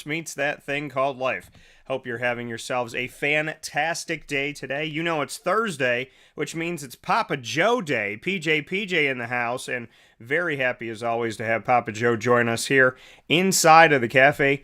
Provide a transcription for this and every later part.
Meets that thing called life. Hope you're having yourselves a fantastic day today. You know it's Thursday, which means it's Papa Joe Day. PJ in the house, and very happy as always to have Papa Joe join us here inside of the Cafe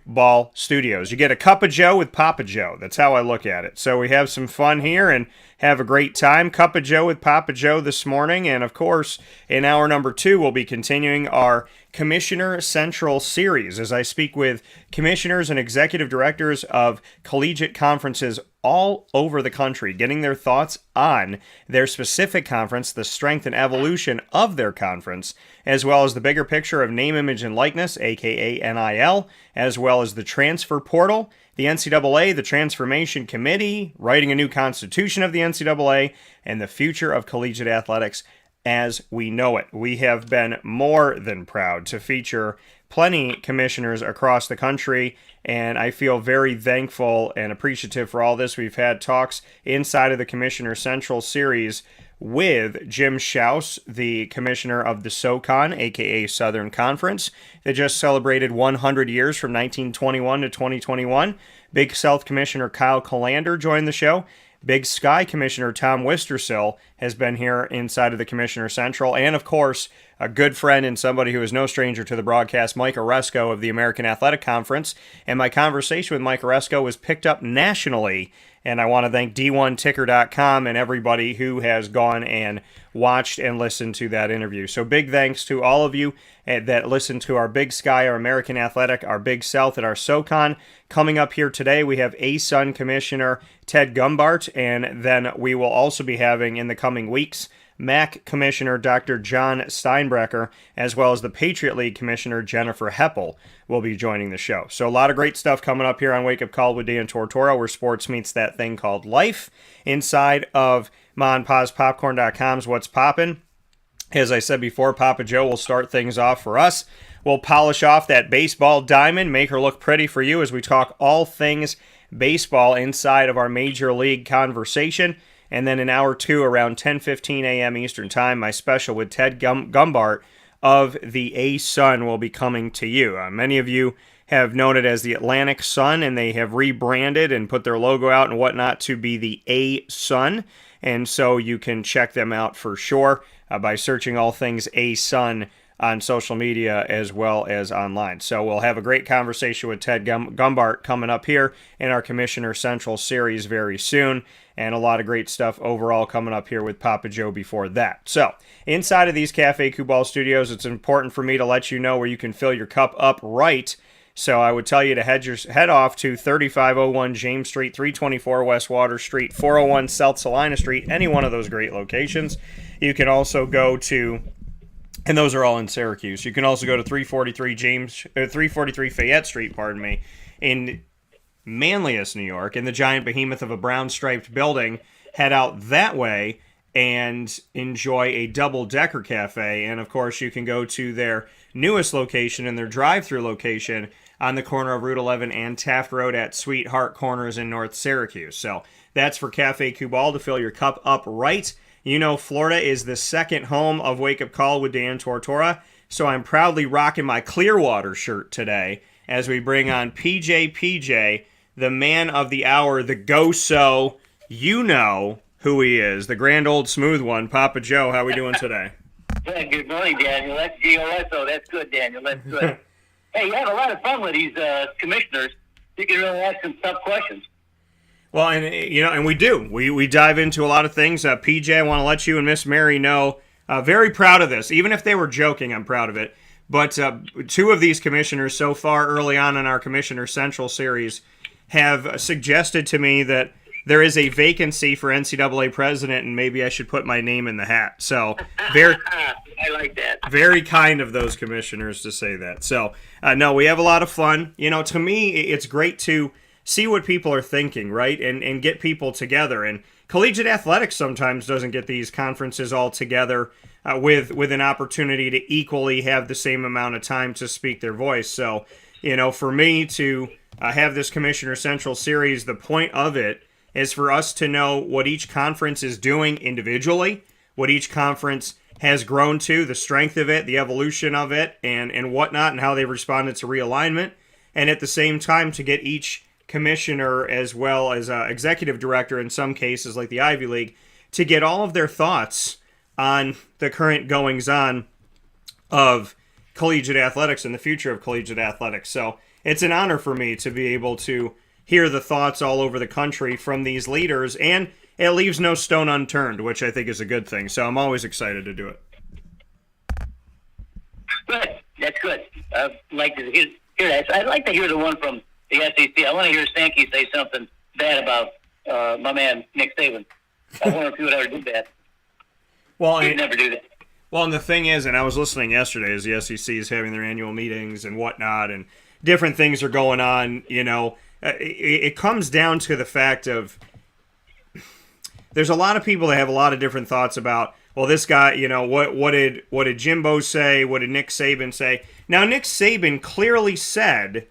Ball Studios. You get a cup of Joe with Papa Joe. That's how I look at it. So we have some fun here and have a great time. Cup of Joe with Papa Joe this morning. And of course, in hour number 2, we'll be continuing our Commissioner Central series as I speak with commissioners and executive directors of collegiate conferences all over the country, getting their thoughts on their specific conference, the strength and evolution of their conference, as well as the bigger picture of name, image, and likeness, aka NIL, as well as the transfer portal, the NCAA, the Transformation Committee, writing a new constitution of the NCAA, and the future of collegiate athletics as we know it. We have been more than proud to feature plenty commissioners across the country, and I feel very thankful and appreciative for all this. We've had talks inside of the Commissioner Central series with Jim Schaus, the commissioner of the SoCon, aka Southern Conference, that just celebrated 100 years from 1921 to 2021. Big South Commissioner Kyle Colander joined the show. Big Sky Commissioner Tom Wistersill has been here inside of the Commissioner Central. And, of course, a good friend and somebody who is no stranger to the broadcast, Mike Oresko of the American Athletic Conference. And my conversation with Mike Oresko was picked up nationally. And I want to thank D1Ticker.com and everybody who has gone and watched and listened to that interview. So big thanks to all of you that listened to our Big Sky, our American Athletic, our Big South, and our SoCon. Coming up here today, we have ASUN Commissioner Ted Gumbart, and then we will also be having in the coming weeks MAC Commissioner Dr. John Steinbrecher, as well as the Patriot League Commissioner Jennifer Heppel will be joining the show. So a lot of great stuff coming up here on Wake Up Call with Dan Tortora, where sports meets that thing called life, inside of MonPazPopcorn.com's What's Poppin'. As I said before, Papa Joe will start things off for us. We'll polish off that baseball diamond, make her look pretty for you as we talk all things baseball inside of our Major League conversation. And then in hour 2, around 10:15 a.m. Eastern Time, my special with Ted Gumbart of the ASUN will be coming to you. Many of you have known it as the Atlantic Sun, and they have rebranded and put their logo out and whatnot to be the ASUN. And so you can check them out for sure by searching all things ASUN on social media as well as online. So we'll have a great conversation with Ted Gumbart coming up here in our Commissioner Central series very soon, and a lot of great stuff overall coming up here with Papa Joe before that. So inside of these Cafe Ball Studios, it's important for me to let you know where you can fill your cup up right. So I would tell you to head off to 3501 James Street, 324 West Water Street, 401 South Salina Street, any one of those great locations. You can also go to, and those are all in Syracuse. You can also go to 343 Fayette Street, in Manlius, New York, in the giant behemoth of a brown-striped building. Head out that way and enjoy a double-decker cafe. And, of course, you can go to their newest location and their drive-through location on the corner of Route 11 and Taft Road at Sweetheart Corners in North Syracuse. So that's for Cafe Ball to fill your cup up right. You know, Florida is the second home of Wake Up Call with Dan Tortora, so I'm proudly rocking my Clearwater shirt today as we bring on PJ, the man of the hour, the go-so. You know who he is, the grand old smooth one. Papa Joe, how we doing today? Yeah, good morning, Daniel. That's G-O-S-O. That's good, Daniel. That's good. Hey, you have a lot of fun with these commissioners. You can really ask some tough questions. Well, and we do. We dive into a lot of things. PJ, I want to let you and Miss Mary know, very proud of this. Even if they were joking, I'm proud of it. But 2 of these commissioners so far early on in our Commissioner Central series have suggested to me that there is a vacancy for NCAA president, and maybe I should put my name in the hat. So, I like that. Very kind of those commissioners to say that. So, no, we have a lot of fun. You know, to me, it's great to see what people are thinking, right? And get people together. And collegiate athletics sometimes doesn't get these conferences all together with an opportunity to equally have the same amount of time to speak their voice. So, you know, for me to have this Commissioner Central series, the point of it is for us to know what each conference is doing individually, what each conference has grown to, the strength of it, the evolution of it, and whatnot, and how they've responded to realignment. and at the same time to get each commissioner as well as executive director in some cases like the Ivy League to get all of their thoughts on the current goings-on of collegiate athletics and the future of collegiate athletics. So it's an honor for me to be able to hear the thoughts all over the country from these leaders, and it leaves no stone unturned, which I think is a good thing. So I'm always excited to do it. Good. That's good. I'd like to hear that. So I'd like to hear the one from the SEC. I want to hear Sankey say something bad about my man, Nick Saban. I wonder if he would ever do that. Well, He'd never do that. Well, and the thing is, and I was listening yesterday as the SEC is having their annual meetings and whatnot, and different things are going on, it comes down to the fact of there's a lot of people that have a lot of different thoughts about, well, this guy, what did Jimbo say? What did Nick Saban say? Now, Nick Saban clearly said,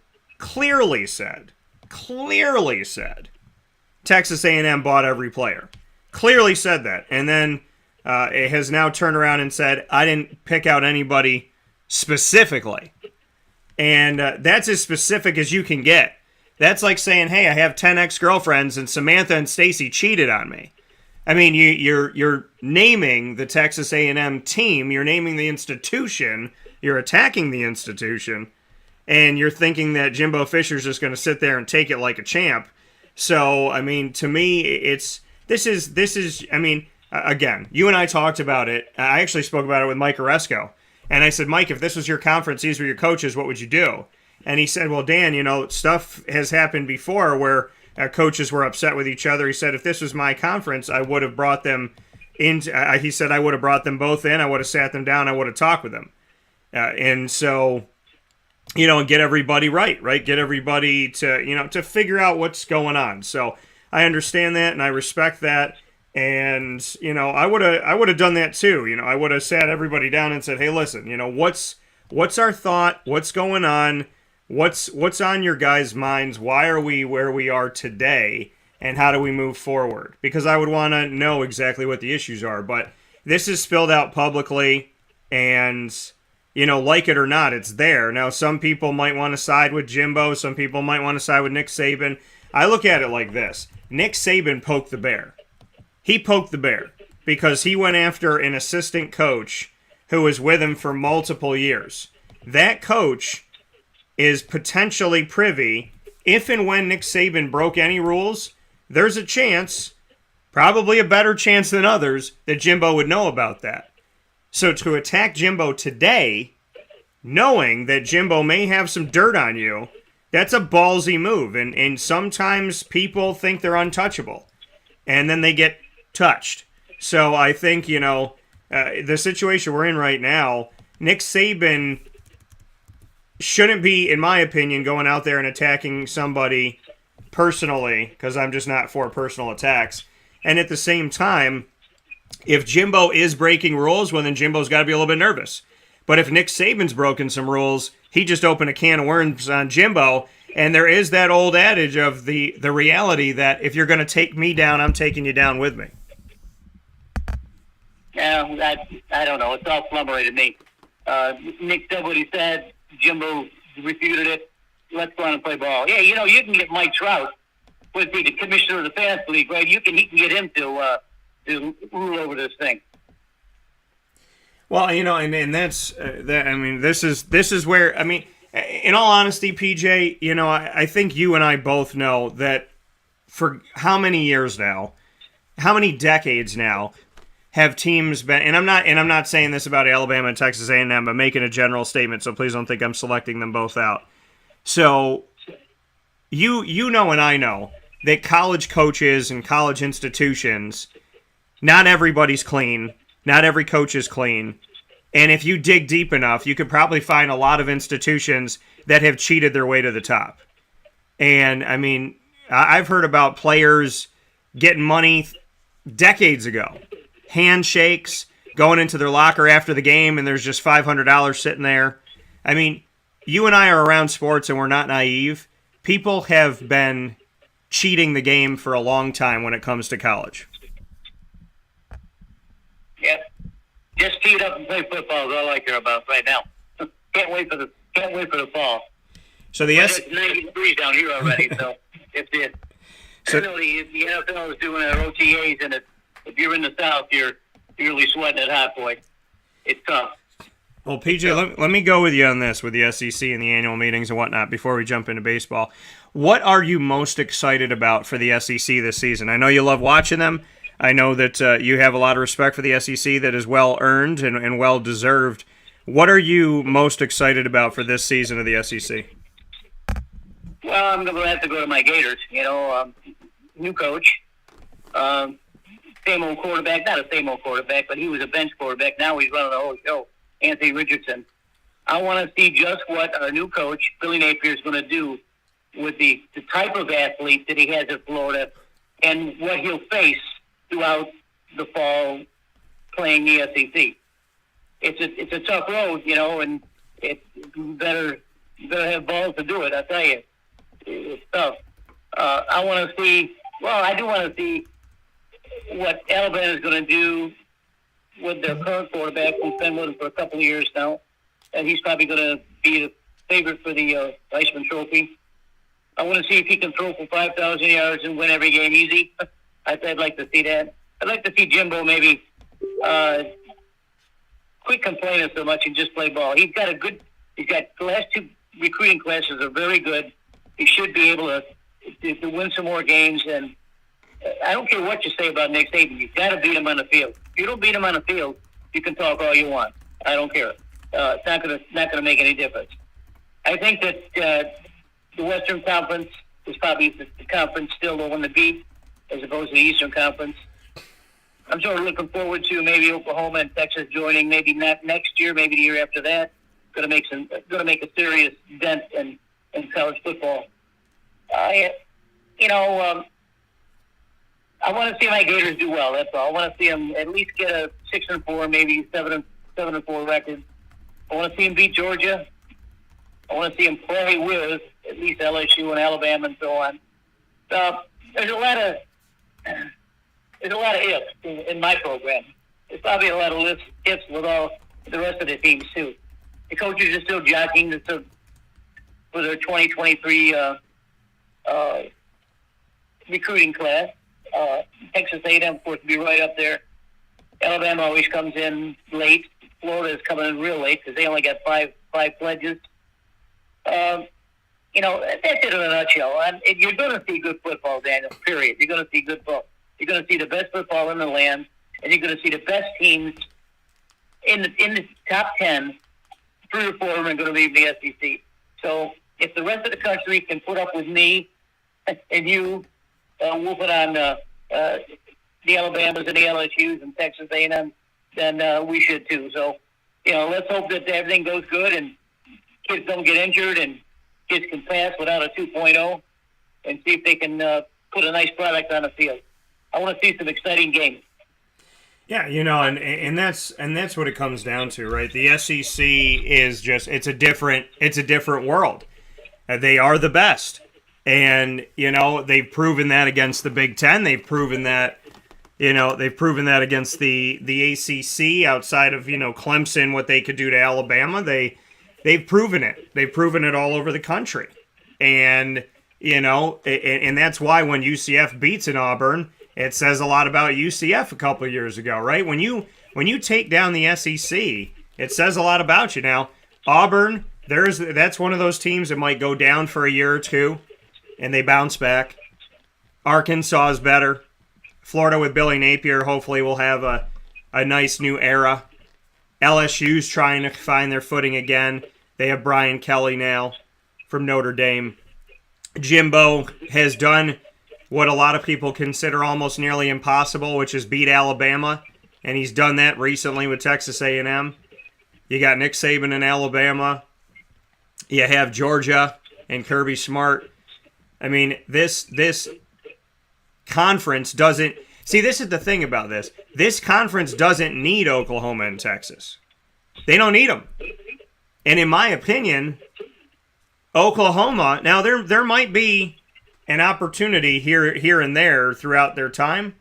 Texas A&M bought every player. Clearly said that. And then it has now turned around and said, I didn't pick out anybody specifically. And that's as specific as you can get. That's like saying, hey, I have 10 ex-girlfriends and Samantha and Stacy cheated on me. I mean, you're naming the Texas A&M team, you're naming the institution, you're attacking the institution, and you're thinking that Jimbo Fisher's just going to sit there and take it like a champ. So, I mean, to me, this is. I mean, again, you and I talked about it. I actually spoke about it with Mike Oresco, and I said, Mike, if this was your conference, these were your coaches, what would you do? And he said, well, Dan, stuff has happened before where coaches were upset with each other. He said, if this was my conference, I would have brought them in. He said, I would have brought them both in. I would have sat them down. I would have talked with them. And so, and get everybody right? Get everybody to figure out what's going on. So I understand that and I respect that. And, I would have done that too. I would have sat everybody down and said, hey, listen, what's our thought? What's going on? What's on your guys' minds? Why are we where we are today? And how do we move forward? Because I would want to know exactly what the issues are. But this is spilled out publicly, and, like it or not, it's there. Now, some people might want to side with Jimbo. Some people might want to side with Nick Saban. I look at it like this. Nick Saban poked the bear. He poked the bear because he went after an assistant coach who was with him for multiple years. That coach is potentially privy, if and when Nick Saban broke any rules, there's a chance, probably a better chance than others, that Jimbo would know about that. So to attack Jimbo today, knowing that Jimbo may have some dirt on you, that's a ballsy move. And sometimes people think they're untouchable, and then they get touched. So I think, the situation we're in right now, Nick Saban shouldn't be, in my opinion, going out there and attacking somebody personally, because I'm just not for personal attacks. And at the same time, if Jimbo is breaking rules, well, then Jimbo's got to be a little bit nervous. But if Nick Saban's broken some rules, he just opened a can of worms on Jimbo. And there is that old adage of the reality that if you're going to take me down, I'm taking you down with me. Yeah, I don't know. It's all flummery to me. Nick said what he said. Jimbo refuted it. Let's go on and play ball. Yeah, you can get Mike Trout, would be the commissioner of the Fantasy League, right? He can get him to rule over this thing. Well, and that's that. I mean, this is where, I mean, in all honesty, PJ, I think you and I both know that for how many years now, how many decades now, have teams been, and I'm not saying this about Alabama and Texas A&M, I'm making a general statement, so please don't think I'm selecting them both out. So you know and I know that college coaches and college institutions, not everybody's clean, not every coach is clean, and if you dig deep enough, you could probably find a lot of institutions that have cheated their way to the top. And I mean, I've heard about players getting money decades ago. Handshakes, going into their locker after the game, and there's just $500 sitting there. I mean, you and I are around sports, and we're not naive. People have been cheating the game for a long time when it comes to college. Yep. Just tee it up and play football is all I care about right now. Can't wait for the fall. So the It's 90 degrees down here already. So if the NFL is doing their OTAs, and if you're in the South, you're really sweating it hot, boy. It's tough. Well, PJ, let me go with you on this with the SEC and the annual meetings and whatnot before we jump into baseball. What are you most excited about for the SEC this season? I know you love watching them. I know that you have a lot of respect for the SEC that is well-earned and well-deserved. What are you most excited about for this season of the SEC? Well, I'm going to have to go to my Gators. New coach, same old quarterback, not a same old quarterback, but he was a bench quarterback. Now he's running the whole show, Anthony Richardson. I want to see just what our new coach, Billy Napier, is going to do with the type of athlete that he has at Florida and what he'll face throughout the fall playing the SEC. It's a tough road, and it better have balls to do it. I tell you, it's tough. I want to see. Well, I do want to see what Alabama is going to do with their current quarterback, who's been with them for a couple of years now, and he's probably going to be the favorite for the Heisman Trophy. I want to see if he can throw for 5,000 yards and win every game easy. I'd like to see that. I'd like to see Jimbo maybe quit complaining so much and just play ball. He's got the last two recruiting classes are very good. He should be able to win some more games. And I don't care what you say about Nick Saban. You've got to beat him on the field. If you don't beat him on the field, you can talk all you want. I don't care. It's not gonna make any difference. I think that the Western Conference is probably the conference still the one to beat, as opposed to the Eastern Conference. I'm sort of looking forward to maybe Oklahoma and Texas joining. Maybe not next year, maybe the year after that. Going to make a serious dent in college football. I want to see my Gators do well. That's all. I want to see them at least get a 6-4, maybe 7-4 record. I want to see them beat Georgia. I want to see them play with at least LSU and Alabama and so on. There's a lot of ifs in my program. There's probably a lot of ifs with all the rest of the teams too. The coaches are still jockeying for their 2023 recruiting class. Texas A&M, of course, will be right up there. Alabama always comes in late. Florida is coming in real late because they only got five pledges. That's it in a nutshell. You're going to see good football, Daniel, period. You're going to see good football. You're going to see the best football in the land, and you're going to see the best teams in the top 10. 3 or 4 of them are going to be in the SEC. So if the rest of the country can put up with me and you whooping on the Alabamas and the LSUs and Texas A&M, then we should too. So, let's hope that everything goes good and kids don't get injured and kids can pass without a 2.0 and see if they can put a nice product on the field. I want to see some exciting games. Yeah, and that's what it comes down to, right? The SEC is just it's a different world. They are the best. And, they've proven that against the Big Ten. They've proven that against the ACC outside of, Clemson, what they could do to Alabama. They've proven it. They've proven it all over the country. And, and that's why when UCF beats an Auburn, it says a lot about UCF a couple of years ago, right? When you take down the SEC, it says a lot about you. Now, Auburn, that's one of those teams that might go down for a year or two, and they bounce back. Arkansas is better. Florida with Billy Napier hopefully will have a nice new era. LSU's trying to find their footing again. They have Brian Kelly now from Notre Dame. Jimbo has done what a lot of people consider almost nearly impossible, which is beat Alabama, and he's done that recently with Texas A&M. You got Nick Saban in Alabama. You have Georgia and Kirby Smart. I mean, this conference doesn't... See, this is the thing about this. This conference doesn't need Oklahoma and Texas. They don't need them. And in my opinion, Oklahoma... Now, there might be an opportunity here and there throughout their time,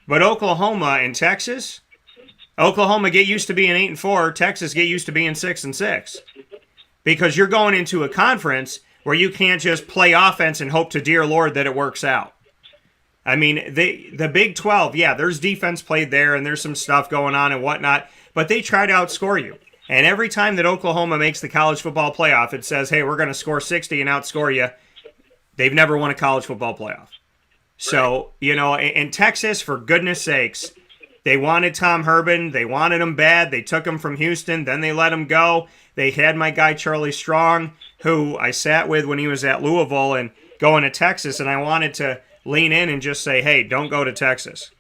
but Oklahoma and Texas... Oklahoma get used to being 8-4. Texas get used to being 6-6. Because you're going into a conference where you can't just play offense and hope to dear Lord that it works out. I mean, the Big 12, yeah, there's defense played there and there's some stuff going on and whatnot, but they try to outscore you. And every time that Oklahoma makes the college football playoff, it says, hey, we're going to score 60 and outscore you. They've never won a college football playoff. So, in Texas, for goodness sakes, they wanted Tom Herman. They wanted him bad. They took him from Houston. Then they let him go. They had my guy Charlie Strong, who I sat with when he was at Louisville and going to Texas, and I wanted to lean in and just say, hey, don't go to Texas.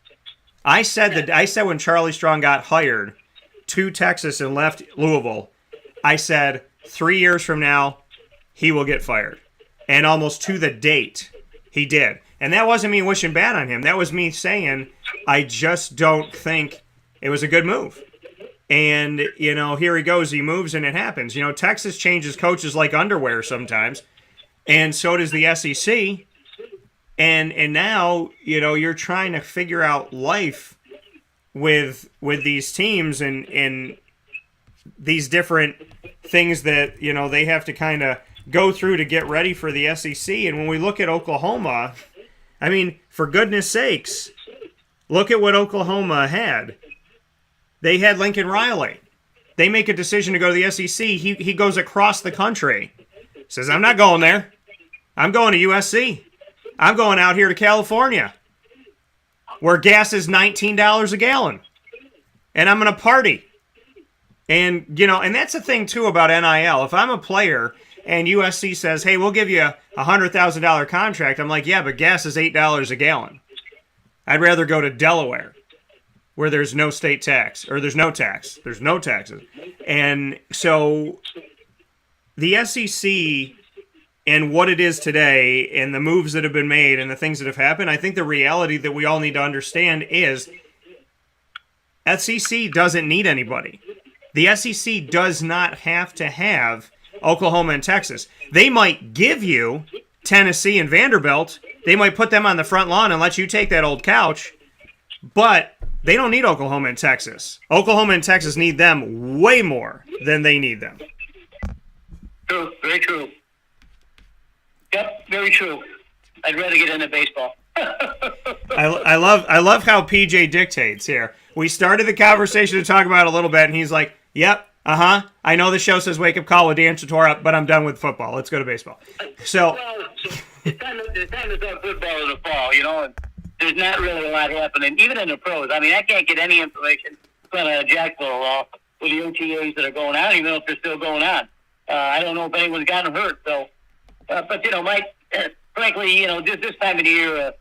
I said when Charlie Strong got hired to Texas and left Louisville, I said 3 years from now, he will get fired. And almost to the date, he did. And that wasn't me wishing bad on him. That was me saying, I just don't think it was a good move. And, here he goes. He moves and it happens. Texas changes coaches like underwear sometimes. And so does the SEC. And now, you're trying to figure out life with these teams and these different things that, they have to kind of go through to get ready for the SEC. And when we look at Oklahoma, I mean, for goodness sakes, look at what Oklahoma had. They had Lincoln Riley. They make a decision to go to the SEC. He goes across the country. Says, I'm not going there. I'm going to USC. I'm going out here to California, where gas is $19 a gallon. And I'm going to party. And, and that's the thing, too, about NIL. If I'm a player and USC says, hey, we'll give you a $100,000 contract, I'm like, yeah, but gas is $8 a gallon. I'd rather go to Delaware, where there's no state tax, or there's no tax. There's no taxes. And so the SEC and what it is today and the moves that have been made and the things that have happened, I think the reality that we all need to understand is SEC doesn't need anybody. The SEC does not have to have Oklahoma and Texas. They might give you Tennessee and Vanderbilt. They might put them on the front lawn and let you take that old couch, but they don't need Oklahoma and Texas. Oklahoma and Texas need them way more than they need them. True, very true. Yep, very true. I'd rather get into baseball. I love how PJ dictates here. We started the conversation to talk about it a little bit, and he's like, yep, I know the show says Wake Up Call with Dan Tortora, but I'm done with football. Let's go to baseball. So it's time to start football in the fall, and there's not really a lot happening, even in the pros. I mean, I can't get any information from Jacksonville with the OTAs that are going on. I don't even know if they're still going on. I don't know if anyone's gotten hurt. So, but Mike, frankly, just this time of the year,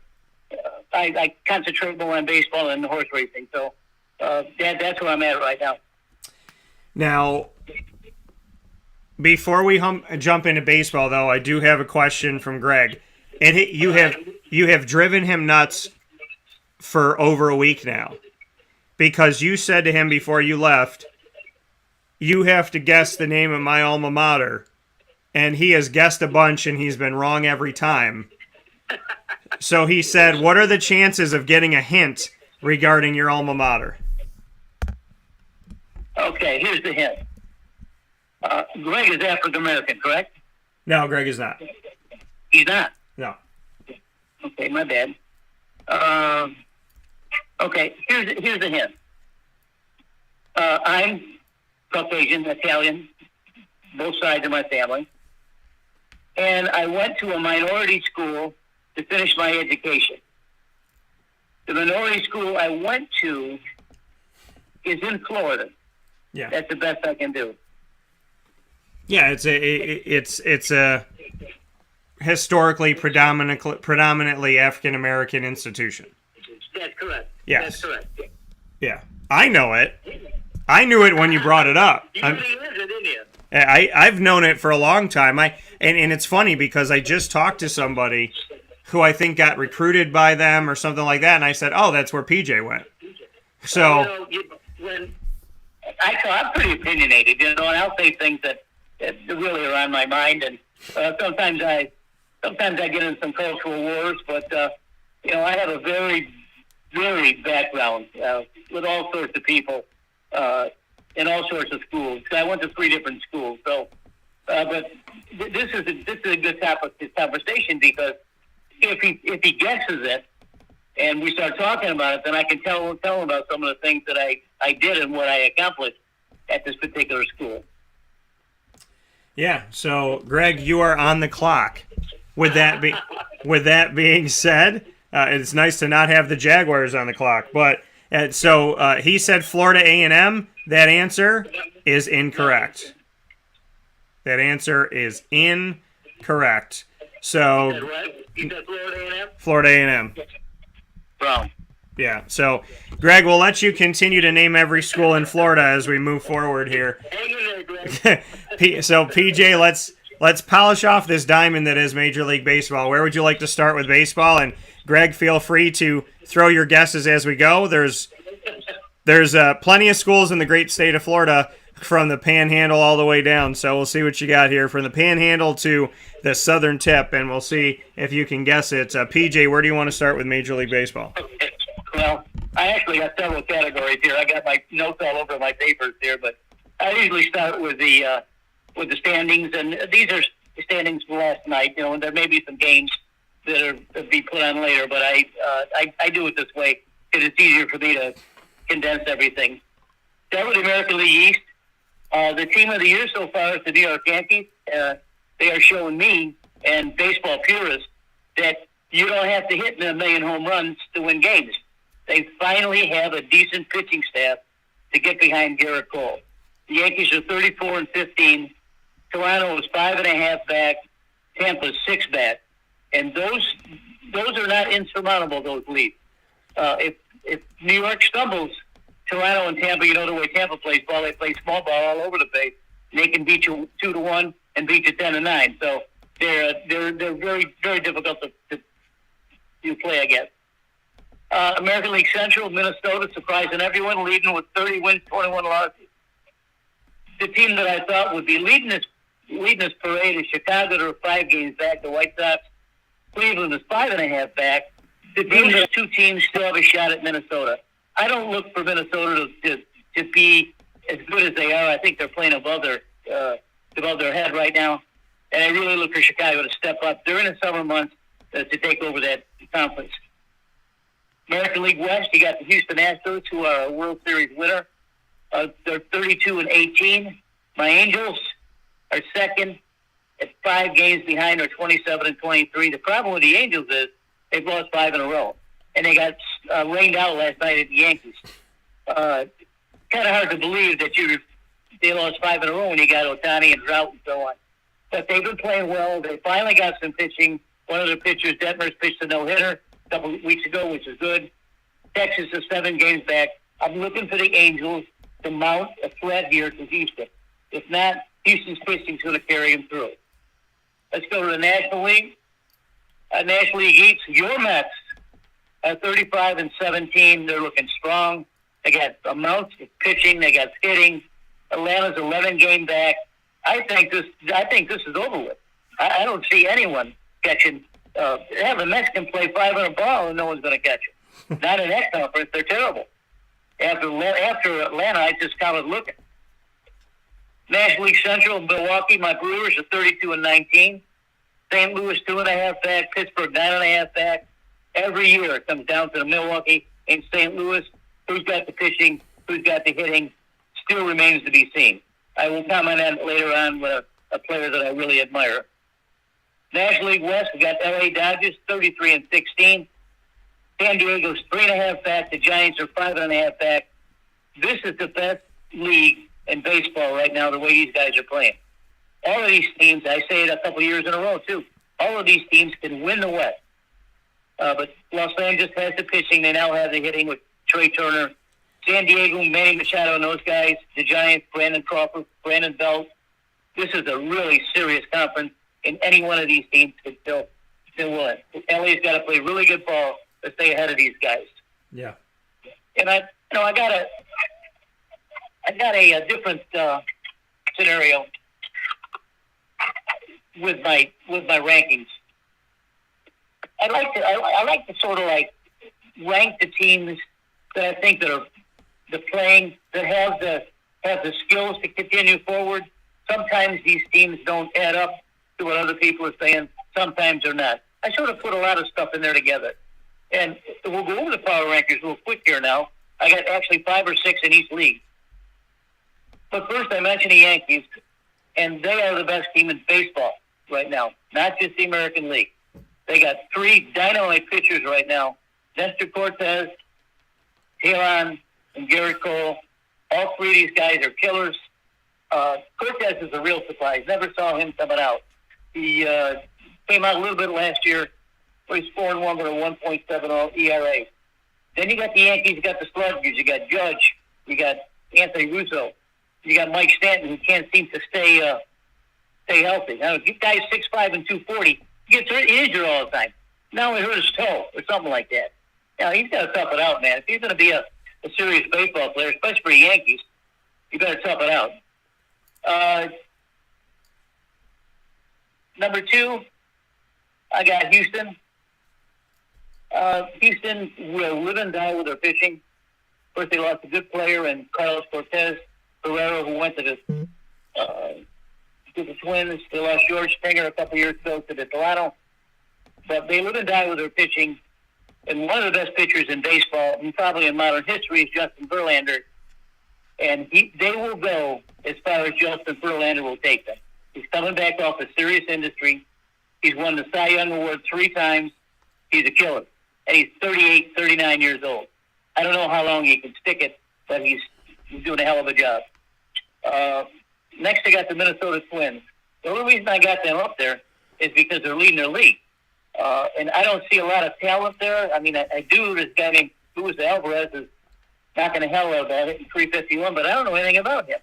I concentrate more on baseball and horse racing. So that's where I'm at right now. Now, before we jump into baseball, though, I do have a question from Greg. And you have driven him nuts for over a week now, because you said to him before you left, you have to guess the name of my alma mater, and he has guessed a bunch and he's been wrong every time. So he said, what are the chances of getting a hint regarding your alma mater? Okay, here's the hint. Greg is African-American, correct? No, Greg is not. He's not? No. Okay, my bad. Okay, here's the hint. I'm Caucasian, Italian, both sides of my family. And I went to a minority school to finish my education. The minority school I went to is in Florida. Yeah. That's the best I can do. Yeah, it's a historically predominantly African American institution. That's correct. Yes. That's correct. Yeah. I know it. I knew it when you brought it up. You really lived it, didn't you? I've known it for a long time. And it's funny because I just talked to somebody who I think got recruited by them or something like that, and I said, "Oh, that's where PJ went." So I'm pretty opinionated, and I'll say things that really are on my mind, and sometimes I get in some cultural wars, but I have a very, very background with all sorts of people in all sorts of schools. I went to 3 different schools, so But this is a good topic, this conversation, because if he guesses it and we start talking about it, then I can tell him about some of the things that I did and what I accomplished at this particular school. Yeah. So, Greg, you are on the clock. With that being said, it's nice to not have the Jaguars on the clock. But so he said Florida A&M. That answer is incorrect. That answer is incorrect. So, You said Florida A&M? Florida A&M. Wrong. Yeah. So, Greg, we'll let you continue to name every school in Florida as we move forward here. Hang in there, Greg. So, PJ, let's polish off this diamond that is Major League Baseball. Where would you like to start with baseball? And Greg, feel free to throw your guesses as we go. There's plenty of schools in the great state of Florida, from the Panhandle all the way down. So we'll see what you got here from the Panhandle to the southern tip, and we'll see if you can guess it. PJ, where do you want to start with Major League Baseball? Well, I actually got several categories here. I got my notes all over my papers here, but I usually start with the standings, and these are the standings from last night. You know, and there may be some games that be put on later, but I do it this way because it's easier for me to condense everything. Start with the American League East. The team of the year so far is the New York Yankees. They are showing me and baseball purists that you don't have to hit a million home runs to win games. They finally have a decent pitching staff to get behind Garrett Cole. The Yankees are 34-15. Toronto is 5.5 back. Tampa's 6 back, and those are not insurmountable. Those leads. If New York stumbles, Toronto and Tampa, you know the way Tampa plays ball. They play small ball all over the place. They can beat you 2-1 and beat you 10-9. So they're very, very difficult to play against. American League Central, Minnesota, surprising everyone, leading with 30 wins, 21 losses. The team that I thought would be leading this parade is Chicago. They're 5 games back. The White Sox. Cleveland is 5.5 back. The team, those two teams still have a shot at Minnesota. I don't look for Minnesota to be as good as they are. I think they're playing above their head right now, and I really look for Chicago to step up during the summer months to take over that conference. American League West, you got the Houston Astros, who are a World Series winner. They're 32-18. My Angels are second at 5 games behind. They're 27-23. The problem with the Angels is they've lost 5 in a row, and they got rained out last night at the Yankees. Kind of hard to believe that they lost 5 in a row when you got Ohtani and Trout and so on. But they've been playing well. They finally got some pitching. One of their pitchers, Detmers, pitched a no-hitter a couple of weeks ago, which is good. Texas is 7 games back. I'm looking for the Angels to mount a threat here to Houston. If not, Houston's pitching is going to carry them through. Let's go to the National League. National League East, your Mets are 35-17. They're looking strong. They got amounts of pitching. They got hitting. Atlanta's 11 game back. I think this is over with. I don't see anyone catching. The Mets can play 500 ball and no one's going to catch them. Not in that conference. They're terrible. After Atlanta, I just counted looking. National League Central, Milwaukee, my Brewers are 32-19. St. Louis 2.5 back. Pittsburgh 9.5 back. Every year it comes down to the Milwaukee and St. Louis. Who's got the pitching? Who's got the hitting? Still remains to be seen. I will comment on it later on with a player that I really admire. National League West, we got LA Dodgers 33-16. San Diego's 3.5 back. The Giants are 5.5 back. This is the best league in baseball right now, the way these guys are playing. All of these teams, I say it a couple of years in a row too, all of these teams can win the West. But Los Angeles has the pitching. They now have the hitting with Trey Turner. San Diego, Manny Machado and those guys. The Giants, Brandon Crawford, Brandon Belt. This is a really serious conference, and any one of these teams could still win. LA's got to play really good ball to stay ahead of these guys. Yeah. And I got a different scenario with my rankings. I like to sort of like rank the teams that I think that are playing, that have the skills to continue forward. sometimes these teams don't add up to what other people are saying. Sometimes they're not. I sort of put a lot of stuff in there together. And we'll go over the power rankings real quick here now. I got actually 5 or 6 in each league. But first, I mentioned the Yankees, and they are the best team in baseball right now, not just the American League. They got 3 dynamite pitchers right now: Nestor Cortez, Talon, and Garrett Cole. All 3 of these guys are killers. Cortez is a real surprise. Never saw him coming out. He came out a little bit last year. He's 4-1 with a 1.70 ERA. Then you got the Yankees. You got the Sluggers. You got Judge. You got Anthony Russo. You got Mike Stanton, who can't seem to stay healthy. Now, if you guys 6'5" and 240, he gets injured all the time. Now he hurt his toe or something like that. Now he's got to tough it out, man. If he's going to be a serious baseball player, especially for the Yankees, you better tough it out. Number 2, I got Houston. Houston will live and die with their pitching. First, they lost a good player in Carlos Cortez Guerrero, who went to the Twins. They lost George Springer a couple years ago to the Toronto. But they live and die with their pitching. And one of the best pitchers in baseball, and probably in modern history, is Justin Verlander. And they will go as far as Justin Verlander will take them. He's coming back off a serious industry. He's won the Cy Young Award 3 times. He's a killer. And he's 38, 39 years old. I don't know how long he can stick it, but he's doing a hell of a job. Next, I got the Minnesota Twins. The only reason I got them up there is because they're leading their league. And I don't see a lot of talent there. I mean, I do. This guy named Luis Alvarez is knocking the hell out of it in 351, but I don't know anything about him.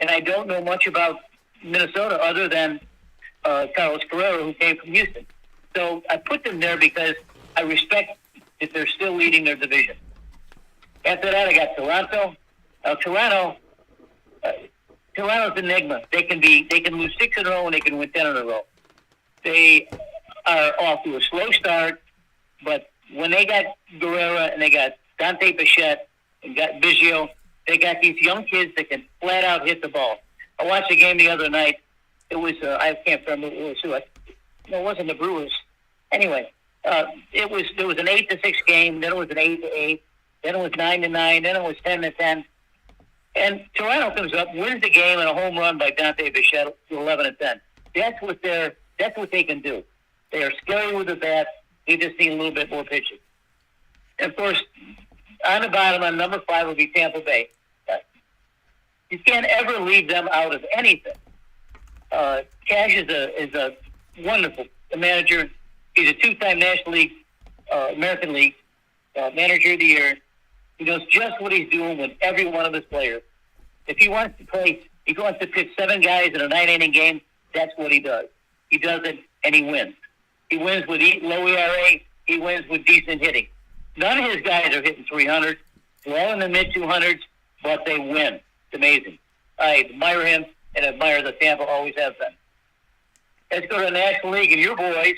And I don't know much about Minnesota other than Carlos Guerrero, who came from Houston. So I put them there because I respect that they're still leading their division. After that, I got Toronto. Toronto's an enigma. They can lose 6 in a row and they can win 10 in a row. They are off to a slow start, but when they got Guerrero and they got Dante Bichette and got Biggio, they got these young kids that can flat out hit the ball. I watched a game the other night. It was I can't remember who it was. No, it wasn't the Brewers. Anyway, there was an 8-6 game. Then it was an 8-8. Then it was 9-9. Then it was 10-10. And Toronto comes up, wins the game, and a home run by Dante Bichette to 11-10. That's what they can do. They are scary with the bat. They just need a little bit more pitching. And of course, on the bottom, on number 5 will be Tampa Bay. You can't ever leave them out of anything. Cash is a wonderful manager. He's a 2-time National League, American League Manager of the Year. He knows just what he's doing with every one of his players. If he wants to pitch 7 guys in a 9-inning game, that's what he does. He does it, and he wins. He wins with low ERA. He wins with decent hitting. None of his guys are hitting 300. They're all in the mid-200s, but they win. It's amazing. I admire him and admire the Tampa always have been. Let's go to the National League, and your boys.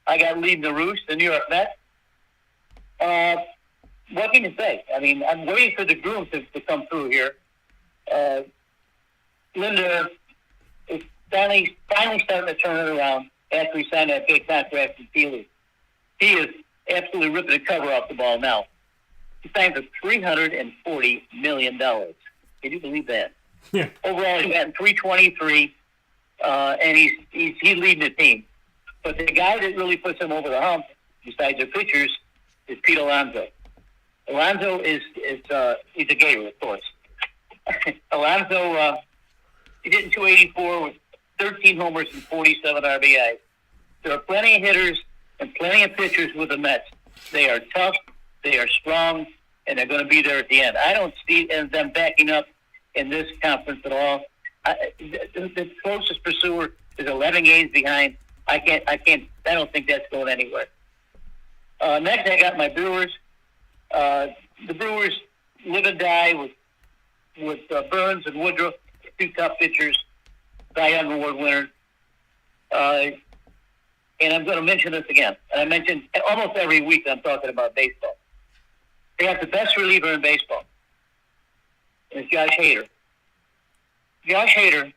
I got leading the Roost, the New York Mets. What can you say? I mean, I'm waiting for the groom to come through here. Linda is finally starting to turn it around after he signed that big contract with Feely. He is absolutely ripping the cover off the ball now. He signed for $340 million. Can you believe that? Yeah. Overall, he's gotten 323, and he's leading the team. But the guy that really puts him over the hump, besides their pitchers, is Pete Alonso. Alonso is he's a gator, of course. Alonso, he did in 284 with 13 homers and 47 RBIs. There are plenty of hitters and plenty of pitchers with the Mets. They are tough, they are strong, and they're going to be there at the end. I don't see them backing up in this conference at all. The closest pursuer is 11 games behind. I don't think that's going anywhere. Next, I got my Brewers. The Brewers live and die with Burns and Woodruff, 2 top pitchers, Cy Young Award winner. And I'm going to mention this again. And I mentioned almost every week I'm talking about baseball. They have the best reliever in baseball. It's Josh Hader. Josh Hader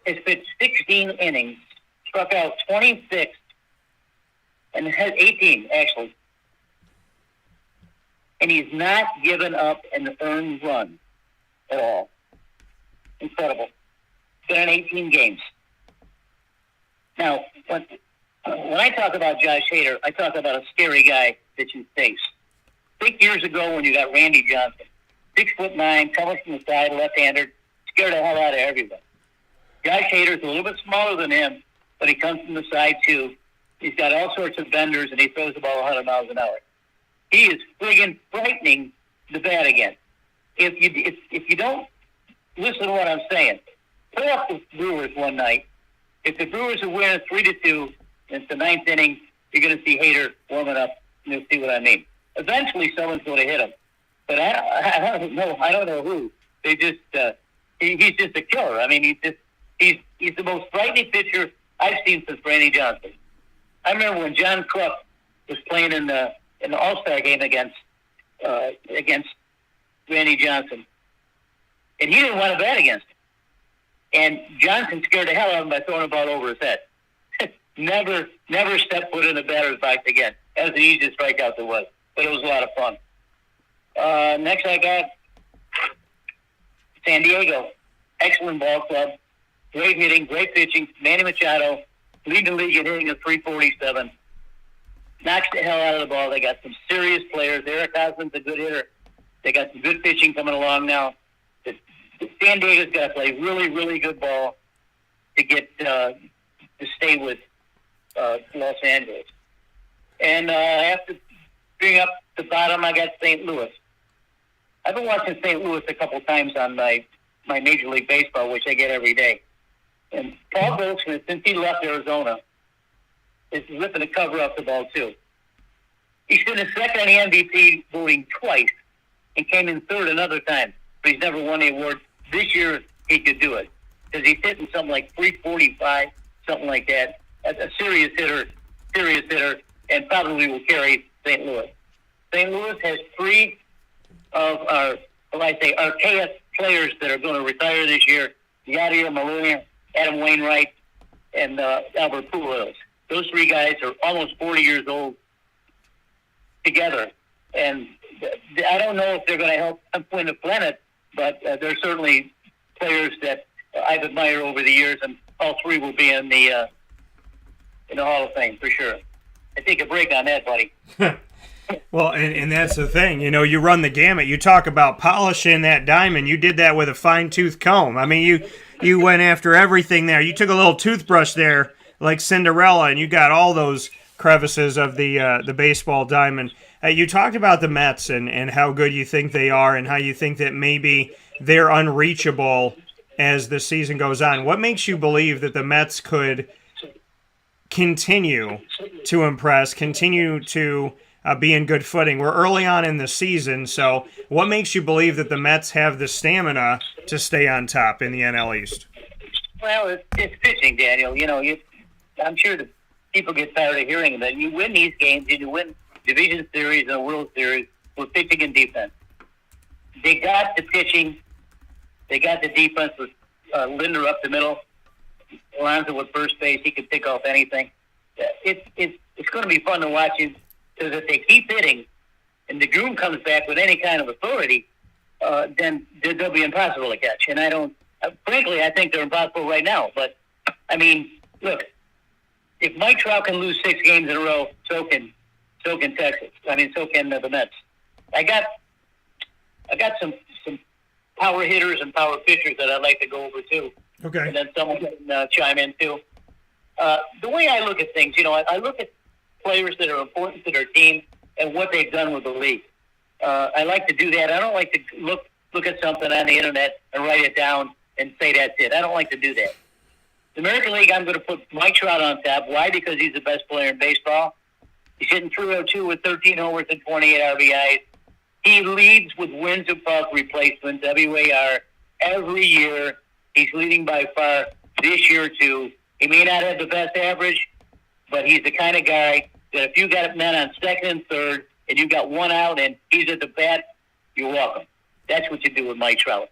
has pitched 16 innings, struck out 26, and has 18, actually. And he's not given up an earned run at all. Incredible. Been in 18 games. Now, when I talk about Josh Hader, I talk about a scary guy that you face. Think years ago when you got Randy Johnson, 6'9", coming from the side, left-hander, scared the hell out of everyone. Josh Hader's a little bit smaller than him, but he comes from the side too. He's got all sorts of benders, and he throws the ball 100 miles an hour. He is friggin' frightening the bat again. If you don't listen to what I'm saying, pull up the Brewers one night. If the Brewers are winning 3-2, and it's the ninth inning, you're going to see Hader warming up, and you'll see what I mean. Eventually, someone's going to hit him, but I don't know. I don't know who. They just he's just a killer. I mean, he's the most frightening pitcher I've seen since Randy Johnson. I remember when John Kruk was playing in the All-Star game against Randy Johnson, and he didn't want to bat against him. And Johnson scared the hell out of him by throwing a ball over his head. Never step foot in the batter's box again. That was the easiest strikeout there was, but it was a lot of fun. Next I got San Diego. Excellent ball club. Great hitting, great pitching. Manny Machado, leading the league in hitting at 347. Knocks the hell out of the ball. They got some serious players. Eric Hosman's a good hitter. They got some good pitching coming along now. San Diego's got to play really, really good ball to get to stay with Los Angeles. And I have to bring up the bottom. I got St. Louis. I've been watching St. Louis a couple times on my Major League Baseball, which I get every day. And Paul Goldschmidt, since he left Arizona, is ripping the cover off the ball, too. He's been in second in the MVP voting twice and came in third another time, but he's never won the award. This year, he could do it because he's hitting something like 345, something like that. A serious hitter, and probably will carry St. Louis. St. Louis has three of our, archaic players that are going to retire this year: Yadier Molina, Adam Wainwright, and Albert Pujols. Those three guys are almost 40 years old together, and I don't know if they're going to help win the planet, but they're certainly players that I've admired over the years, and all three will be in the Hall of Fame for sure. I take a break on that, buddy. Well, and that's the thing. You know, you run the gamut. You talk about polishing that diamond. You did that with a fine-tooth comb. I mean, you went after everything there. You took a little toothbrush there like Cinderella, and you got all those crevices of the baseball diamond. You talked about the Mets and how good you think they are and how you think that maybe they're unreachable as the season goes on. What makes you believe that the Mets could continue to impress, continue to be in good footing? We're early on in the season, so what makes you believe that the Mets have the stamina to stay on top in the NL East? Well, it's pitching, Daniel. You know, I'm sure that people get tired of hearing that you win these games and you win Division Series and a World Series with pitching and defense. They got the pitching. They got the defense with Linder up the middle. Alonso with first base. He can pick off anything. It's going to be fun to watch him because if they keep hitting and the groom comes back with any kind of authority, then they'll be impossible to catch. And frankly, I think they're impossible right now. But, I mean, look, if Mike Trout can lose 6 games in a row, so can Texas. So can the Mets. I got some power hitters and power pitchers that I'd like to go over too. Okay. And then someone can chime in too. The way I look at things, I look at players that are important to their team and what they've done with the league. I like to do that. I don't like to look at something on the internet and write it down and say that's it. I don't like to do that. The American League, I'm going to put Mike Trout on top. Why? Because he's the best player in baseball. He's hitting 302 with 13 homers and 28 RBIs. He leads with wins above replacement, WAR, every year. He's leading by far this year, too. He may not have the best average, but he's the kind of guy that if you got men on second and third and you got one out and he's at the bat, you're welcome. That's what you do with Mike Trout.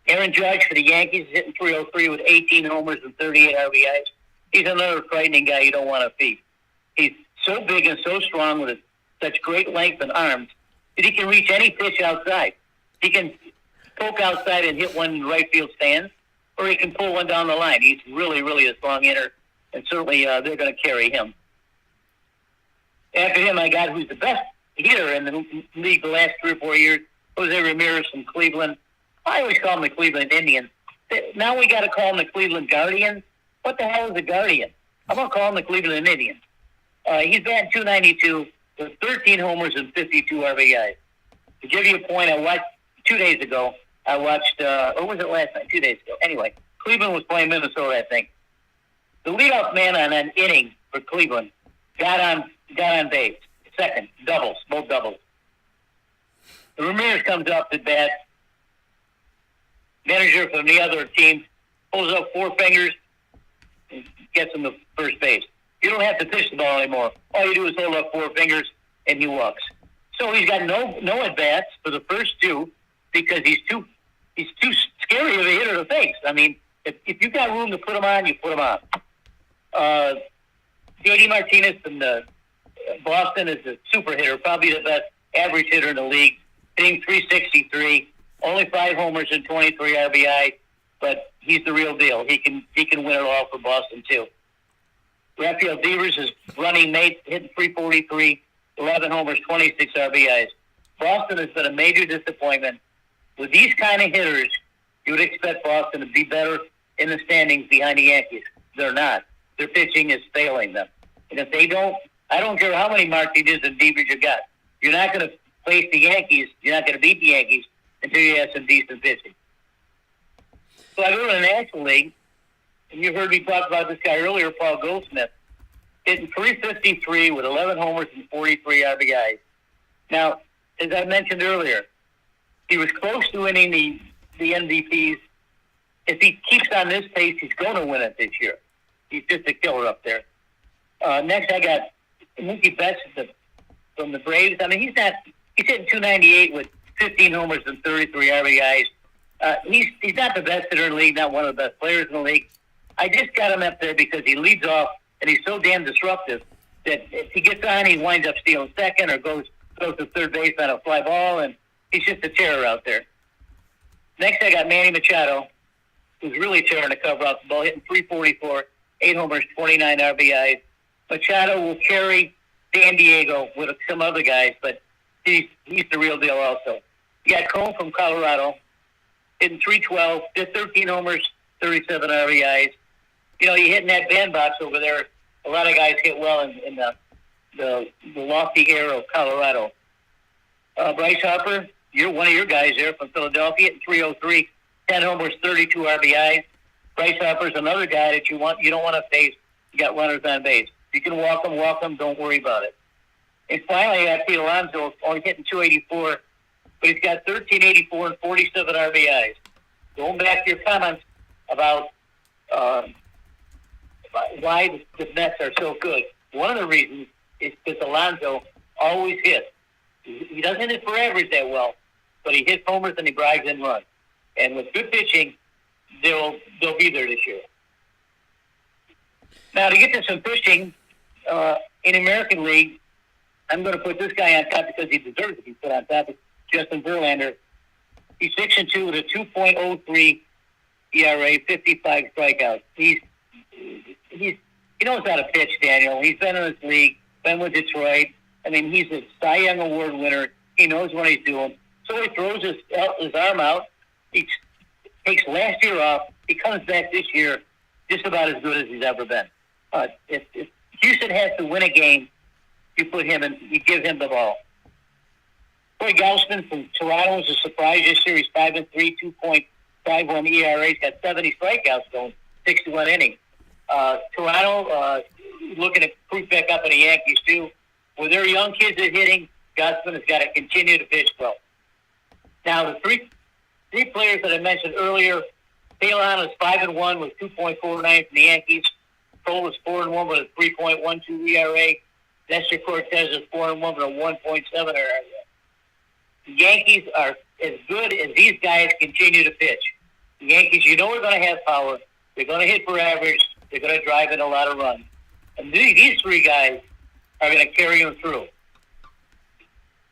Aaron Judge for the Yankees is hitting 303 with 18 homers and 38 RBIs. He's another frightening guy you don't want to beat. He's so big and so strong with such great length and arms that he can reach any pitch outside. He can poke outside and hit one in the right field stands, or he can pull one down the line. He's really, really a strong hitter, and certainly they're going to carry him. After him, I got who's the best hitter in the league the last 3 or 4 years, Jose Ramirez from Cleveland. I always call him the Cleveland Indians. Now we got to call him the Cleveland Guardians. What the hell is a Guardian? I'm going to call him the Cleveland Indians. He's batting .292 with 13 homers and 52 RBIs. To give you a point, I watched 2 days ago. I watched, or was it last night? 2 days ago. Anyway, Cleveland was playing Minnesota, I think. The leadoff man on an inning for Cleveland got on base. Second, doubles, both doubles. Ramirez comes up to bat. Manager from the other team pulls up 4 fingers and gets him to first base. You don't have to pitch the ball anymore. All you do is hold up 4 fingers and he walks. So he's got no at bats for the first 2 because he's too scary of a hitter to face. I mean, if you got room to put him on, you put him on. J.D. Martinez from Boston is a super hitter, probably the best average hitter in the league, hitting .363. Only 5 homers and 23 RBI, but he's the real deal. He can win it all for Boston too. Rafael Devers is running mate, hitting .343, 11 homers, 26 RBIs. Boston has been a major disappointment. With these kind of hitters, you would expect Boston to be better in the standings behind the Yankees. They're not. Their pitching is failing them. And if they don't, I don't care how many Martinez and Devers you got. You're not going to face the Yankees. You're not going to beat the Yankees until you have some decent pitching. So I go to the National League, and you heard me talk about this guy earlier, Paul Goldschmidt, hitting .353 with 11 homers and 43 RBIs. Now, as I mentioned earlier, he was close to winning the MVPs. If he keeps on this pace, he's going to win it this year. He's just a killer up there. Next, I got Mookie Betts from the Braves. I mean, he's hitting .298 with 15 homers and 33 RBIs. He's not the best hitter in the league, not one of the best players in the league. I just got him up there because he leads off and he's so damn disruptive that if he gets on, he winds up stealing second or goes to third base on a fly ball, and he's just a terror out there. Next, I got Manny Machado, who's really tearing the cover off the ball, hitting .344, 8 homers, 29 RBIs. Machado will carry San Diego with some other guys, but he's the real deal also. You got Cone from Colorado, hitting .312, did 13 homers, 37 RBIs. You know, you hitting that bandbox over there. A lot of guys hit well in the lofty air of Colorado. Bryce Harper, you're one of your guys there from Philadelphia, hitting .303, 10 homers, 32 RBIs. Bryce Harper's another guy that you don't want to face. You got runners on base. You can walk them, don't worry about it. And finally, I Pete Alonso, only hitting .284, but he's got 1384 and 47 RBIs. Going back to your comments about why the Mets are so good, one of the reasons is because Alonso always hits. He doesn't hit for average that well, but he hits homers and he drives in runs. And with good pitching, they'll be there this year. Now, to get to some pitching in the American League, I'm going to put this guy on top because he deserves to be put on top. It's Justin Verlander. He's 6-2 with a 2.03 ERA, 55 strikeouts. He knows how to pitch, Daniel. He's been in this league, been with Detroit. I mean, he's a Cy Young Award winner. He knows what he's doing. So he throws his arm out. He takes last year off. He comes back this year just about as good as he's ever been. If Houston has to win a game, you put him in, you give him the ball. Troy Gausman from Toronto was a surprise this year. He's 5-3, 2.51 ERA. He's got 70 strikeouts going, 61 innings. Toronto looking to creep back up in the Yankees too. With their young kids that are hitting, Gausman has got to continue to pitch well. Now the three players that I mentioned earlier, Talon is 5-1 with 2.49 from the Yankees. Cole is 4-1 with a 3.12 ERA. Nestor Cortez is 4-1 with a 1.7 ERA. The Yankees are as good as these guys continue to pitch. The Yankees, are going to have power. They're going to hit for average. They're going to drive in a lot of runs. And these three guys are going to carry them through.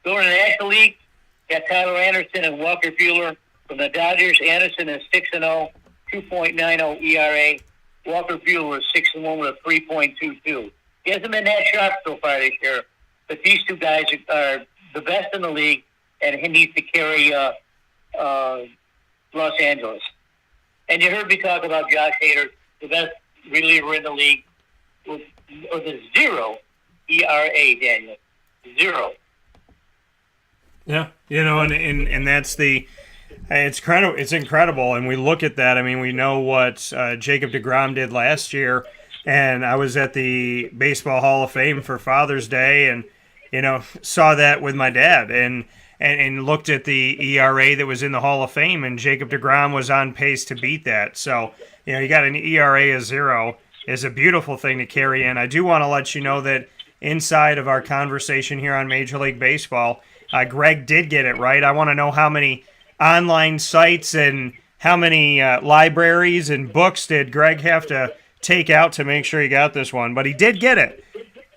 Going to the National League, got Tyler Anderson and Walker Buehler. From the Dodgers, Anderson is 6-0, 2.90 ERA. Walker Buehler is 6-1 with a 3.22. He hasn't been that sharp so far this year, but these two guys are the best in the league, and he needs to carry Los Angeles. And you heard me talk about Josh Hader, the best reliever in the league, with a 0 ERA, Daniel. 0. Yeah, and that's it's incredible, and we look at that. I mean, we know what Jacob deGrom did last year, and I was at the Baseball Hall of Fame for Father's Day, and saw that with my dad, and looked at the ERA that was in the Hall of Fame, and Jacob deGrom was on pace to beat that. So, you got an ERA of 0 is a beautiful thing to carry in. I do want to let you know that inside of our conversation here on Major League Baseball, Greg did get it right. I want to know how many online sites and how many libraries and books did Greg have to take out to make sure he got this one. But he did get it.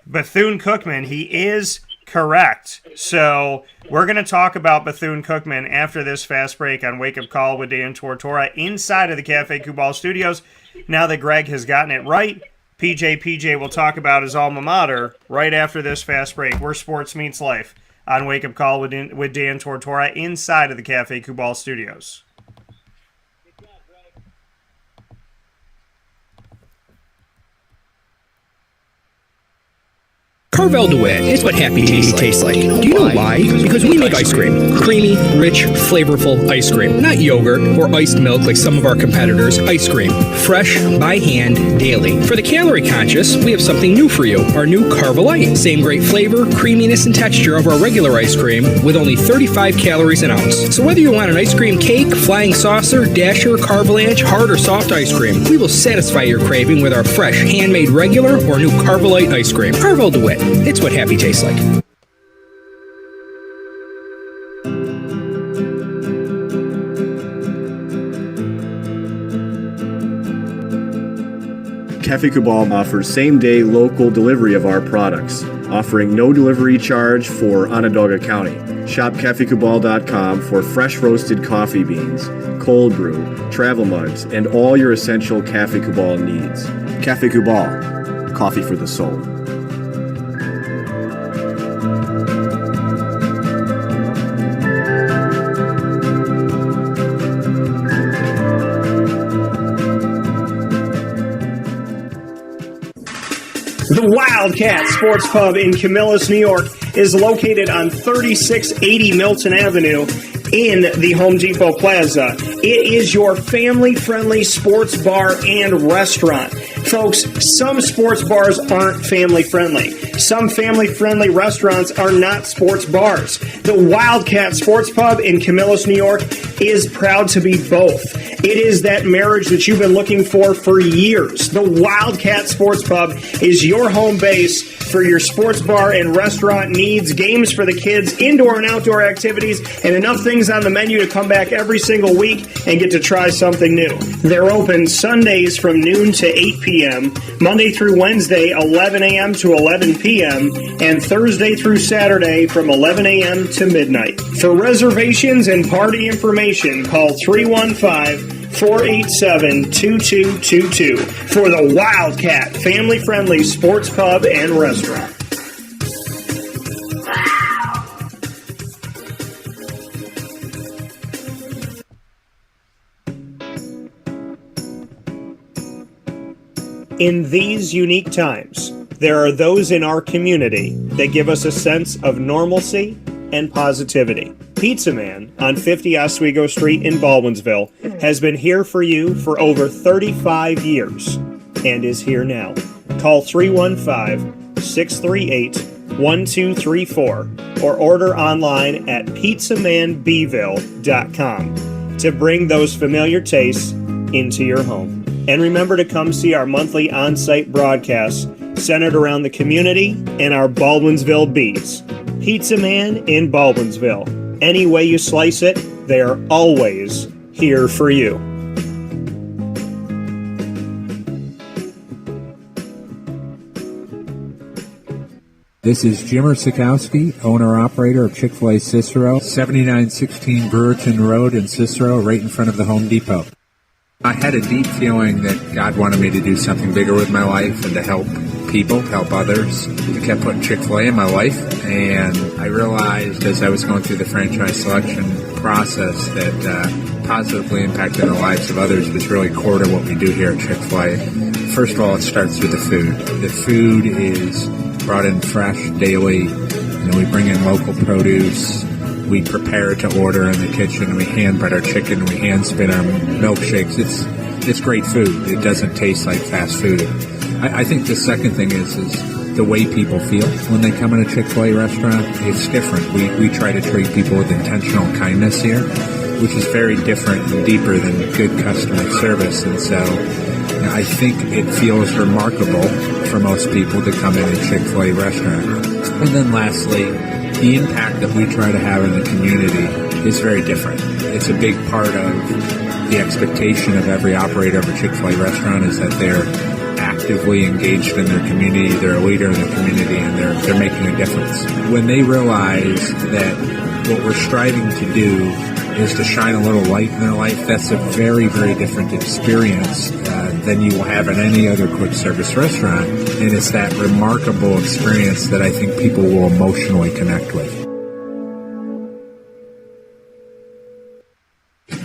Bethune-Cookman, he is correct. So we're going to talk about Bethune-Cookman after this fast break on Wake Up Call with Dan Tortora inside of the Cafe Kubal Studios. Now that Greg has gotten it right, PJ will talk about his alma mater right after this fast break. Where sports meets life on Wake Up Call with Dan Tortora inside of the Cafe Kubal Studios. Carvel DeWitt, it's what happy tastes like. Do you know why? Because we make ice cream. Creamy, rich, flavorful ice cream. Not yogurt or iced milk like some of our competitors. Ice cream. Fresh, by hand, daily. For the calorie conscious, we have something new for you. Our new Carvelite. Same great flavor, creaminess, and texture of our regular ice cream with only 35 calories an ounce. So whether you want an ice cream cake, flying saucer, dasher, carvalanche, hard or soft ice cream, we will satisfy your craving with our fresh, handmade regular or new Carvelite ice cream. Carvel DeWitt. It's what happy tastes like. Cafe Kubal offers same-day local delivery of our products, offering no delivery charge for Onondaga County. Shop cafekubal.com for fresh roasted coffee beans, cold brew, travel mugs, and all your essential Cafe Kubal needs. Cafe Kubal, coffee for the soul. The Wildcat Sports Pub in Camillus, New York is located on 3680 Milton Avenue in the Home Depot Plaza. It is your family-friendly sports bar and restaurant. Folks, some sports bars aren't family-friendly. Some family-friendly restaurants are not sports bars. The Wildcat Sports Pub in Camillus, New York is proud to be both. It is that marriage that you've been looking for years. The Wildcat Sports Pub is your home base for your sports bar and restaurant needs, games for the kids, indoor and outdoor activities, and enough things on the menu to come back every single week and get to try something new. They're open Sundays from noon to 8 p.m., Monday through Wednesday, 11 a.m. to 11 p.m., and Thursday through Saturday from 11 a.m. to midnight. For reservations and party information, call 315-487-2222 for the Wildcat family-friendly sports pub and restaurant. In these unique times, there are those in our community that give us a sense of normalcy and positivity. Pizza Man on 50 Oswego Street in Baldwinsville has been here for you for over 35 years and is here now. Call 315-638-1234 or order online at pizzamanbeville.com to bring those familiar tastes into your home. And remember to come see our monthly on-site broadcasts centered around the community and our Baldwinsville Bees. Pizza Man in Baldwinsville. Any way you slice it, they are always here for you. This is Jim Sikowski, owner-operator of Chick-fil-A Cicero, 7916 Brewerton Road in Cicero, right in front of the Home Depot. I had a deep feeling that God wanted me to do something bigger with my life and to help people, help others. I kept putting Chick-fil-A in my life, and I realized as I was going through the franchise selection process that positively impacting the lives of others was really core to what we do here at Chick-fil-A. First of all, it starts with the food. The food is brought in fresh daily. We bring in local produce. We prepare it to order in the kitchen. We hand bread our chicken. We hand spin our milkshakes. It's great food. It doesn't taste like fast food. I think the second thing is the way people feel when they come in a Chick-fil-A restaurant. It's different. We try to treat people with intentional kindness here, which is very different and deeper than good customer service. And so I think it feels remarkable for most people to come in a Chick-fil-A restaurant. And then lastly, the impact that we try to have in the community is very different. It's a big part of the expectation of every operator of a Chick-fil-A restaurant is that they're actively engaged in their community, they're a leader in the community, and they're making a difference. When they realize that what we're striving to do is to shine a little light in their life, that's a very, very different experience than you will have in any other quick service restaurant. And it's that remarkable experience that I think people will emotionally connect with.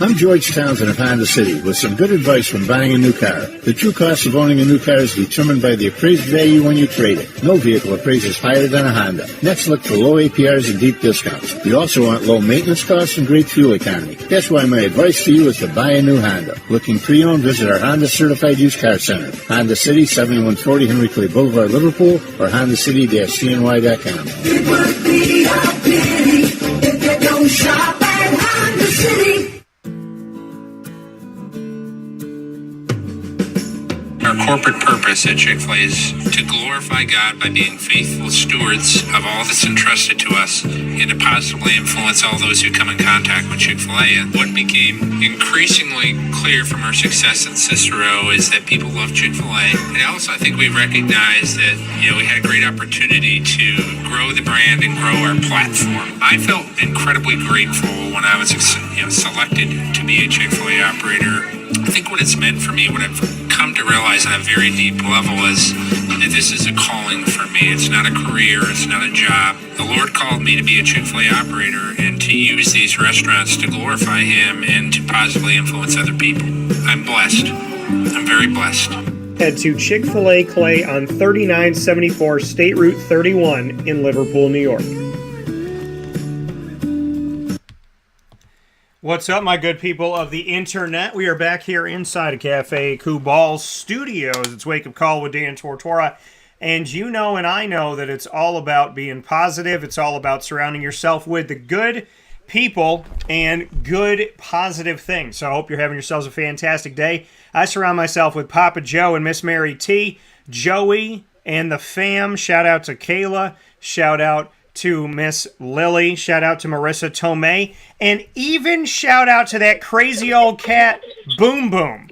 I'm George Townsend of Honda City with some good advice when buying a new car. The true cost of owning a new car is determined by the appraised value when you trade it. No vehicle appraises higher than a Honda. Next, look for low APRs and deep discounts. You also want low maintenance costs and great fuel economy. That's why my advice to you is to buy a new Honda. Looking pre-owned, visit our Honda Certified Used Car Center. Honda City, 7140 Henry Clay Boulevard, Liverpool, or HondaCity-CNY.com. It would be a pity if you don't shop at Honda City. Our corporate purpose at Chick-fil-A is to glorify God by being faithful stewards of all that's entrusted to us and to positively influence all those who come in contact with Chick-fil-A. And what became increasingly clear from our success in Cicero is that people love Chick-fil-A. And also I think we recognized that, we had a great opportunity to grow the brand and grow our platform. I felt incredibly grateful when I was selected to be a Chick-fil-A operator. I think what it's meant for me, what I've come to realize on a very deep level is that this is a calling for me. It's not a career. It's not a job. The Lord called me to be a Chick-fil-A operator and to use these restaurants to glorify Him and to positively influence other people. I'm blessed. I'm very blessed. Head to Chick-fil-A Clay on 3974 State Route 31 in Liverpool, New York. What's up, my good people of the internet? We are back here inside of Cafe Kubal Studios. It's Wake Up Call with Dan Tortora. And you know and I know that it's all about being positive. It's all about surrounding yourself with the good people and good positive things. So I hope you're having yourselves a fantastic day. I surround myself with Papa Joe and Miss Mary T, Joey, and the fam. Shout out to Kayla. Shout out to Miss Lily, shout out to Marissa Tomei, and even shout out to that crazy old cat, Boom Boom.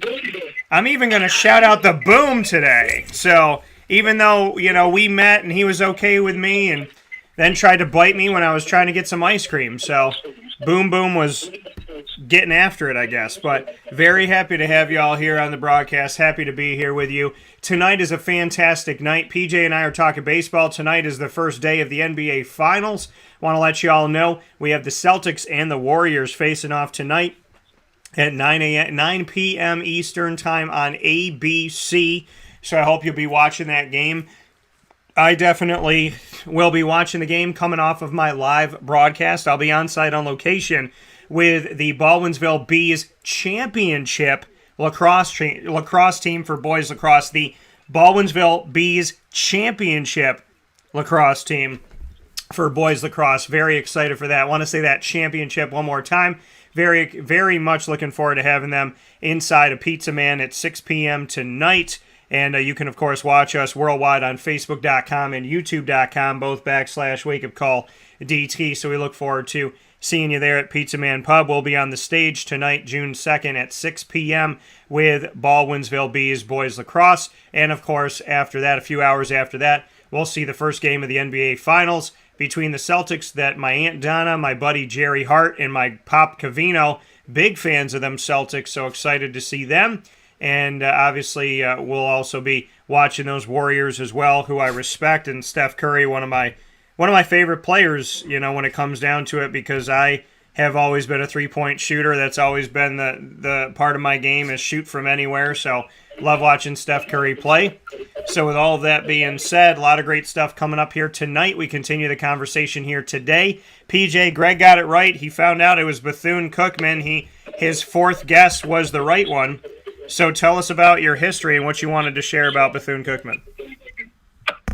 I'm even going to shout out the Boom today. So even though, we met and he was okay with me and then tried to bite me when I was trying to get some ice cream. So Boom Boom was getting after it, I guess. But very happy to have you all here on the broadcast. Happy to be here with you. Tonight is a fantastic night. PJ and I are talking baseball. Tonight is the first day of the NBA Finals. Want to let you all know we have the Celtics and the Warriors facing off tonight at 9 p.m. Eastern Time on ABC. So I hope you'll be watching that game. I definitely will be watching the game coming off of my live broadcast. I'll be on site on location with the Baldwinsville Bees Championship lacrosse team for boys lacrosse. The Baldwinsville Bees Championship lacrosse team for boys lacrosse. Very excited for that. I want to say that championship one more time. Very, very much looking forward to having them inside a Pizza Man at 6 p.m. tonight. And you can, of course, watch us worldwide on Facebook.com and YouTube.com, both /Wake Up Call DT. So we look forward to seeing you there at Pizza Man Pub. We'll be on the stage tonight, June 2nd at 6 p.m. with Baldwinsville Bees Boys Lacrosse. And, of course, after that, a few hours after that, we'll see the first game of the NBA Finals between the Celtics that my Aunt Donna, my buddy Jerry Hart, and my Pop Cavino, big fans of them Celtics, so excited to see them. And obviously, we'll also be watching those Warriors as well, who I respect, and Steph Curry, one of my favorite players, when it comes down to it, because I have always been a three-point shooter. That's always been the part of my game, is shoot from anywhere. So love watching Steph Curry play. So with all of that being said, a lot of great stuff coming up here tonight. We continue the conversation here today. PJ, Greg got it right. He found out it was Bethune-Cookman. His fourth guess was the right one. So tell us about your history and what you wanted to share about Bethune-Cookman.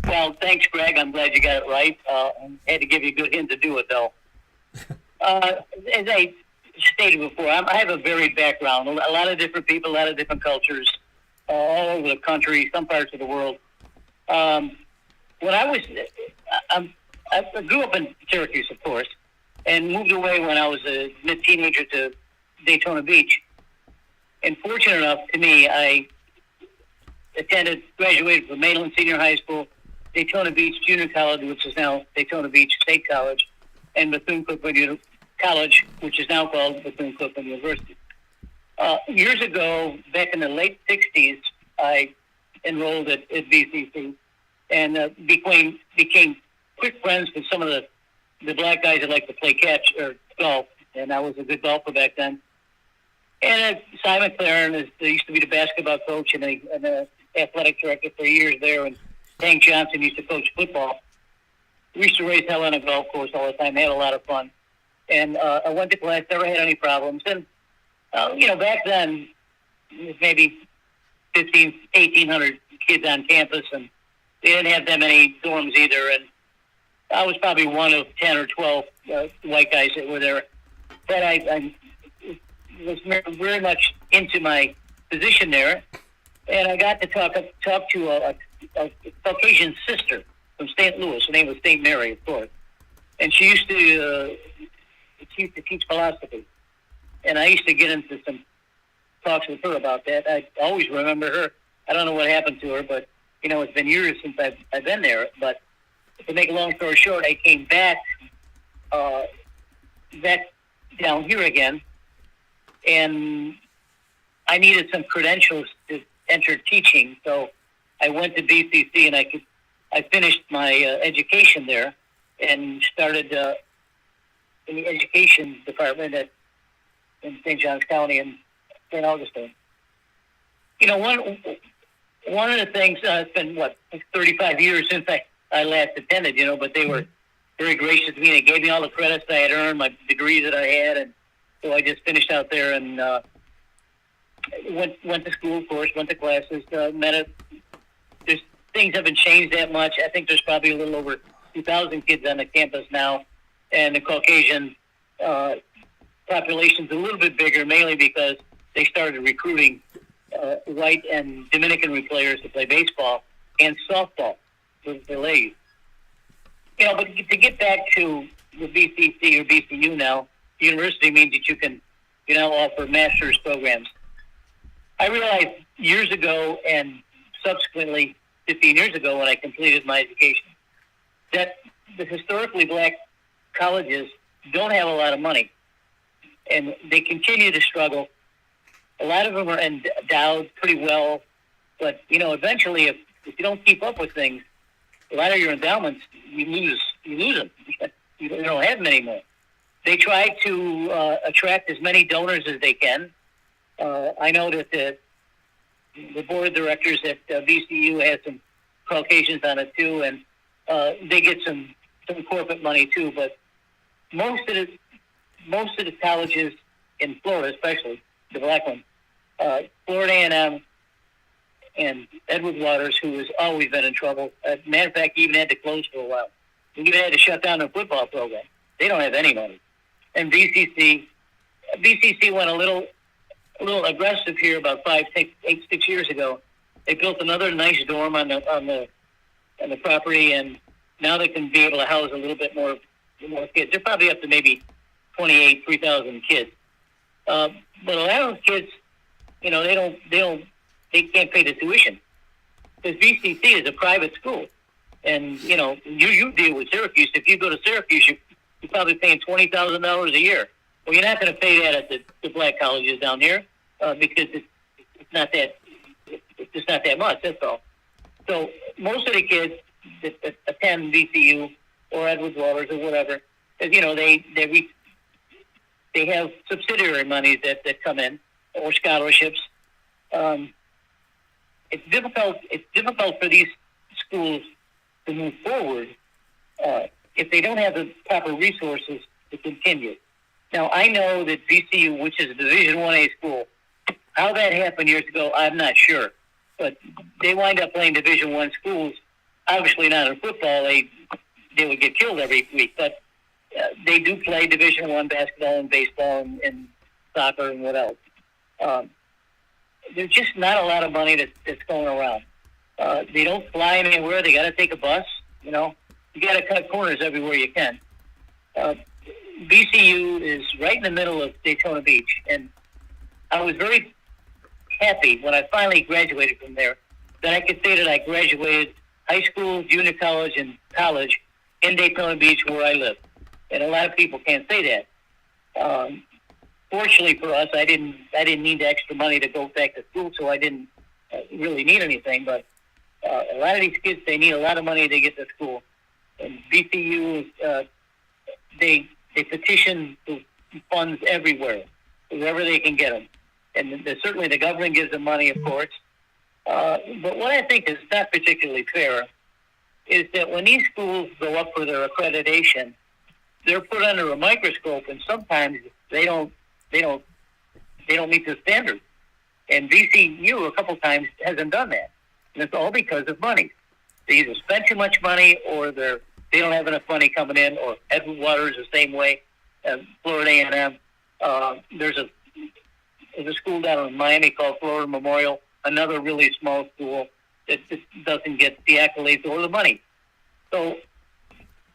Well, thanks, Greg. I'm glad you got it right. I had to give you a good hint to do it, though. As I stated before, I have a varied background. A lot of different people, a lot of different cultures, all over the country, some parts of the world. I grew up in Syracuse, of course, and moved away when I was a mid-teenager to Daytona Beach. And fortunate enough to me, I graduated from Mainland Senior High School, Daytona Beach Junior College, which is now Daytona Beach State College, and Bethune-Cookman College, which is now called Bethune-Cookman University. Years ago, back in the late 60s, I enrolled at BCC and became quick friends with some of the black guys that like to play catch or golf, and I was a good golfer back then. And Simon McLaren used to be the basketball coach and the athletic director for years there, and Hank Johnson used to coach football. We used to race hell on a golf course all the time, had a lot of fun. And I went to class, never had any problems. And, back then, it was maybe 1,800 kids on campus, and they didn't have that many dorms either. And I was probably one of 10 or 12 white guys that were there. But I was very much into my position there, and I got to talk to a Caucasian sister from St. Louis. Her name was St. Mary, of course, and she used to teach philosophy, and I used to get into some talks with her about that. I always remember her. I don't know what happened to her, but it's been years since I've been there. But to make a long story short, I came back down here again, and I needed some credentials to enter teaching, so I went to BCC, and I finished my education there and started in the education department in St. Johns County in St. Augustine. One of the things, it's been, 35 years since I last attended, but they were very gracious to me. They gave me all the credits I had earned, my degree that I had, and so I just finished out there and went to school, of course, went to classes, things haven't changed that much. I think there's probably a little over 2,000 kids on the campus now, and the Caucasian population's a little bit bigger, mainly because they started recruiting white and Dominican players to play baseball and softball for ladies. But to get back to the BCC or BCU now, university means that you can offer master's programs. I realized years ago, and subsequently 15 years ago when I completed my education, that the historically black colleges don't have a lot of money, and they continue to struggle. A lot of them are endowed pretty well, but eventually, if you don't keep up with things, a lot of your endowments you lose them. You don't have them anymore. They try to attract as many donors as they can. I know that the board of directors at VCU has some Caucasians on it too, and they get some corporate money too. But most of the colleges in Florida, especially the black ones, Florida A&M and Edward Waters, who has always been in trouble. Matter of fact, he even had to close for a while. He even had to shut down their football program. They don't have any money. And BCC went a little aggressive here about 6 years ago. They built another nice dorm on the property, and now they can be able to house a little bit more kids. They're probably up to maybe 3,000 kids. But a lot of those kids, they can't pay the tuition because BCC is a private school, And, you deal with Syracuse. If you go to Syracuse, you're probably paying $20,000 a year. Well, you're not going to pay that at the black colleges down here because it's not that much, that's all. So most of the kids that attend VCU or Edwards Waters or whatever, they have subsidiary monies that come in or scholarships. It's difficult for these schools to move forward if they don't have the proper resources to continue. Now, I know that VCU, which is a Division 1A school, how that happened years ago, I'm not sure. But they wind up playing Division 1 schools. Obviously not in football. They would get killed every week. But they do play Division 1 basketball and baseball and soccer and what else. There's just not a lot of money that's going around. They don't fly anywhere. They got to take a bus. You got to cut corners everywhere you can. VCU is right in the middle of Daytona Beach, and I was very happy when I finally graduated from there that I could say that I graduated high school, junior college, and college in Daytona Beach where I live. And a lot of people can't say that. Fortunately for us, I didn't need the extra money to go back to school, so I didn't really need anything. But a lot of these kids, they need a lot of money to get to school. And VCU, they petition for funds everywhere, wherever they can get them. And certainly the government gives them money, of course. But what I think is not particularly fair is that when these schools go up for their accreditation, they're put under a microscope, and sometimes they don't meet the standards. And VCU a couple times hasn't done that, and it's all because of money. They either spend too much money, or they don't have enough money coming in. Or Edward Waters the same way, Florida A&M. There's a school down in Miami called Florida Memorial, another really small school that just doesn't get the accolades or the money. So,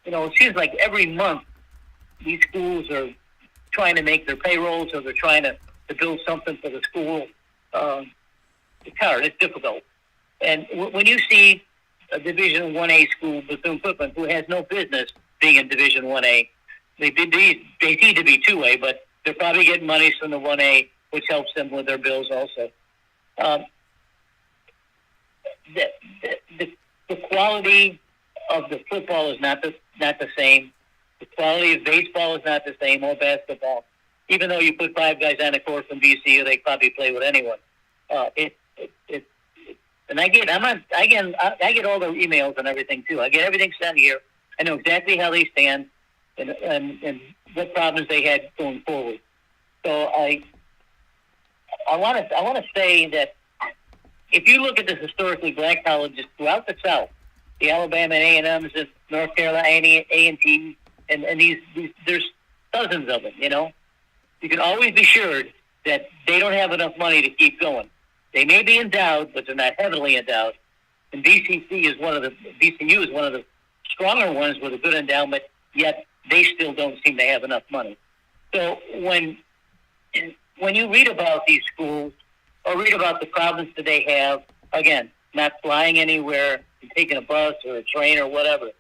it seems like every month these schools are trying to make their payrolls, or they're trying to build something for the school. It's hard. It's difficult. And when you see a Division 1A school, Bethune-Cookman, who has no business being in Division 1A, they need to be 2A, but they're probably getting monies from the 1A, which helps them with their bills also. The quality of the football is not the same. The quality of baseball is not the same, or basketball. Even though you put 5 guys on the court from VCU, they probably play with anyone. And I get all the emails and everything too. I get everything sent here. I know exactly how they stand and what problems they had going forward. So I want to say that if you look at the historically black colleges throughout the South, the Alabama and A&M's, the North Carolina A&T, and these there's dozens of them. You can always be sure that they don't have enough money to keep going. They may be endowed, but they're not heavily endowed. And VCU is one of the stronger ones with a good endowment, yet they still don't seem to have enough money. So when you read about these schools or read about the problems that they have, again, not flying anywhere, taking a bus or a train or whatever,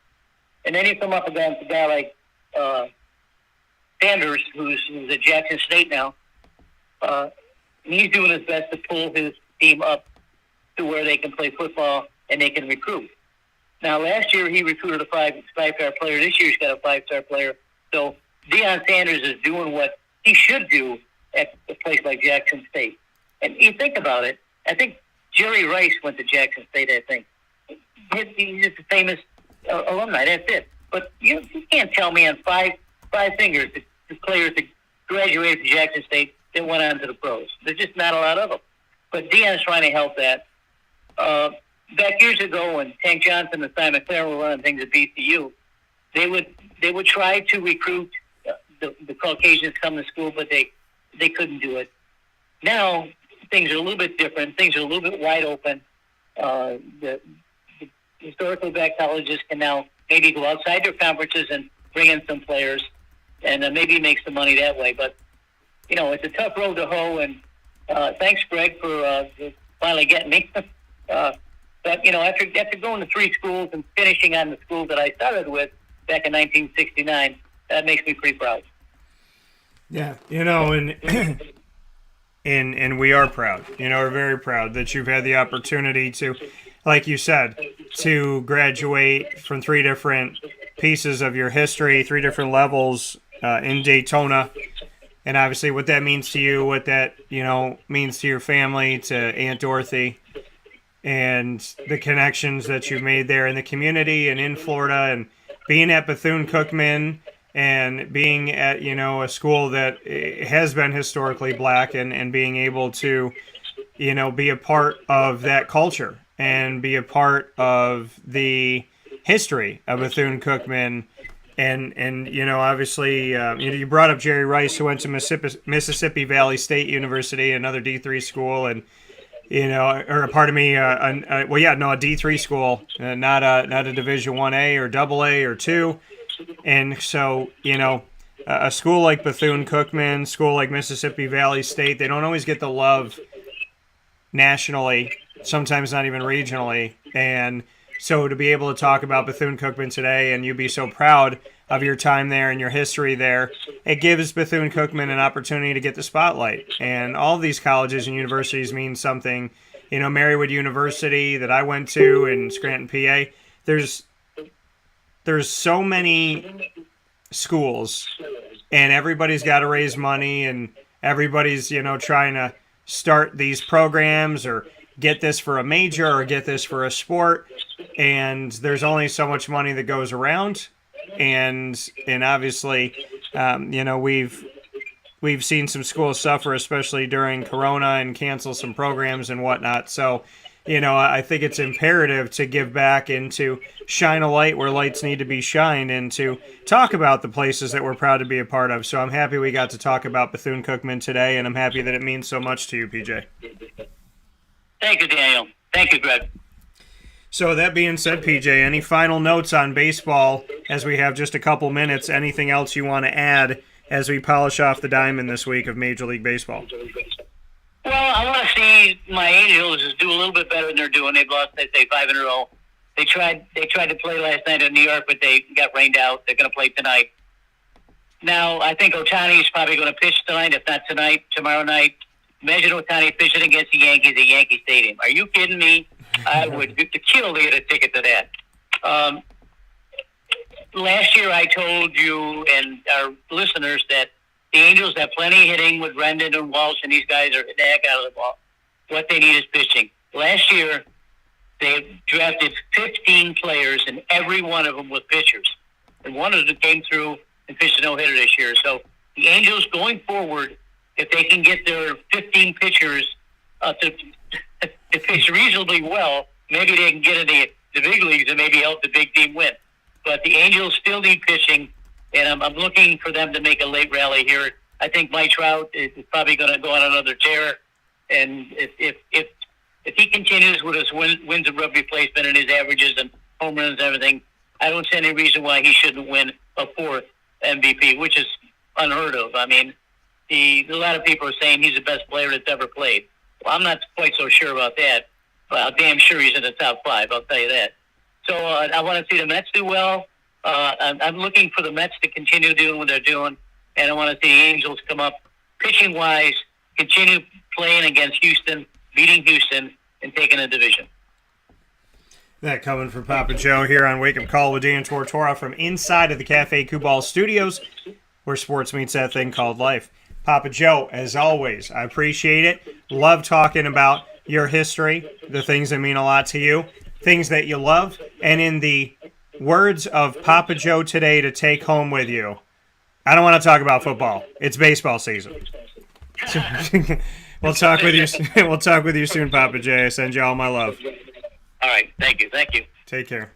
and then you come up against a guy like Sanders, who's at Jackson State now, and he's doing his best to pull his team up to where they can play football and they can recruit. Now, last year he recruited a five-star player. This year he's got a 5-star player. So Deion Sanders is doing what he should do at a place like Jackson State. And you think about it, I think Jerry Rice went to Jackson State, I think. He's just a famous alumni, that's it. But you can't tell me on five fingers the players that graduated from Jackson State that went on to the pros. There's just not a lot of them. But Deion's trying to help that. Back years ago when Tank Johnson and Simon McLaren were running things at BCU, they would try to recruit the Caucasians come to school, but they couldn't do it. Now things are a little bit different. Things are a little bit wide open. The historically black colleges can now maybe go outside their conferences and bring in some players and maybe make some money that way. But, it's a tough road to hoe. And thanks, Greg, for finally getting me. But But, after going to 3 schools and finishing on the school that I started with back in 1969, that makes me pretty proud. Yeah, and we are proud. We're very proud that you've had the opportunity to, like you said, to graduate from 3 different pieces of your history, 3 different levels in Daytona. And obviously what that means to you, what that, means to your family, to Aunt Dorothy, and the connections that you've made there in the community and in Florida, and being at Bethune-Cookman and being at, a school that has been historically black, and being able to, be a part of that culture and be a part of the history of Bethune-Cookman. And obviously, you brought up Jerry Rice, who went to Mississippi Valley State University, another D3 school, and a D3 school, not a Division 1A or AA or 2. And so, a school like Bethune-Cookman, school like Mississippi Valley State, they don't always get the love nationally, sometimes not even regionally. And so to be able to talk about Bethune-Cookman today, and you be so proud of your time there and your history there, it gives Bethune-Cookman an opportunity to get the spotlight. And all of these colleges and universities mean something. Marywood University that I went to in Scranton, PA, there's so many schools, and everybody's got to raise money, and everybody's, trying to start these programs or get this for a major or get this for a sport. And there's only so much money that goes around. And obviously, we've seen some schools suffer, especially during Corona, and cancel some programs and whatnot. So, I think it's imperative to give back and to shine a light where lights need to be shined, and to talk about the places that we're proud to be a part of. So I'm happy we got to talk about Bethune-Cookman today, and I'm happy that it means so much to you, PJ. Thank you, Daniel. Thank you, Greg. So that being said, PJ, any final notes on baseball as we have just a couple minutes? Anything else you want to add as we polish off the diamond this week of Major League Baseball? Well, I want to see my Angels do a little bit better than they're doing. They've lost, they say, 5 in a row. They tried to play last night in New York, but they got rained out. They're going to play tonight. Now, I think Ohtani is probably going to pitch tonight, if not tonight, tomorrow night. Imagine Ohtani pitching against the Yankees at Yankee Stadium. Are you kidding me? I would kill to get a ticket to that. Last year, I told you and our listeners that the Angels have plenty of hitting with Rendon and Walsh, and these guys are hitting the heck out of the ball. What they need is pitching. Last year, they drafted 15 players, and every one of them was pitchers. And one of them came through and pitched a no-hitter this year. So the Angels, going forward, if they can get their 15 pitchers to pitch reasonably well, maybe they can get into the big leagues and maybe help the big team win. But the Angels still need pitching, and I'm looking for them to make a late rally here. I think Mike Trout is probably going to go on another tear, and if he continues with his wins and run replacement and his averages and home runs and everything, I don't see any reason why he shouldn't win a 4th MVP, which is unheard of. I mean, a lot of people are saying he's the best player that's ever played. Well, I'm not quite so sure about that, but I'm damn sure he's in the top 5, I'll tell you that. So I want to see the Mets do well. I'm looking for the Mets to continue doing what they're doing, and I want to see the Angels come up pitching-wise, continue playing against Houston, beating Houston, and taking a division. That coming from Papa Joe here on Wake Up Call with Dan Tortora from inside of the Cafe Kubal Studios, where sports meets that thing called life. Papa Joe, as always, I appreciate it. Love talking about your history, the things that mean a lot to you, things that you love, and in the words of Papa Joe today to take home with you, I don't want to talk about football. It's baseball season. We'll talk with you. We'll talk with you soon, Papa J. I send you all my love. All right, thank you. Take care.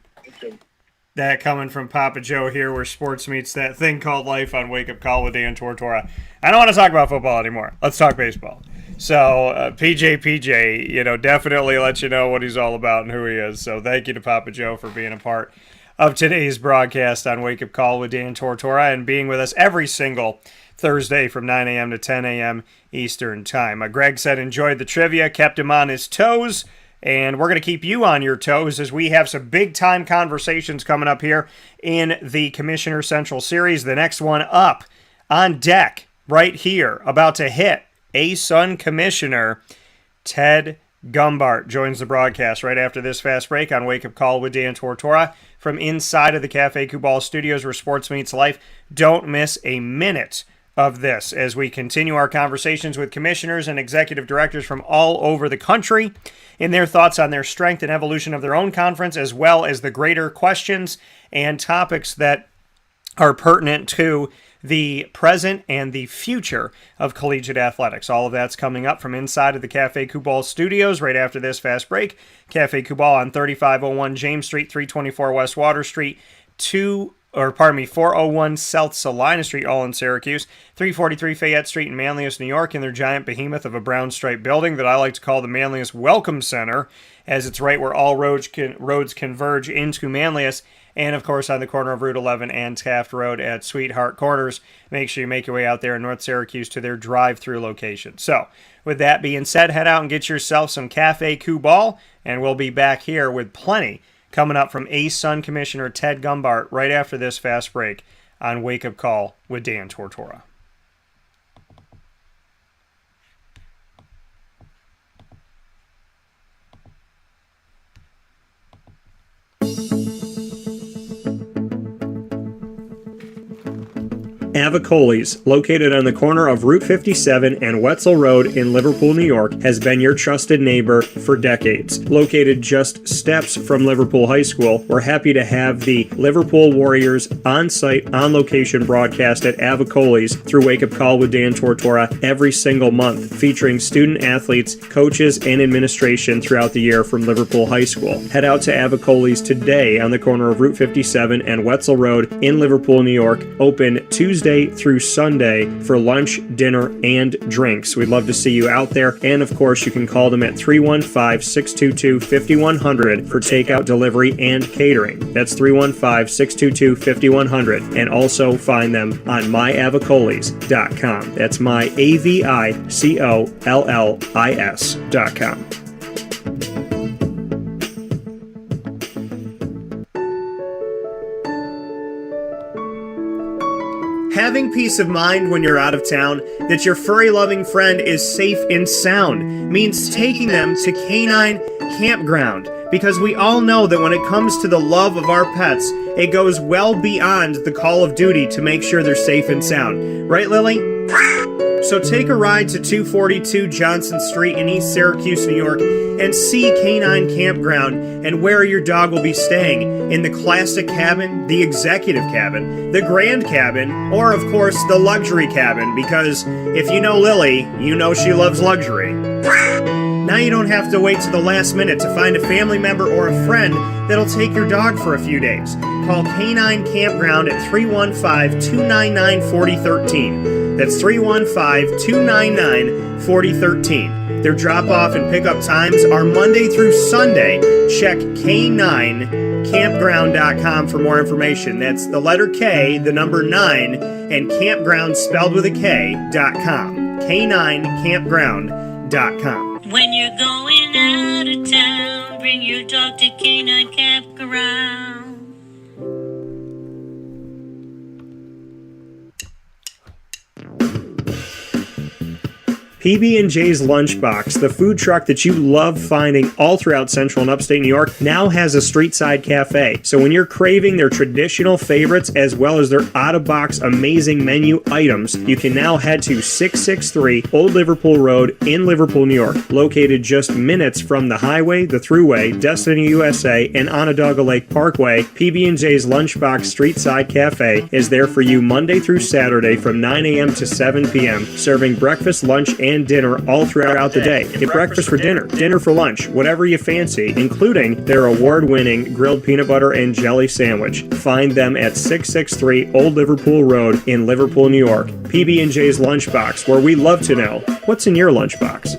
That coming from Papa Joe here, where sports meets that thing called life on Wake Up Call with Dan Tortora. I don't want to talk about football anymore. Let's talk baseball. So PJ, definitely let you know what he's all about and who he is. So thank you to Papa Joe for being a part of today's broadcast on Wake Up Call with Dan Tortora and being with us every single Thursday from 9 a.m. to 10 a.m. Eastern Time. Greg said enjoyed the trivia, kept him on his toes. And we're going to keep you on your toes as we have some big-time conversations coming up here in the Commissioner Central Series. The next one up on deck right here, about to hit, ASUN Commissioner Ted Gumbart joins the broadcast right after this fast break on Wake Up Call with Dan Tortora from inside of the Cafe Kubal studios where sports meets life. Don't miss a minute of this as we continue our conversations with commissioners and executive directors from all over the country in their thoughts on their strength and evolution of their own conference, as well as the greater questions and topics that are pertinent to the present and the future of collegiate athletics. All of that's coming up from inside of the Cafe Kubal studios right after this fast break. Cafe Kubal on 3501 James Street, 324 West Water Street, 401 South Salina Street, all in Syracuse, 343 Fayette Street in Manlius, New York, in their giant behemoth of a brown striped building that I like to call the Manlius Welcome Center, as it's right where all roads converge into Manlius, and of course on the corner of Route 11 and Taft Road at Sweetheart Corners. Make sure you make your way out there in North Syracuse to their drive-through location. So, with that being said, head out and get yourself some Cafe Kubal, and we'll be back here with plenty coming up from ASUN Commissioner Ted Gumbart right after this fast break on Wake Up Call with Dan Tortora. Avicoli's, located on the corner of Route 57 and Wetzel Road in Liverpool, New York, has been your trusted neighbor for decades. Located just steps from Liverpool High School, we're happy to have the Liverpool Warriors on-site, on-location broadcast at Avicoli's through Wake Up Call with Dan Tortora every single month, featuring student athletes, coaches, and administration throughout the year from Liverpool High School. Head out to Avicoli's today on the corner of Route 57 and Wetzel Road in Liverpool, New York, open Tuesday through Sunday for lunch, dinner, and drinks. We'd love to see you out there. And of course, you can call them at 315-622-5100 for takeout, delivery, and catering. That's 315-622-5100. And also find them on myavicolis.com. That's myavicollis.com. Having peace of mind when you're out of town that your furry-loving friend is safe and sound means taking them to Canine Campground, because we all know that when it comes to the love of our pets, it goes well beyond the call of duty to make sure they're safe and sound. Right, Lily? So take a ride to 242 Johnson Street in East Syracuse, New York, and see Canine Campground and where your dog will be staying in the classic cabin, the executive cabin, the grand cabin, or of course the luxury cabin, because if you know Lily, you know she loves luxury. Now you don't have to wait to the last minute to find a family member or a friend that'll take your dog for a few days. Call Canine Campground at 315-299-4013. That's 315-299-4013. Their drop-off and pickup times are Monday through Sunday. Check K9campground.com for more information. That's the letter K, the number 9, and campground spelled with a K.com. K9campground.com. When you're going out of town, bring your dog to Canine Campground. PB&J's Lunchbox, the food truck that you love finding all throughout Central and Upstate New York, now has a street-side cafe. So when you're craving their traditional favorites as well as their out-of-box amazing menu items, you can now head to 663 Old Liverpool Road in Liverpool, New York. Located just minutes from the highway, the thruway, Destiny USA, and Onondaga Lake Parkway, PB&J's Lunchbox Street-Side Cafe is there for you Monday through Saturday from 9 a.m. to 7 p.m., serving breakfast, lunch, and dinner all throughout the day. Get breakfast for dinner, dinner for lunch, whatever you fancy, including their award-winning grilled peanut butter and jelly sandwich. Find them at 663 Old Liverpool Road in Liverpool, New York. PB&J's Lunchbox, where we love to know what's in your lunchbox.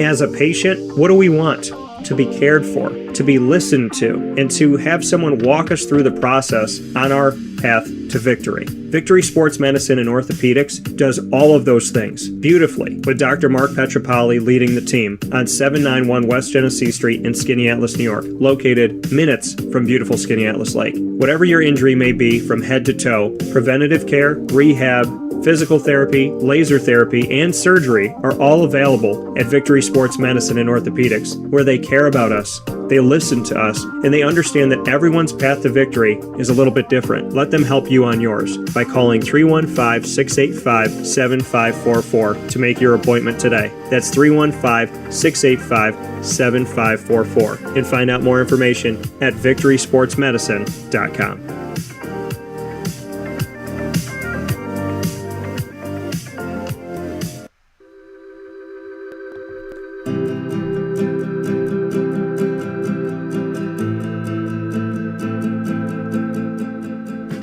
As a patient, what do we want? To be cared for. to be listened to and to have someone walk us through the process on our path to victory. Victory Sports Medicine and Orthopedics does all of those things beautifully, with Dr. Mark Petropoli leading the team on 791 West Genesee Street in Skaneateles, New York, located minutes from beautiful Skaneateles Lake. Whatever your injury may be from head to toe, preventative care, rehab, physical therapy, laser therapy, and surgery are all available at Victory Sports Medicine and Orthopedics, where they care about us, they listen to us, and they understand that everyone's path to victory is a little bit different. Let them help you on yours by calling 315-685-7544 to make your appointment today. That's 315-685-7544. And find out more information at victorysportsmedicine.com.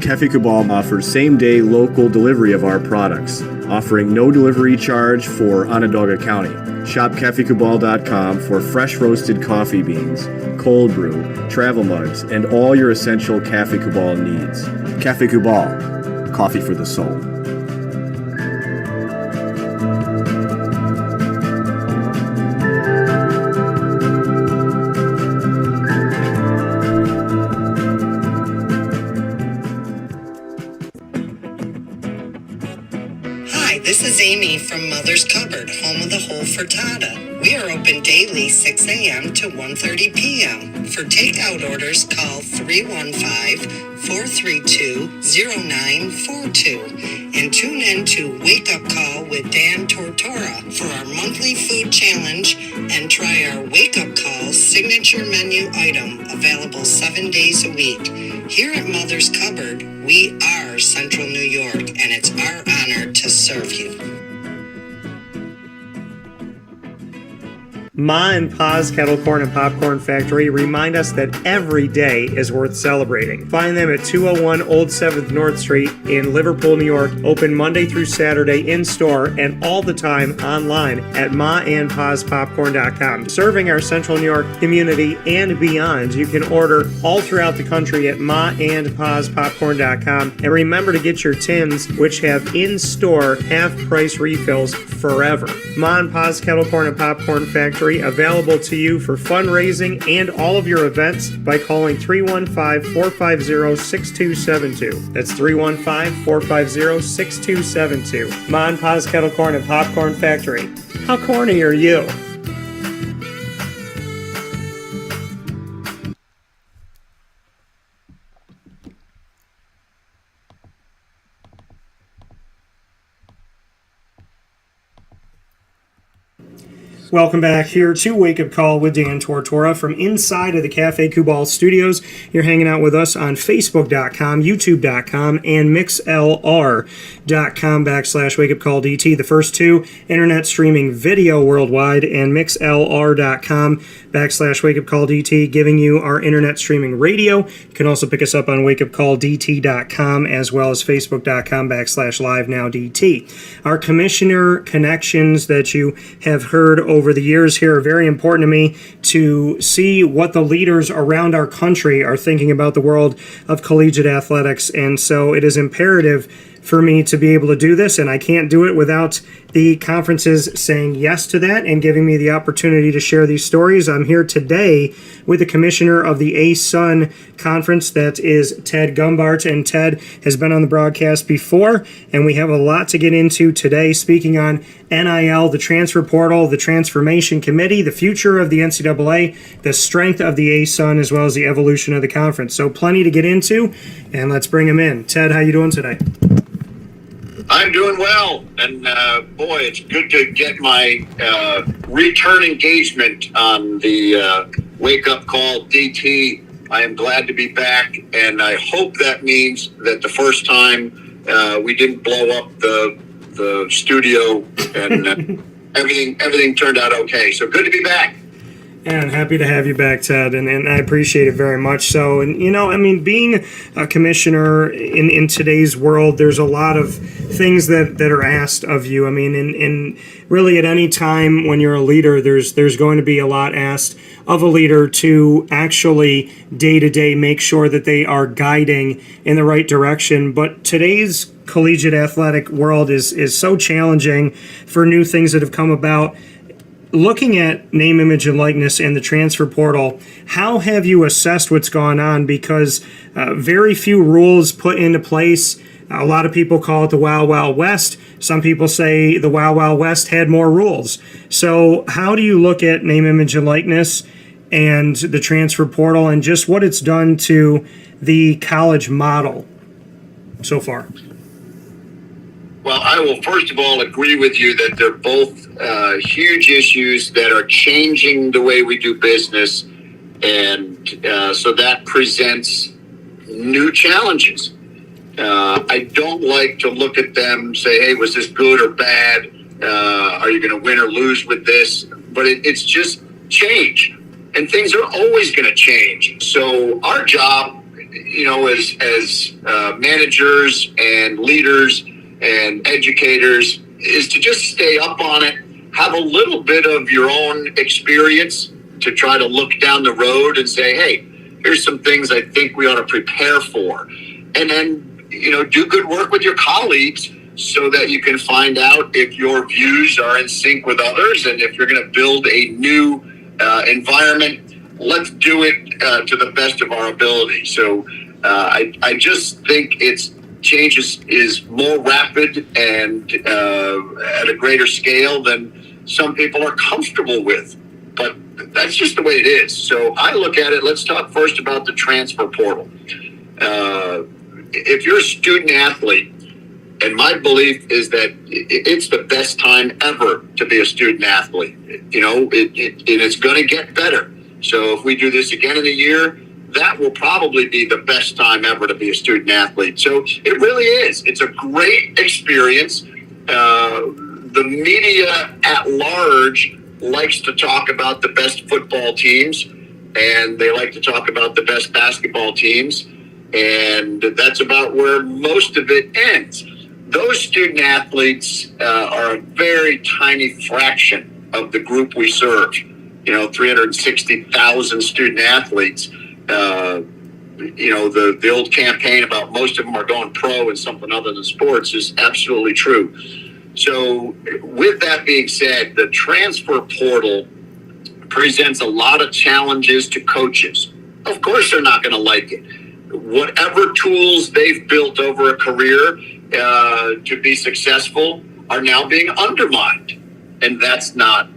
Cafe Cabal offers same-day local delivery of our products, offering no delivery charge for Onondaga County. Shop cafecabal.com for fresh roasted coffee beans, cold brew, travel mugs, and all your essential Cafe Cabal needs. Cafe Cabal, coffee for the soul. This is Amy from Mother's Cupboard, home of the whole frittata. We are open daily 6 a.m. to 1:30 p.m. For takeout orders, call 315-432-0942 and tune in to Wake Up Call with Dan Tortora for our monthly food challenge and try our Wake Up Call signature menu item available 7 days a week. Here at Mother's Cupboard, we are Central New York, and it's our honor to serve you. Ma and Pa's Kettle Corn and Popcorn Factory remind us that every day is worth celebrating. Find them at 201 Old 7th North Street in Liverpool, New York, open Monday through Saturday in-store and all the time online at maandpaspopcorn.com. Serving our Central New York community and beyond, you can order all throughout the country at maandpaspopcorn.com. And remember to get your tins, which have in-store half-price refills forever. Ma and Pa's Kettle Corn and Popcorn Factory, available to you for fundraising and all of your events by calling 315-450-6272. That's 315-450-6272. Ma and Pa's Kettle Corn and Popcorn Factory. How corny are you? Welcome back here to Wake Up Call with Dan Tortora from inside of the Cafe Cabal studios. You're hanging out with us on Facebook.com, YouTube.com, and MixLR.com/WakeUpCallDT. The first two, internet streaming video worldwide, and MixLR.com/WakeUpCallDT, giving you our internet streaming radio. You can also pick us up on WakeUpCallDT.com as well as Facebook.com/LiveNowDT. Our commissioner connections that you have heard over the years here are very important to me to see what the leaders around our country are thinking about the world of collegiate athletics. And so it is imperative for me to be able to do this, and I can't do it without the conferences saying yes to that and giving me the opportunity to share these stories. I'm here today with the commissioner of the ASUN conference, that is Ted Gumbart, and Ted has been on the broadcast before, and we have a lot to get into today, speaking on NIL, the transfer portal, the transformation committee, the future of the NCAA, the strength of the ASUN, as well as the evolution of the conference. So plenty to get into, and let's bring him in. Ted, how you doing today? I'm doing well, and boy, it's good to get my return engagement on the Wake Up Call DT. I am glad to be back, and I hope that means that the first time we didn't blow up the studio, and everything turned out okay. So good to be back. And happy to have you back, Ted, and I appreciate it very much. So, and being a commissioner in today's world, there's a lot of things that are asked of you. I mean, in really at any time when you're a leader, there's going to be a lot asked of a leader to actually day to day make sure that they are guiding in the right direction. But today's collegiate athletic world is so challenging for new things that have come about. Looking at name, image, and likeness and the transfer portal, how have you assessed what's gone on? Because very few rules put into place. A lot of people call it the Wild Wild West. Some people say the Wild Wild West had more rules. So how do you look at name, image, and likeness and the transfer portal and just what it's done to the college model so far? Well, I will first of all agree with you that they're both huge issues that are changing the way we do business, and so that presents new challenges. I don't like to look at them, say, hey, was this good or bad? Are you going to win or lose with this? But it's just change, and things are always going to change. So our job, as managers and leaders and educators is to just stay up on it, have a little bit of your own experience to try to look down the road and say, hey, here's some things I think we ought to prepare for. And then, do good work with your colleagues so that you can find out if your views are in sync with others. And if you're going to build a new environment, let's do it to the best of our ability. So I just think change is more rapid and at a greater scale than some people are comfortable with. But that's just the way it is. So I look at it, let's talk first about the transfer portal. If you're a student athlete, and my belief is that it's the best time ever to be a student athlete, and it's going to get better. So if we do this again in a year, that will probably be the best time ever to be a student athlete. So it really is. It's a great experience. The media at large likes to talk about the best football teams, and they like to talk about the best basketball teams, and that's about where most of it ends. Those student athletes are a very tiny fraction of the group we serve. 360,000 student athletes. The old campaign about most of them are going pro in something other than sports is absolutely true. So with that being said, the transfer portal presents a lot of challenges to coaches. Of course, they're not going to like it. Whatever tools they've built over a career to be successful are now being undermined. And that's not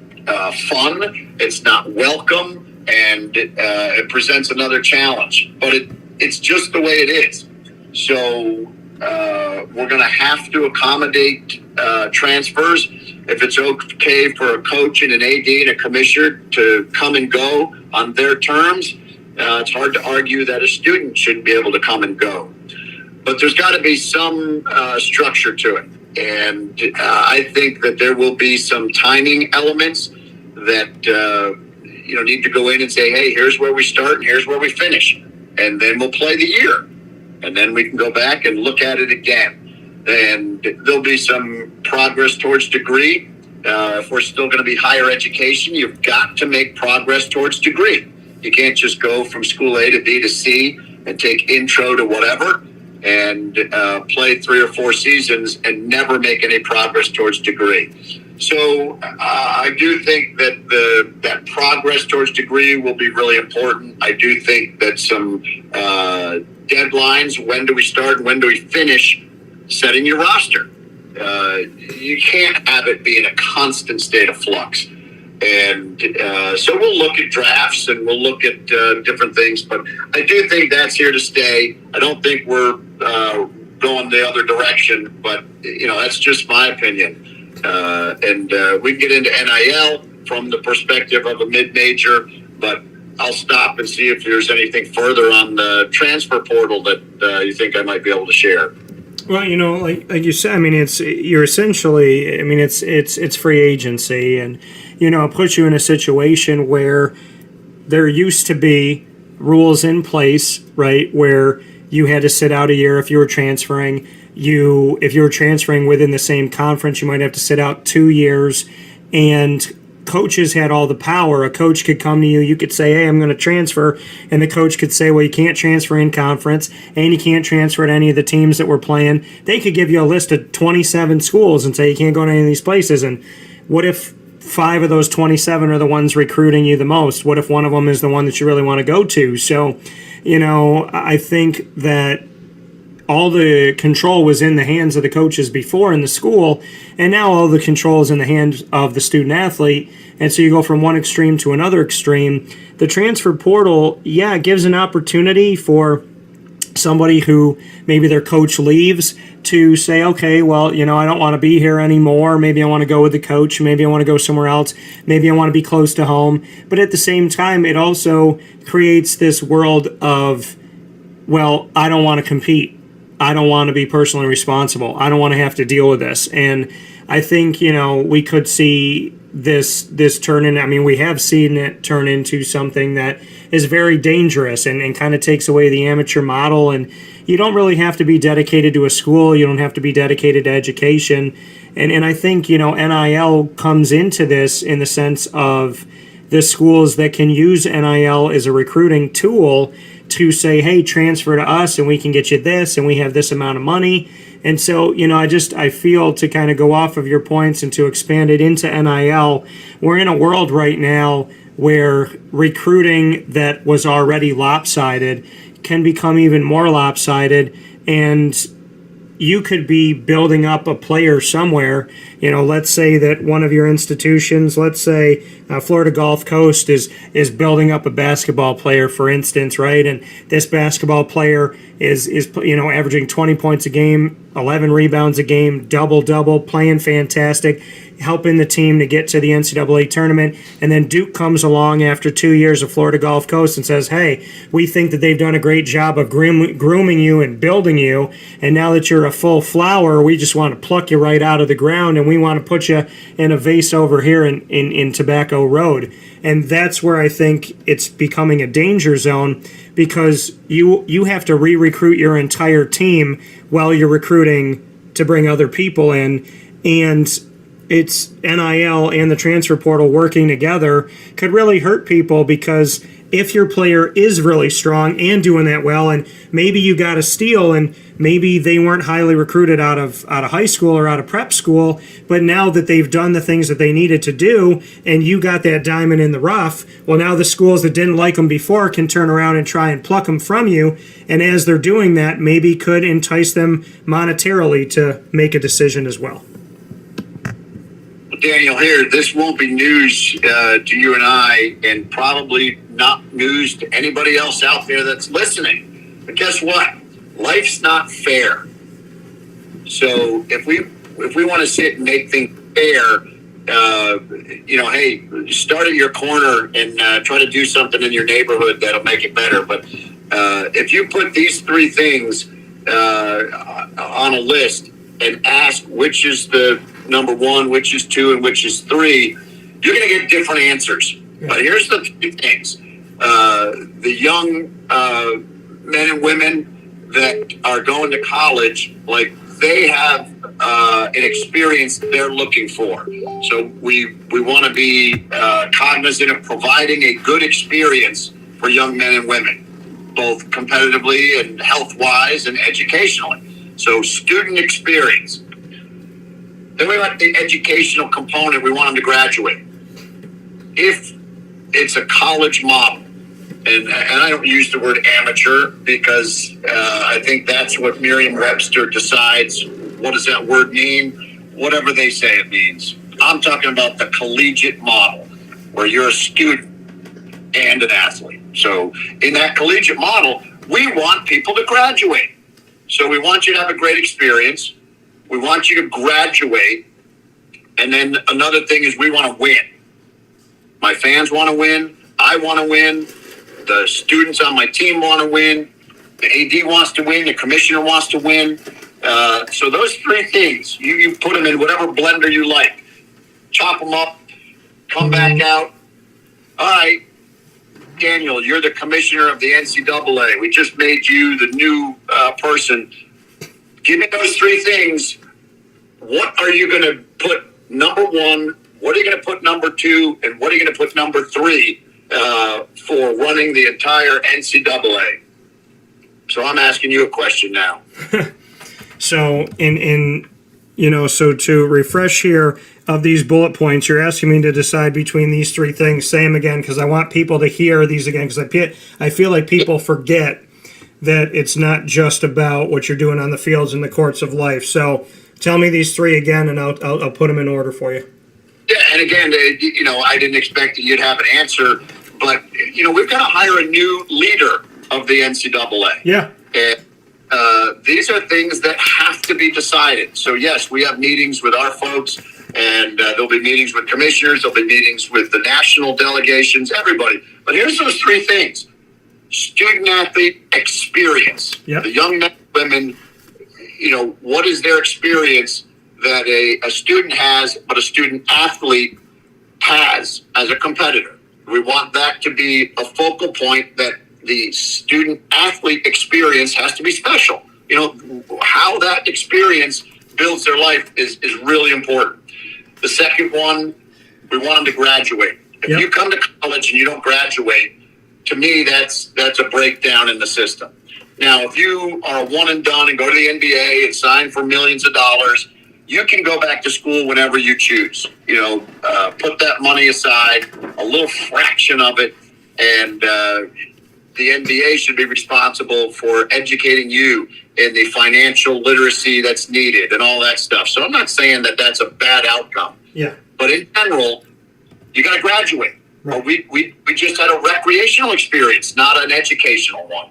fun. It's not welcome. And it presents another challenge. But it's just the way it is. So we're going to have to accommodate transfers. If it's okay for a coach and an AD and a commissioner to come and go on their terms, it's hard to argue that a student shouldn't be able to come and go. But there's got to be some structure to it. And I think that there will be some timing elements that need to go in and say, hey, here's where we start and here's where we finish. And then we'll play the year. And then we can go back and look at it again. And there'll be some progress towards degree. If we're still going to be higher education, you've got to make progress towards degree. You can't just go from school A to B to C and take intro to whatever and play 3 or 4 seasons and never make any progress towards degree. So I do think that that progress towards degree will be really important. I do think that some deadlines, when do we start and when do we finish setting your roster? You can't have it be in a constant state of flux. And so we'll look at drafts and we'll look at different things, but I do think that's here to stay. I don't think we're going the other direction, but that's just my opinion. And we can get into NIL from the perspective of a mid-major, but I'll stop and see if there's anything further on the transfer portal that you think I might be able to share. Well, like you said, it's free agency, and it puts you in a situation where there used to be rules in place, right, where you had to sit out a year if you were transferring. If you were transferring within the same conference, you might have to sit out 2 years, and coaches had all the power. A coach could come to you, you could say, hey, I'm going to transfer, and the coach could say, well, you can't transfer in conference, and you can't transfer to any of the teams that we're playing. They could give you a list of 27 schools and say you can't go to any of these places, and what if 5 of those 27 are the ones recruiting you the most? What if one of them is the one that you really want to go to? So, I think that all the control was in the hands of the coaches before in the school, and now all the control is in the hands of the student athlete. And so you go from one extreme to another extreme. The transfer portal, it gives an opportunity for somebody who maybe their coach leaves to say, okay, well, I don't want to be here anymore. Maybe I want to go with the coach. Maybe I want to go somewhere else. Maybe I want to be close to home. But at the same time, it also creates this world of, well, I don't want to compete. I don't want to be personally responsible. I don't want to have to deal with this. And I think, we could see this turn in. I mean, we have seen it turn into something that is very dangerous and kind of takes away the amateur model. And you don't really have to be dedicated to a school. You don't have to be dedicated to education. And I think, NIL comes into this in the sense of the schools that can use NIL as a recruiting tool to say, hey, transfer to us and we can get you this and we have this amount of money. And so, I feel, to kind of go off of your points and to expand it into NIL, we're in a world right now where recruiting that was already lopsided can become even more lopsided, and you could be building up a player somewhere. Let's say that one of your institutions, let's say Florida Gulf Coast is building up a basketball player, for instance, right? And this basketball player is averaging 20 points a game, 11 rebounds a game, double, playing fantastic, helping the team to get to the NCAA tournament. And then Duke comes along after 2 years of Florida Gulf Coast and says, hey, we think that they've done a great job of grooming you and building you. And now that you're a full flower, we just want to pluck you right out of the ground, and we want to put you in a vase over here in Tobacco Road. And that's where I think it's becoming a danger zone, because you have to re-recruit your entire team while you're recruiting to bring other people in. And it's NIL and the transfer portal working together could really hurt people, because if your player is really strong and doing that well, and maybe you got a steal, and maybe they weren't highly recruited out of high school or out of prep school, but now that they've done the things that they needed to do and you got that diamond in the rough, well, now the schools that didn't like them before can turn around and try and pluck them from you, and as they're doing that, maybe could entice them monetarily to make a decision as well. Daniel, here, this won't be news to you and I, and probably not news to anybody else out there that's listening. But guess what? Life's not fair. So if we want to sit and make things fair, hey, start at your corner and try to do something in your neighborhood that'll make it better. But if you put these 3 things on a list and ask which is the number 1, which is 2, and which is 3, you're going to get different answers. Yeah. But here's the 3 things. The young men and women that are going to college, like, they have an experience they're looking for. So we want to be cognizant of providing a good experience for young men and women, both competitively and health-wise and educationally. So student experience. Then we want the educational component. We want them to graduate. If it's a college model, and I don't use the word amateur because I think that's what Merriam-Webster decides. What does that word mean? Whatever they say it means. I'm talking about the collegiate model, where you're a student and an athlete. So in that collegiate model, we want people to graduate. So we want you to have a great experience. We want you to graduate. And then another thing is we want to win. My fans want to win. I want to win. The students on my team want to win. The AD wants to win. The commissioner wants to win. So those 3 things, you put them in whatever blender you like. Chop them up, come back out. All right, Daniel, you're the commissioner of the NCAA. We just made you the new person. Give me those three things. What are you going to put number one? What are you going to put number two? And what are you going to put number three for running the entire NCAA? So I'm asking you a question now. So so to refresh here of these bullet points, you're asking me to decide between these three things. Say them again, because I want people to hear these again, because I feel like people forget that it's not just about what you're doing on the fields and the courts of life. So tell me these three again, and I'll put them in order for you. Yeah, and again, I didn't expect that you'd have an answer, but we've got to hire a new leader of the NCAA. Yeah. And these are things that have to be decided. So yes, we have meetings with our folks, and there'll be meetings with commissioners, there'll be meetings with the national delegations, everybody. But here's those three things. Student athlete experience. Yep. The young men and women, what is their experience that a student has, but a student athlete has as a competitor? We want that to be a focal point, that the student athlete experience has to be special. How that experience builds their life is really important. The second one, we want them to graduate. If you come to college and you don't graduate, to me, that's a breakdown in the system. Now, if you are a one and done and go to the NBA and sign for millions of dollars, you can go back to school whenever you choose. Put that money aside, a little fraction of it, and the NBA should be responsible for educating you in the financial literacy that's needed and all that stuff. So I'm not saying that that's a bad outcome. Yeah. But in general, you got to graduate. Right. We just had a recreational experience, not an educational one.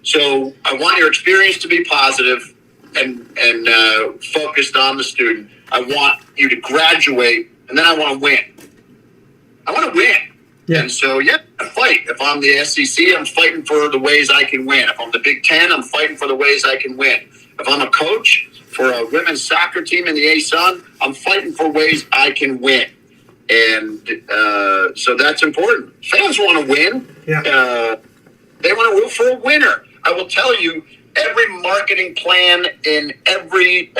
So I want your experience to be positive and focused on the student. I want you to graduate, and then I want to win. I want to win. Yeah. And so, I fight. If I'm the SEC, I'm fighting for the ways I can win. If I'm the Big Ten, I'm fighting for the ways I can win. If I'm a coach for a women's soccer team in the ASUN, I'm fighting for ways I can win. And so that's important. Fans want to win. Yeah. They want to root for a winner. I will tell you, every marketing plan in every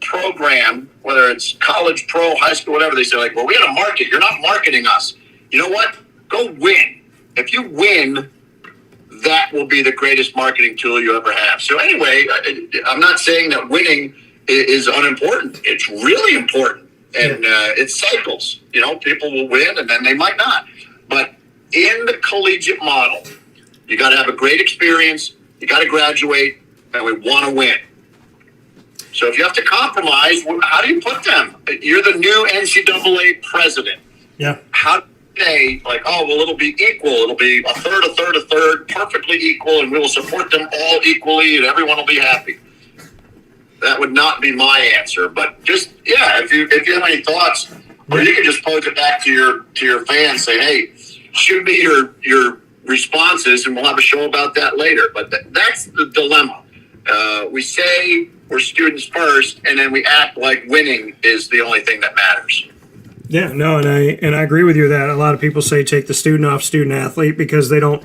program, whether it's college, pro, high school, whatever, they say, we got to market. You're not marketing us. You know what? Go win. If you win, that will be the greatest marketing tool you ever have. So anyway, I'm not saying that winning is unimportant. It's really important. And it cycles. People will win and then they might not. But in the collegiate model, you got to have a great experience. You got to graduate, and we want to win. So if you have to compromise, how do you put them? You're the new NCAA president. Yeah. How do they it'll be equal. It'll be a third, perfectly equal, and we will support them all equally, and everyone will be happy. That would not be my answer, but just if you have any thoughts, or you can just pose it back to your fans, say, hey, shoot me your responses, and we'll have a show about that later. But that's the dilemma. We say we're students first, and then we act like winning is the only thing that matters. Yeah, no, and I agree with you that a lot of people say take the student off student athlete because they don't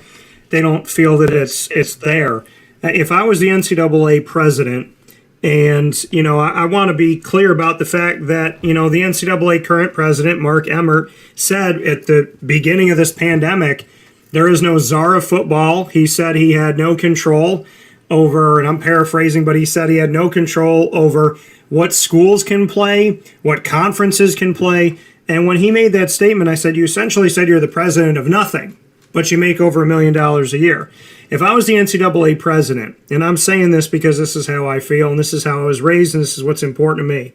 feel that it's there. If I was the NCAA president, and I want to be clear about the fact that the NCAA current president Mark Emmert said at the beginning of this pandemic, there is no czar of football. He said he had no control over, and I'm paraphrasing, but he said he had no control over what schools can play, what conferences can play. And when he made that statement, I said, you essentially said you're the president of nothing, but you make over $1 million a year. If I was the NCAA president, and I'm saying this because this is how I feel, and this is how I was raised, and this is what's important to me,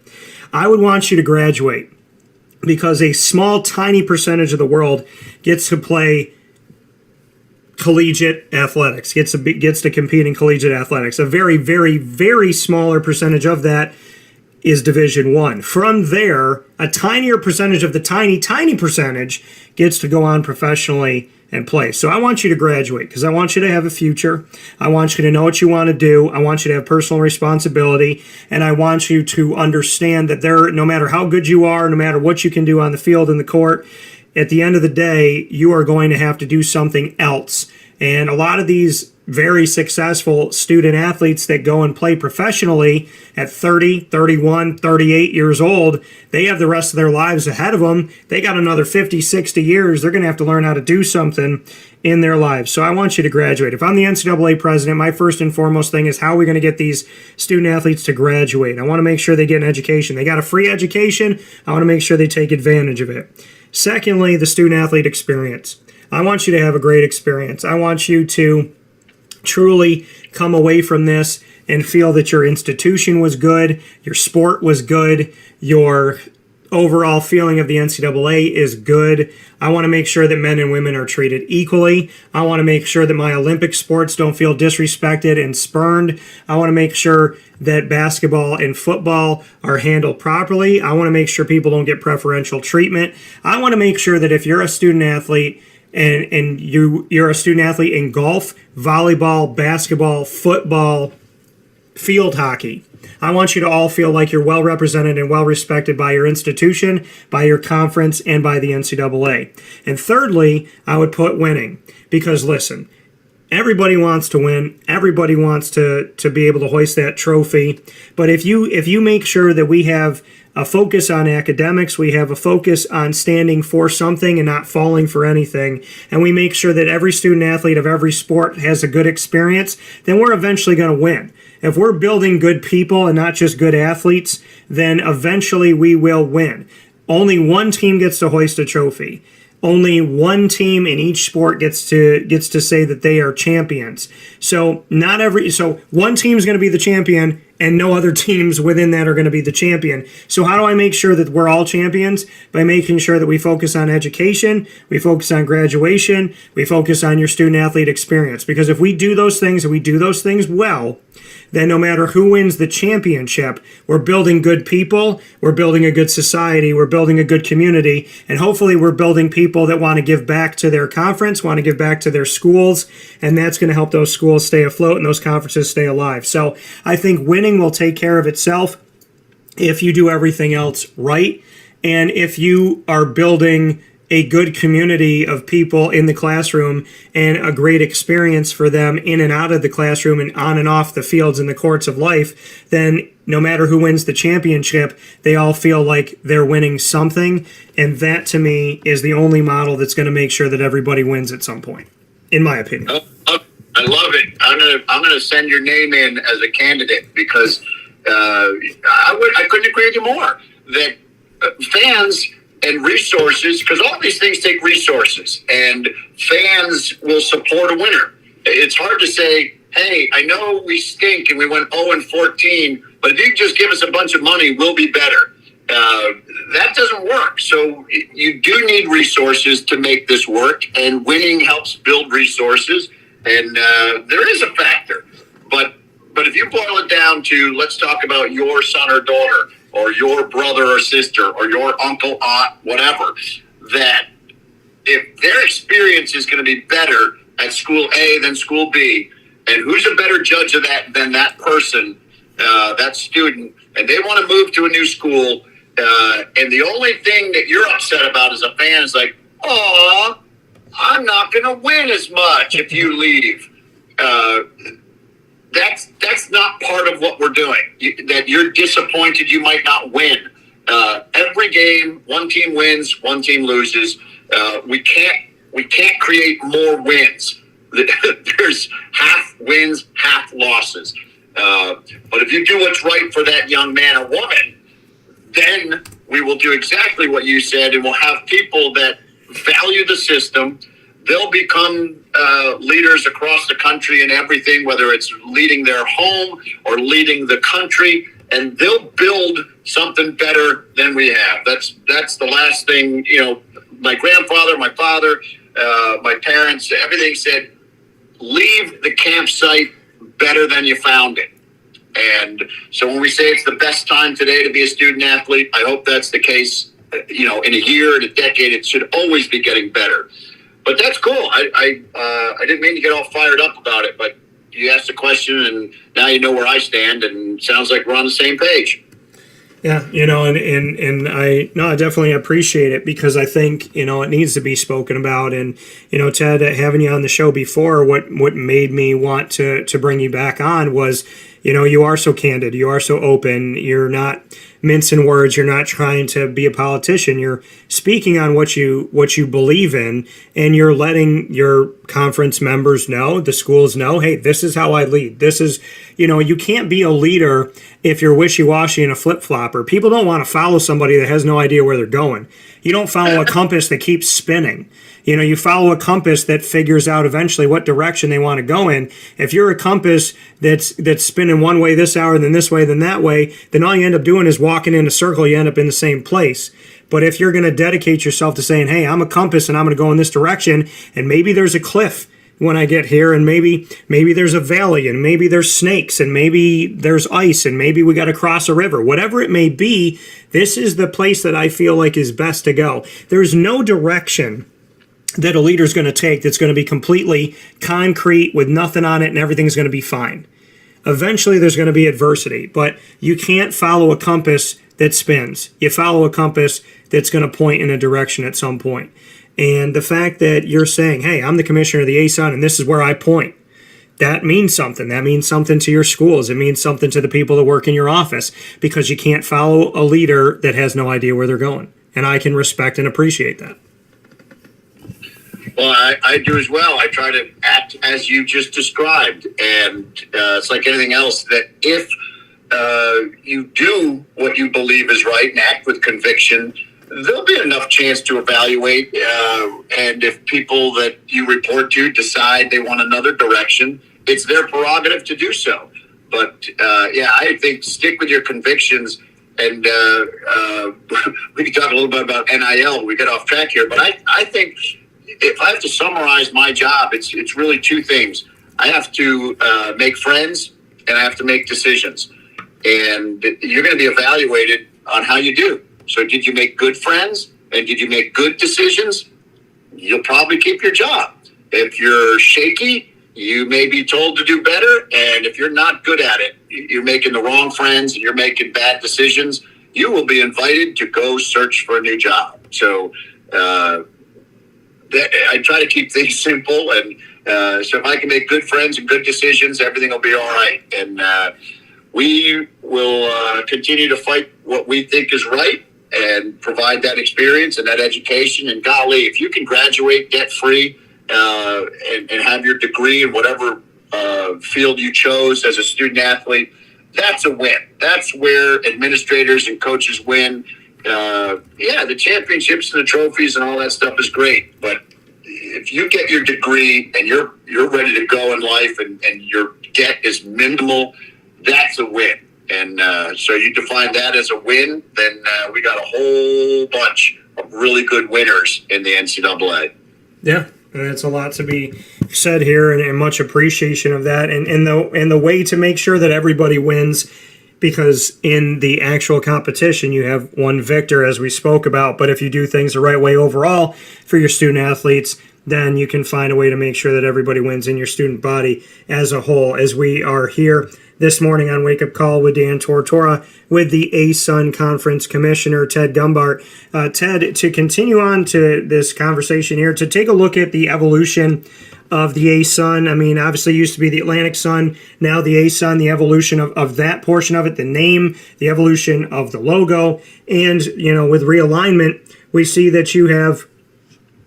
I would want you to graduate because a small, tiny percentage of the world gets to play collegiate athletics, gets to compete in collegiate athletics. A very, very, very smaller percentage of that is Division One. From there, a tinier percentage of the tiny percentage gets to go on professionally and play. So I want you to graduate because I want you to have a future. I want you to know what you want to do. I want you to have personal responsibility, and I want you to understand that no matter how good you are, no matter what you can do on the field and the court, at the end of the day, you are going to have to do something else. And a lot of these very successful student athletes that go and play professionally at 30, 31, 38 years old, they have the rest of their lives ahead of them. They got another 50, 60 years. They're going to have to learn how to do something in their lives. So I want you to graduate. If I'm the NCAA president, my first and foremost thing is how are we going to get these student athletes to graduate? I want to make sure they get an education. They got a free education. I want to make sure they take advantage of it. Secondly, the student athlete experience. I want you to have a great experience. I want you to truly come away from this and feel that your institution was good, your sport was good, your overall feeling of the NCAA is good. I want to make sure that men and women are treated equally. I want to make sure that my Olympic sports don't feel disrespected and spurned. I want to make sure that basketball and football are handled properly. I want to make sure people don't get preferential treatment. I want to make sure that if you're a student athlete and you're a student athlete in golf, volleyball, basketball, football, field hockey, I want you to all feel like you're well represented and well respected by your institution, by your conference, and by the NCAA. And thirdly, I would put winning. Because listen, everybody wants to win. Everybody wants to be able to hoist that trophy. But if you make sure that we have a focus on academics, we have a focus on standing for something and not falling for anything, and we make sure that every student athlete of every sport has a good experience, then we're eventually going to win. If we're building good people and not just good athletes, then eventually we will win. Only one team gets to hoist a trophy. Only one team in each sport gets to say that they are champions. So one team is going to be the champion, and no other teams within that are going to be the champion. So how do I make sure that we're all champions? By making sure that we focus on education, we focus on graduation, we focus on your student athlete experience. Because if we do those things and we do those things well, then no matter who wins the championship, we're building good people, we're building a good society, we're building a good community, and hopefully we're building people that want to give back to their conference, want to give back to their schools, and that's going to help those schools stay afloat and those conferences stay alive. So I think winning will take care of itself if you do everything else right, and if you are building a good community of people in the classroom and a great experience for them in and out of the classroom and on and off the fields and the courts of life, then no matter who wins the championship, they all feel like they're winning something. And that, to me, is the only model that's going to make sure that everybody wins at some point, in my opinion. I love it. I'm gonna send your name in as a candidate because I couldn't agree with you more. That fans and resources, because all these things take resources, and fans will support a winner. It's hard to say, hey, I know we stink and we went 0-14, but if you just give us a bunch of money, we'll be better. That doesn't work. So you do need resources to make this work, and winning helps build resources, and there is a factor. But if you boil it down to, let's talk about your son or daughter, or your brother or sister, or your uncle, aunt, whatever, that if their experience is going to be better at school A than school B, and who's a better judge of that than that person, that student, and they want to move to a new school, and the only thing that you're upset about as a fan is like, oh, I'm not going to win as much if you leave. That's not part of what we're doing. That you're disappointed you might not win. Every game, one team wins, one team loses. We can't create more wins. There's half wins, half losses. But if you do what's right for that young man or woman, then we will do exactly what you said, and we'll have people that value the system. They'll become leaders across the country in everything, whether it's leading their home or leading the country, and they'll build something better than we have. That's the last thing, my grandfather, my father, my parents, everything said, leave the campsite better than you found it. And so when we say it's the best time today to be a student athlete, I hope that's the case. In a year, in a decade, it should always be getting better. But that's cool. I didn't mean to get all fired up about it, but you asked a question, and now you know where I stand, and sounds like we're on the same page. Yeah, and I definitely appreciate it, because I think, it needs to be spoken about. And, Ted, having you on the show before, what made me want to bring you back on was, you are so candid, you are so open, you're not mincing words, you're not trying to be a politician, you're speaking on what you believe in, and you're letting your conference members know, the schools know, hey, this is how I lead. This is, you can't be a leader if you're wishy-washy and a flip-flopper. People don't want to follow somebody that has no idea where they're going. You don't follow a compass that keeps spinning. You follow a compass that figures out eventually what direction they want to go in. If you're a compass that's spinning one way this hour, then this way, then that way, then all you end up doing is walking in a circle. You end up in the same place. But if you're going to dedicate yourself to saying, hey, I'm a compass and I'm going to go in this direction, and maybe there's a cliff when I get here, and maybe there's a valley, and maybe there's snakes, and maybe there's ice, and maybe we got to cross a river. Whatever it may be, this is the place that I feel like is best to go. There's no direction that a leader's going to take that's going to be completely concrete with nothing on it and everything's going to be fine. Eventually there's going to be adversity, but you can't follow a compass that spins. You follow a compass that's going to point in a direction at some point. And the fact that you're saying, hey, I'm the commissioner of the ASUN and this is where I point, that means something. That means something to your schools. It means something to the people that work in your office, because you can't follow a leader that has no idea where they're going. And I can respect and appreciate that. Well, I do as well. I try to act as you just described. And it's like anything else, that if you do what you believe is right and act with conviction, there'll be enough chance to evaluate. And if people that you report to decide they want another direction, it's their prerogative to do so. But I think stick with your convictions. And we can talk a little bit about NIL. We get off track here. But I think if I have to summarize my job, it's really two things. I have to make friends, and I have to make decisions. And you're going to be evaluated on how you do. So did you make good friends, and did you make good decisions? You'll probably keep your job. If you're shaky, you may be told to do better. And if you're not good at it, you're making the wrong friends, and you're making bad decisions, you will be invited to go search for a new job. So I try to keep things simple, and so if I can make good friends and good decisions, everything will be all right. And we will continue to fight what we think is right and provide that experience and that education. And golly, if you can graduate debt-free and have your degree in whatever field you chose as a student athlete, that's a win. That's where administrators and coaches win. The championships and the trophies and all that stuff is great, but if you get your degree and you're ready to go in life, and your debt is minimal, that's a win. And so you define that as a win, then we got a whole bunch of really good winners in the NCAA. Yeah, and it's a lot to be said here, and much appreciation of that, and the way to make sure that everybody wins. Because in the actual competition, you have one victor, as we spoke about. But if you do things the right way overall for your student athletes, then you can find a way to make sure that everybody wins in your student body as a whole. As we are here this morning on Wake Up Call with Dan Tortora, with the ASUN Conference Commissioner, Ted Gumbart. Ted, to continue on to this conversation here, to take a look at the evolution of the ASUN. I mean, obviously it used to be the Atlantic Sun, now the ASUN, the evolution of that portion of it, the name, the evolution of the logo. And, with realignment, we see that you have,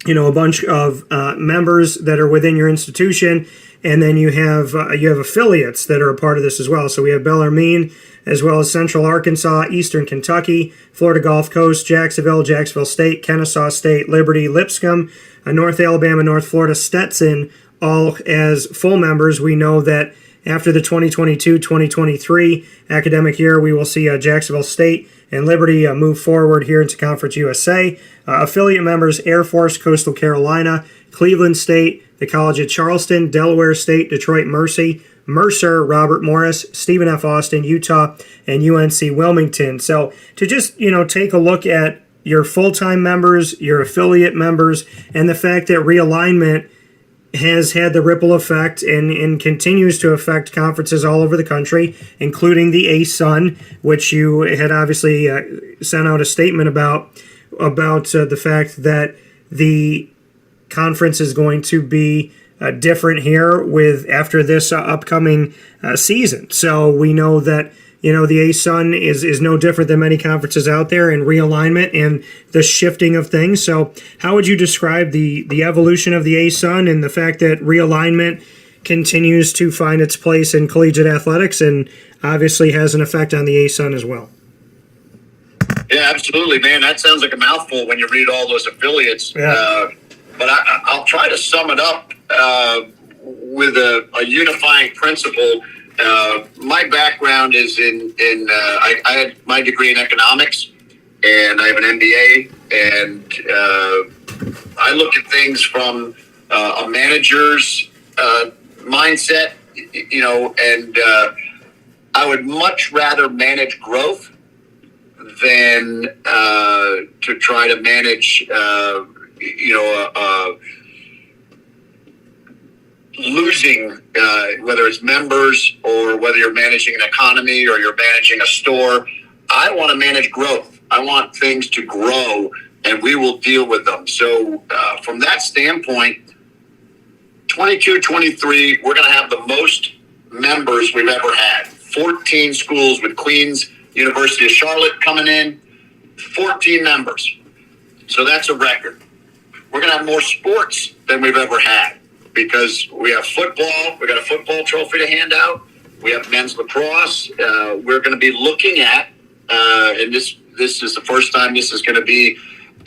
a bunch of members that are within your institution, and then you have affiliates that are a part of this as well. So we have Bellarmine, as well as Central Arkansas, Eastern Kentucky, Florida Gulf Coast, Jacksonville State, Kennesaw State, Liberty, Lipscomb, North Alabama, North Florida, Stetson, all as full members. We know that after the 2022-2023 academic year, we will see Jacksonville State and Liberty move forward here into Conference USA. Affiliate members, Air Force, Coastal Carolina, Cleveland State, the College at Charleston, Delaware State, Detroit Mercy, Mercer, Robert Morris, Stephen F. Austin, Utah, and UNC Wilmington. So to just, take a look at your full-time members, your affiliate members, and the fact that realignment has had the ripple effect and continues to affect conferences all over the country, including the ASUN, which you had obviously sent out a statement about the fact that the conference is going to be different here with after this upcoming season. So we know that the ASUN is no different than many conferences out there in realignment and the shifting of things. So how would you describe the evolution of the ASUN and the fact that realignment continues to find its place in collegiate athletics and obviously has an effect on the ASUN as well? Yeah, absolutely, man. That sounds like a mouthful when you read all those affiliates. Yeah. But I'll try to sum it up with a unifying principle. My background is I had my degree in economics, and I have an MBA, and I look at things from a manager's mindset, and I would much rather manage growth than to try to manage, losing, whether it's members or whether you're managing an economy or you're managing a store. I want to manage growth. I want things to grow, and we will deal with them. So from that standpoint, 22-23, we're going to have the most members we've ever had. 14 schools with Queens University of Charlotte coming in, 14 members. So that's a record. We're going to have more sports than we've ever had because we have football. We got a football trophy to hand out. We have men's lacrosse. We're going to be looking at, and this is the first time this is going to be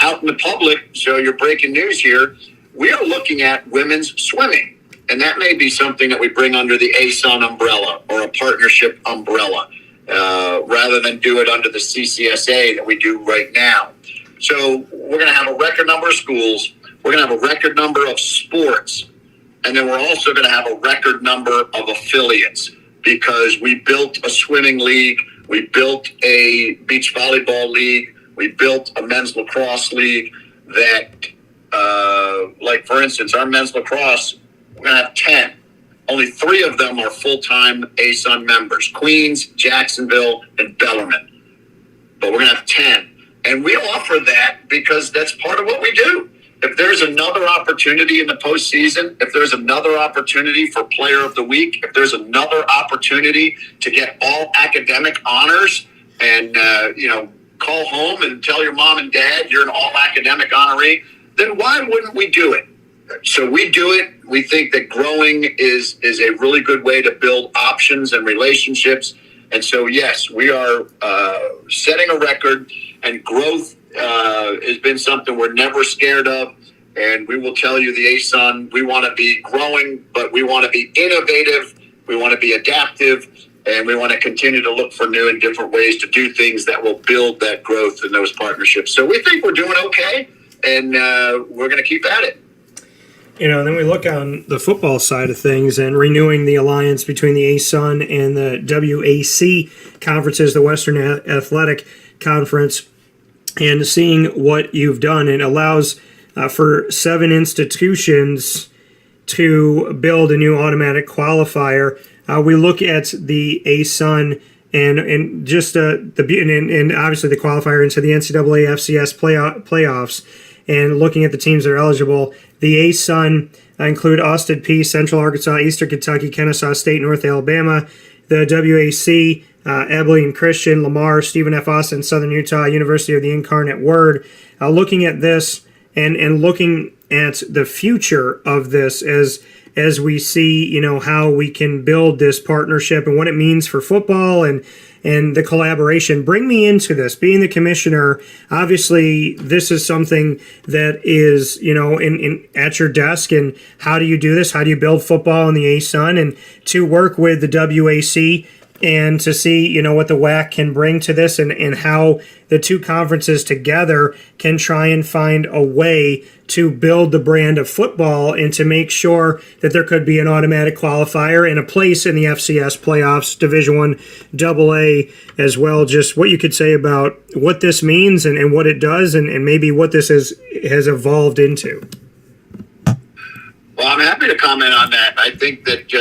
out in the public, so you're breaking news here. We are looking at women's swimming, and that may be something that we bring under the ASUN umbrella or a partnership umbrella, rather than do it under the CCSA that we do right now. So we're going to have a record number of schools. We're going to have a record number of sports. And then we're also going to have a record number of affiliates because we built a swimming league. We built a beach volleyball league. We built a men's lacrosse league that, like, for instance, our men's lacrosse, we're going to have 10. Only 3 of them are full-time ASUN members, Queens, Jacksonville, and Bellarmine. But we're going to have 10. And we offer that because that's part of what we do. If there's another opportunity in the postseason, if there's another opportunity for Player of the Week, if there's another opportunity to get all academic honors and, call home and tell your mom and dad you're an all academic honoree, then why wouldn't we do it? So we do it. We think that growing is a really good way to build options and relationships. And so, yes, we are setting a record, and growth has been something we're never scared of. And we will tell you, the ASUN, we want to be growing, but we want to be innovative. We want to be adaptive, and we want to continue to look for new and different ways to do things that will build that growth and those partnerships. So we think we're doing okay, and we're going to keep at it. Then we look on the football side of things and renewing the alliance between the ASUN and the WAC conferences, the Western Athletic Conference, and seeing what you've done. It allows for 7 institutions to build a new automatic qualifier. We look at the ASUN and just and obviously the qualifier into the NCAA FCS playoffs, and looking at the teams that are eligible. The ASUN include Austin Peay, Central Arkansas, Eastern Kentucky, Kennesaw State, North Alabama. The WAC, Abilene Christian, Lamar, Stephen F. Austin, Southern Utah, University of the Incarnate Word. Looking at this and looking at the future of this as we see, how we can build this partnership and what it means for football and the collaboration. Bring me into this. Being the commissioner, obviously this is something that is, in at your desk. And how do you do this? How do you build football in the ASUN? And to work with the WAC and to see, what the WAC can bring to this and how the two conferences together can try and find a way to build the brand of football and to make sure that there could be an automatic qualifier and a place in the FCS playoffs, Division I AA as well. Just what you could say about what this means and what it does and maybe what this has evolved into. Well, I'm happy to comment on that. I think that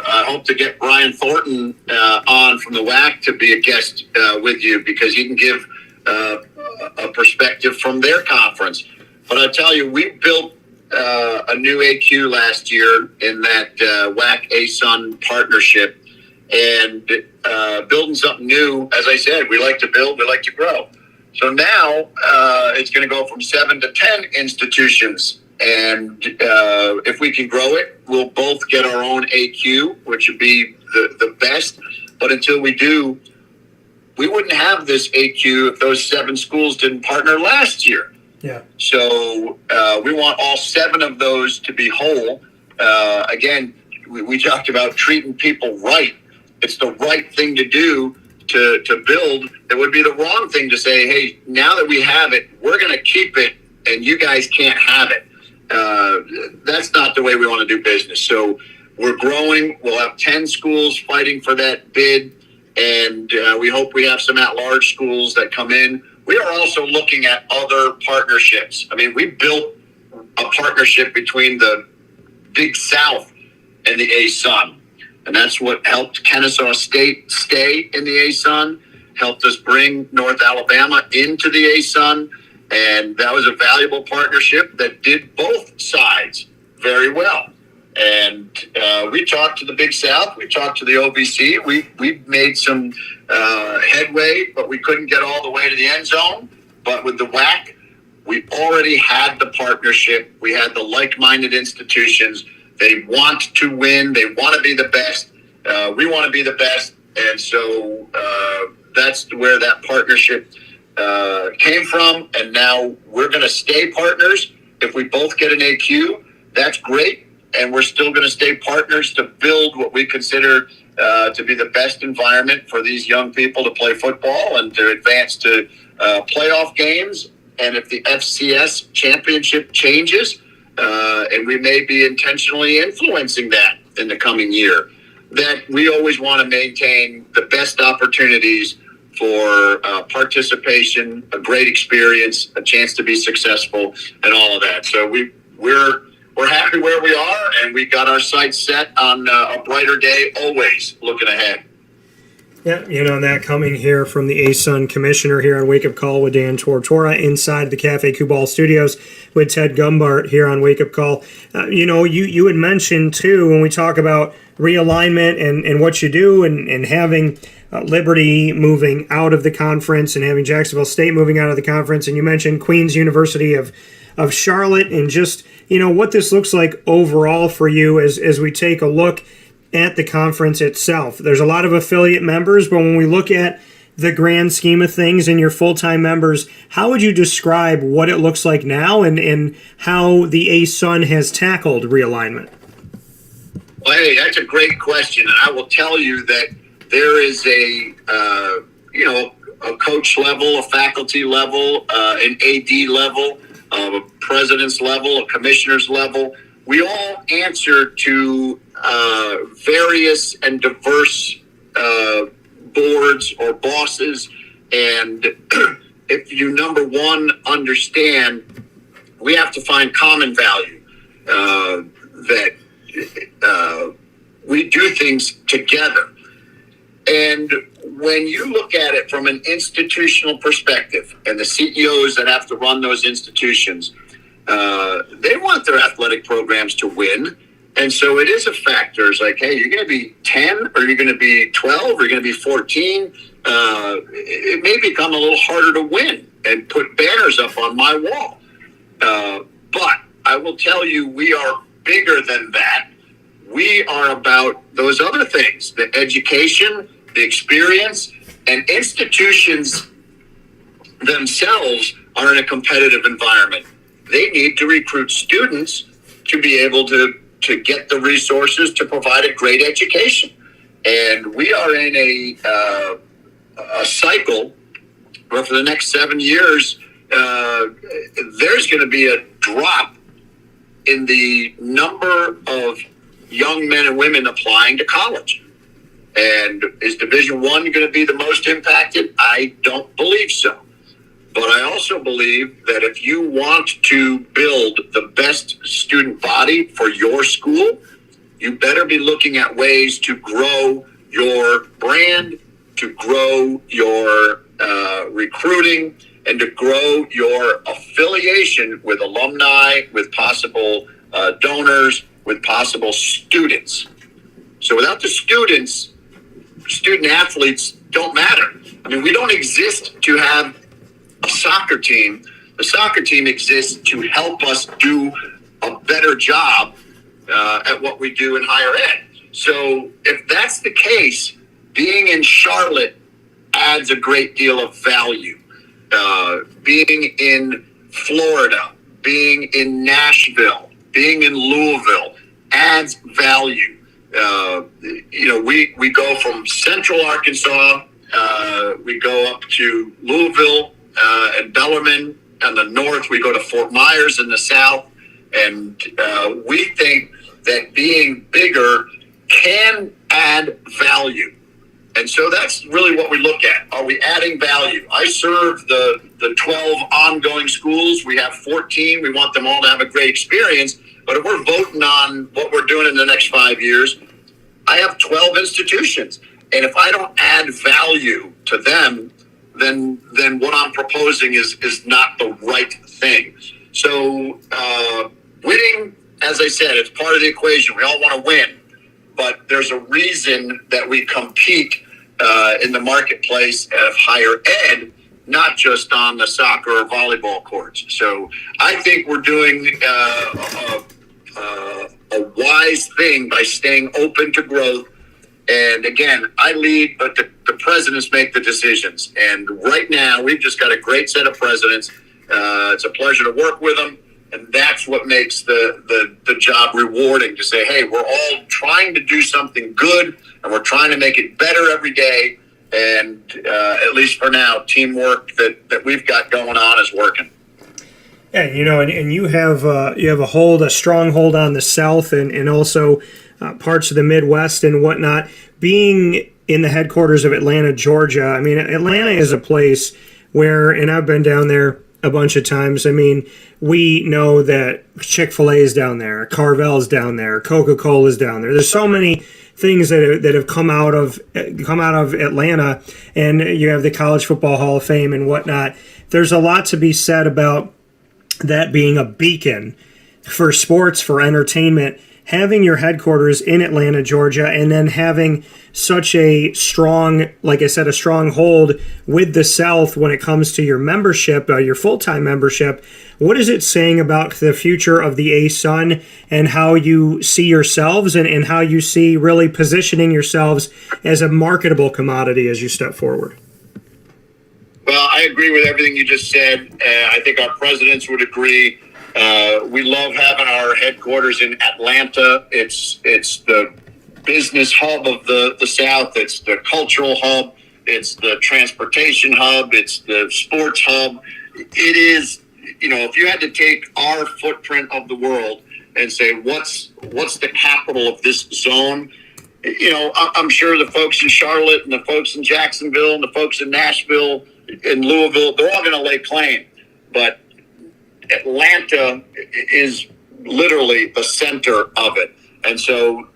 I hope to get Brian Thornton on from the WAC to be a guest with you, because he can give a perspective from their conference. But I tell you, we built a new AQ last year in that WAC ASUN partnership, and building something new. As I said, we like to build, we like to grow. So now it's going to go from 7 to 10 institutions. And if we can grow it, we'll both get our own AQ, which would be the best. But until we do, we wouldn't have this AQ if those 7 schools didn't partner last year. Yeah. So we want all 7 of those to be whole. Again, we talked about treating people right. It's the right thing to do to build. It would be the wrong thing to say, hey, now that we have it, we're going to keep it and you guys can't have it. That's not the way we want to do business. So we're growing. We'll have 10 schools fighting for that bid, and we hope we have some at-large schools that come in. We are also looking at other partnerships. I mean, we built a partnership between the Big South and the ASUN, and that's what helped Kennesaw State stay in the ASUN, helped us bring North Alabama into the ASUN. And that was a valuable partnership that did both sides very well. And we talked to the Big South. We talked to the OVC. We made some headway, but we couldn't get all the way to the end zone. But with the WAC, we already had the partnership. We had the like-minded institutions. They want to win. They want to be the best. We want to be the best. And so that's where that partnership came from, and now we're going to stay partners. If we both get an AQ, that's great, and we're still going to stay partners to build what we consider to be the best environment for these young people to play football and to advance to playoff games. And if the FCS championship changes, and we may be intentionally influencing that in the coming year, that we always want to maintain the best opportunities for participation, a great experience, a chance to be successful, and all of that. So we're happy where we are, and we got our sights set on a brighter day, always looking ahead. Yeah, that coming here from the ASUN commissioner here on Wake Up Call with Dan Tortora inside the Cafe Kubal studios with Ted Gumbart here on Wake Up Call. You had mentioned, too, when we talk about realignment and what you do and having Liberty moving out of the conference and having Jacksonville State moving out of the conference. And you mentioned Queen's University of Charlotte and just, what this looks like overall for you as we take a look at the conference itself. There's a lot of affiliate members, but when we look at the grand scheme of things and your full-time members, how would you describe what it looks like now and how the ASUN has tackled realignment? Well, hey, that's a great question. And I will tell you that there is a coach level, a faculty level, an AD level, a president's level, a commissioner's level. We all answer to various and diverse boards or bosses. And if you, number one, understand, we have to find common value, that we do things together. And when you look at it from an institutional perspective, and the CEOs that have to run those institutions, they want their athletic programs to win. And so it is a factor. It's like, hey, you're going to be 10, or you're going to be 12, or you're going to be 14. It may become a little harder to win and put banners up on my wall. But I will tell you, we are bigger than that. We are about those other things, the education, the experience, and institutions themselves are in a competitive environment. They need to recruit students to be able to get the resources to provide a great education. And we are in a cycle where for the next 7 years, there's going to be a drop in the number of young men and women applying to college. And is Division I going to be the most impacted? I don't believe so. But I also believe that if you want to build the best student body for your school, you better be looking at ways to grow your brand, to grow your recruiting, and to grow your affiliation with alumni, with possible donors, with possible students. So without the students, student athletes don't matter. I mean, we don't exist to have a soccer team. The soccer team exists to help us do a better job at what we do in higher ed. So if that's the case, being in Charlotte adds a great deal of value. Being in Florida, being in Nashville, being in Louisville adds value. We go from Central Arkansas, we go up to Louisville and Bellarmine. On the north, we go to Fort Myers in the south. And we think that being bigger can add value. And so that's really what we look at. Are we adding value? I serve the 12 ongoing schools. We have 14. We want them all to have a great experience. But if we're voting on what we're doing in the next 5 years, I have 12 institutions. And if I don't add value to them, then what I'm proposing is not the right thing. So winning, as I said, it's part of the equation. We all want to win. But there's a reason that we compete in the marketplace of higher ed, not just on the soccer or volleyball courts. So I think we're doing a wise thing by staying open to growth. And again, I lead, but the presidents make the decisions. And right now, we've just got a great set of presidents. It's a pleasure to work with them. And that's what makes the job rewarding, to say, hey, we're all trying to do something good, and we're trying to make it better every day. And at least for now, teamwork that we've got going on is working. Yeah, and you have a strong hold on the South and also parts of the Midwest and whatnot. Being in the headquarters of Atlanta, Georgia, I mean, Atlanta is a place where, and I've been down there a bunch of times. I mean, we know that Chick-fil-A is down there, Carvel's down there, Coca-Cola is down there. There's so many things that have come out of Atlanta, and you have the College Football Hall of Fame and whatnot. There's a lot to be said about that being a beacon for sports, for entertainment. Having your headquarters in Atlanta, Georgia, and then having such a strong, like I said, a strong hold with the South when it comes to your membership, your full-time membership, what is it saying about the future of the ASUN and how you see yourselves and how you see really positioning yourselves as a marketable commodity as you step forward? Well, I agree with everything you just said. I think our presidents would agree. We love having our headquarters in Atlanta. It's the business hub of the South. It's the cultural hub. It's the transportation hub. It's the sports hub. It is, if you had to take our footprint of the world and say, what's the capital of this zone? I'm sure the folks in Charlotte and the folks in Jacksonville and the folks in Nashville and Louisville, they're all going to lay claim. But Atlanta is literally the center of it. And so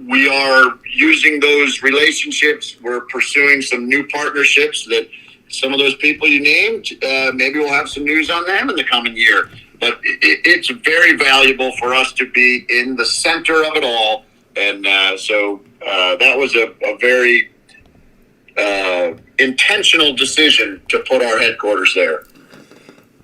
we are using those relationships. We're pursuing some new partnerships that some of those people you named, maybe we'll have some news on them in the coming year. But it's very valuable for us to be in the center of it all. And so that was a very intentional decision to put our headquarters there.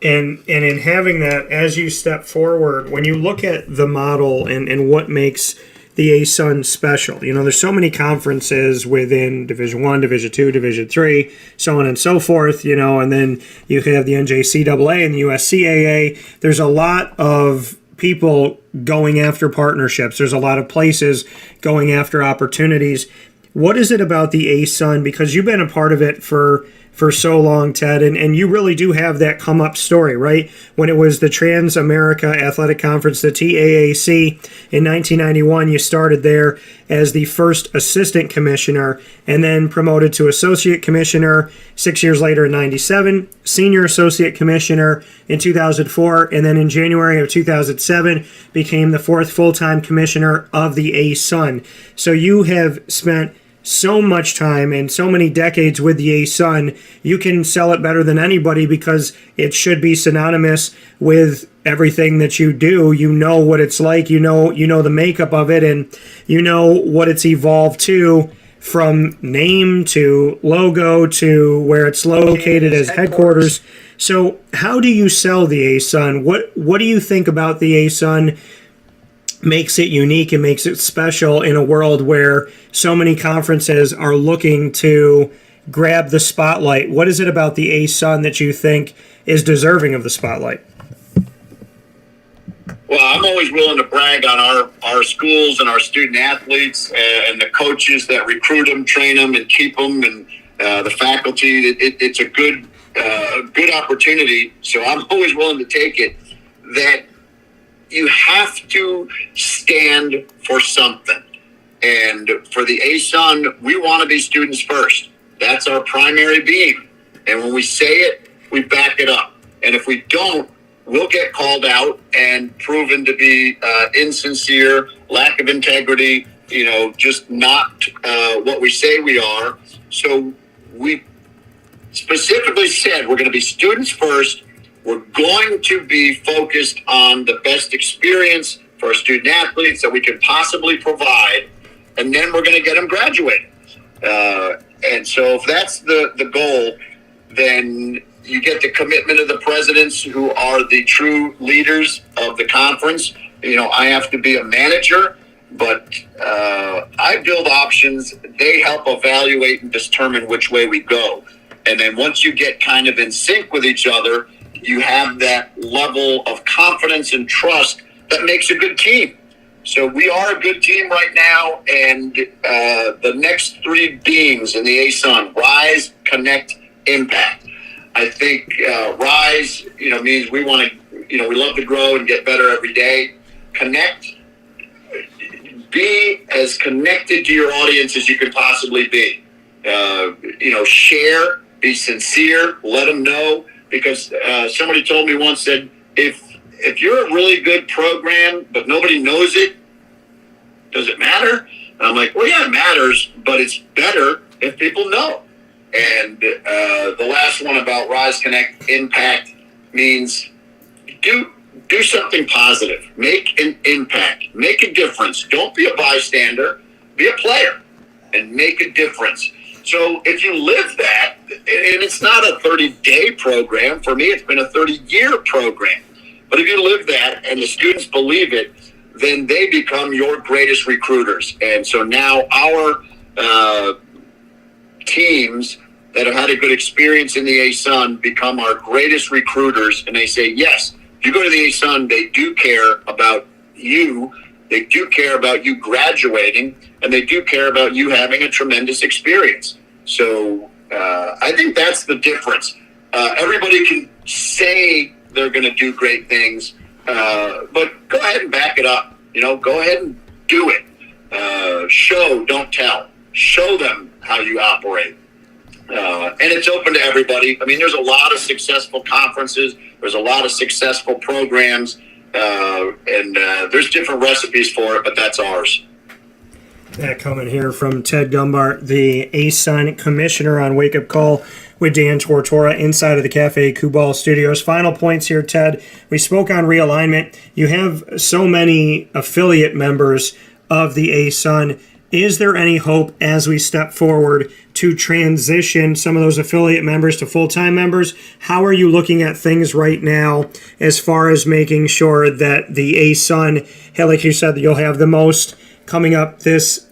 And in having that, as you step forward, when you look at the model and what makes the ASUN special, there's so many conferences within Division I, Division II, Division III, so on and so forth, and then you have the NJCAA and the USCAA. There's a lot of people going after partnerships. There's a lot of places going after opportunities. What is it about the ASUN? Because you've been a part of it for so long, Ted, and you really do have that come up story, right? When it was the Trans America Athletic Conference, the TAAC, in 1991, you started there as the first assistant commissioner and then promoted to associate commissioner 6 years later in 97, senior associate commissioner in 2004, and then in January of 2007 became the fourth full-time commissioner of the ASUN. So you have spent so much time and so many decades with the ASUN, you can sell it better than anybody because it should be synonymous with everything that you do. You know what it's like, you know the makeup of it, and you know what it's evolved to, from name to logo to where it's located as headquarters. So how do you sell the ASUN? What do you think about the ASUN makes it unique and makes it special in a world where so many conferences are looking to grab the spotlight? What is it about the ASUN that you think is deserving of the spotlight? Well, I'm always willing to brag on our schools and our student athletes and the coaches that recruit them, train them, and keep them, and the faculty. It's a good opportunity, so I'm always willing to take it. That you have to stand for something. And for the ASUN, we want to be students first. That's our primary beam. And when we say it, we back it up. And if we don't, we'll get called out and proven to be insincere, lack of integrity, just not what we say we are. So we specifically said we're going to be students first. We're going to be focused on the best experience for our student athletes that we can possibly provide, and then we're going to get them graduated. And so if that's the goal, then you get the commitment of the presidents who are the true leaders of the conference. I have to be a manager, but I build options. They help evaluate and determine which way we go. And then once you get kind of in sync with each other, you have that level of confidence and trust that makes a good team. So we are a good team right now, and the next three beams in the ASUN: Rise, Connect, Impact. I think Rise, means we want to, we love to grow and get better every day. Connect, be as connected to your audience as you can possibly be. Share, be sincere, let them know. Because somebody told me once that if you're a really good program but nobody knows it, does it matter? And I'm like, well, yeah, it matters, but it's better if people know. And the last one about Rise, Connect, Impact means do something positive. Make an impact. Make a difference. Don't be a bystander. Be a player and make a difference. So if you live that, and it's not a 30-day program. For me, it's been a 30-year program. But if you live that and the students believe it, then they become your greatest recruiters. And so now our teams that have had a good experience in the ASUN become our greatest recruiters. And they say, yes, if you go to the ASUN, they do care about you. They do care about you graduating, and they do care about you having a tremendous experience. So I think that's the difference. Everybody can say they're going to do great things, but go ahead and back it up. Go ahead and do it. Show, don't tell. Show them how you operate. And it's open to everybody. I mean, there's a lot of successful conferences. There's a lot of successful programs. And there's different recipes for it, but that's ours. That coming here from Ted Gumbart, the ASUN commissioner on Wake Up Call with Dan Tortora inside of the Cafe Kubal Studios. Final points here, Ted. We spoke on realignment. You have so many affiliate members of the ASUN. Is there any hope as we step forward to transition some of those affiliate members to full-time members? How are you looking at things right now as far as making sure that the ASUN, like you said, you'll have the most coming up this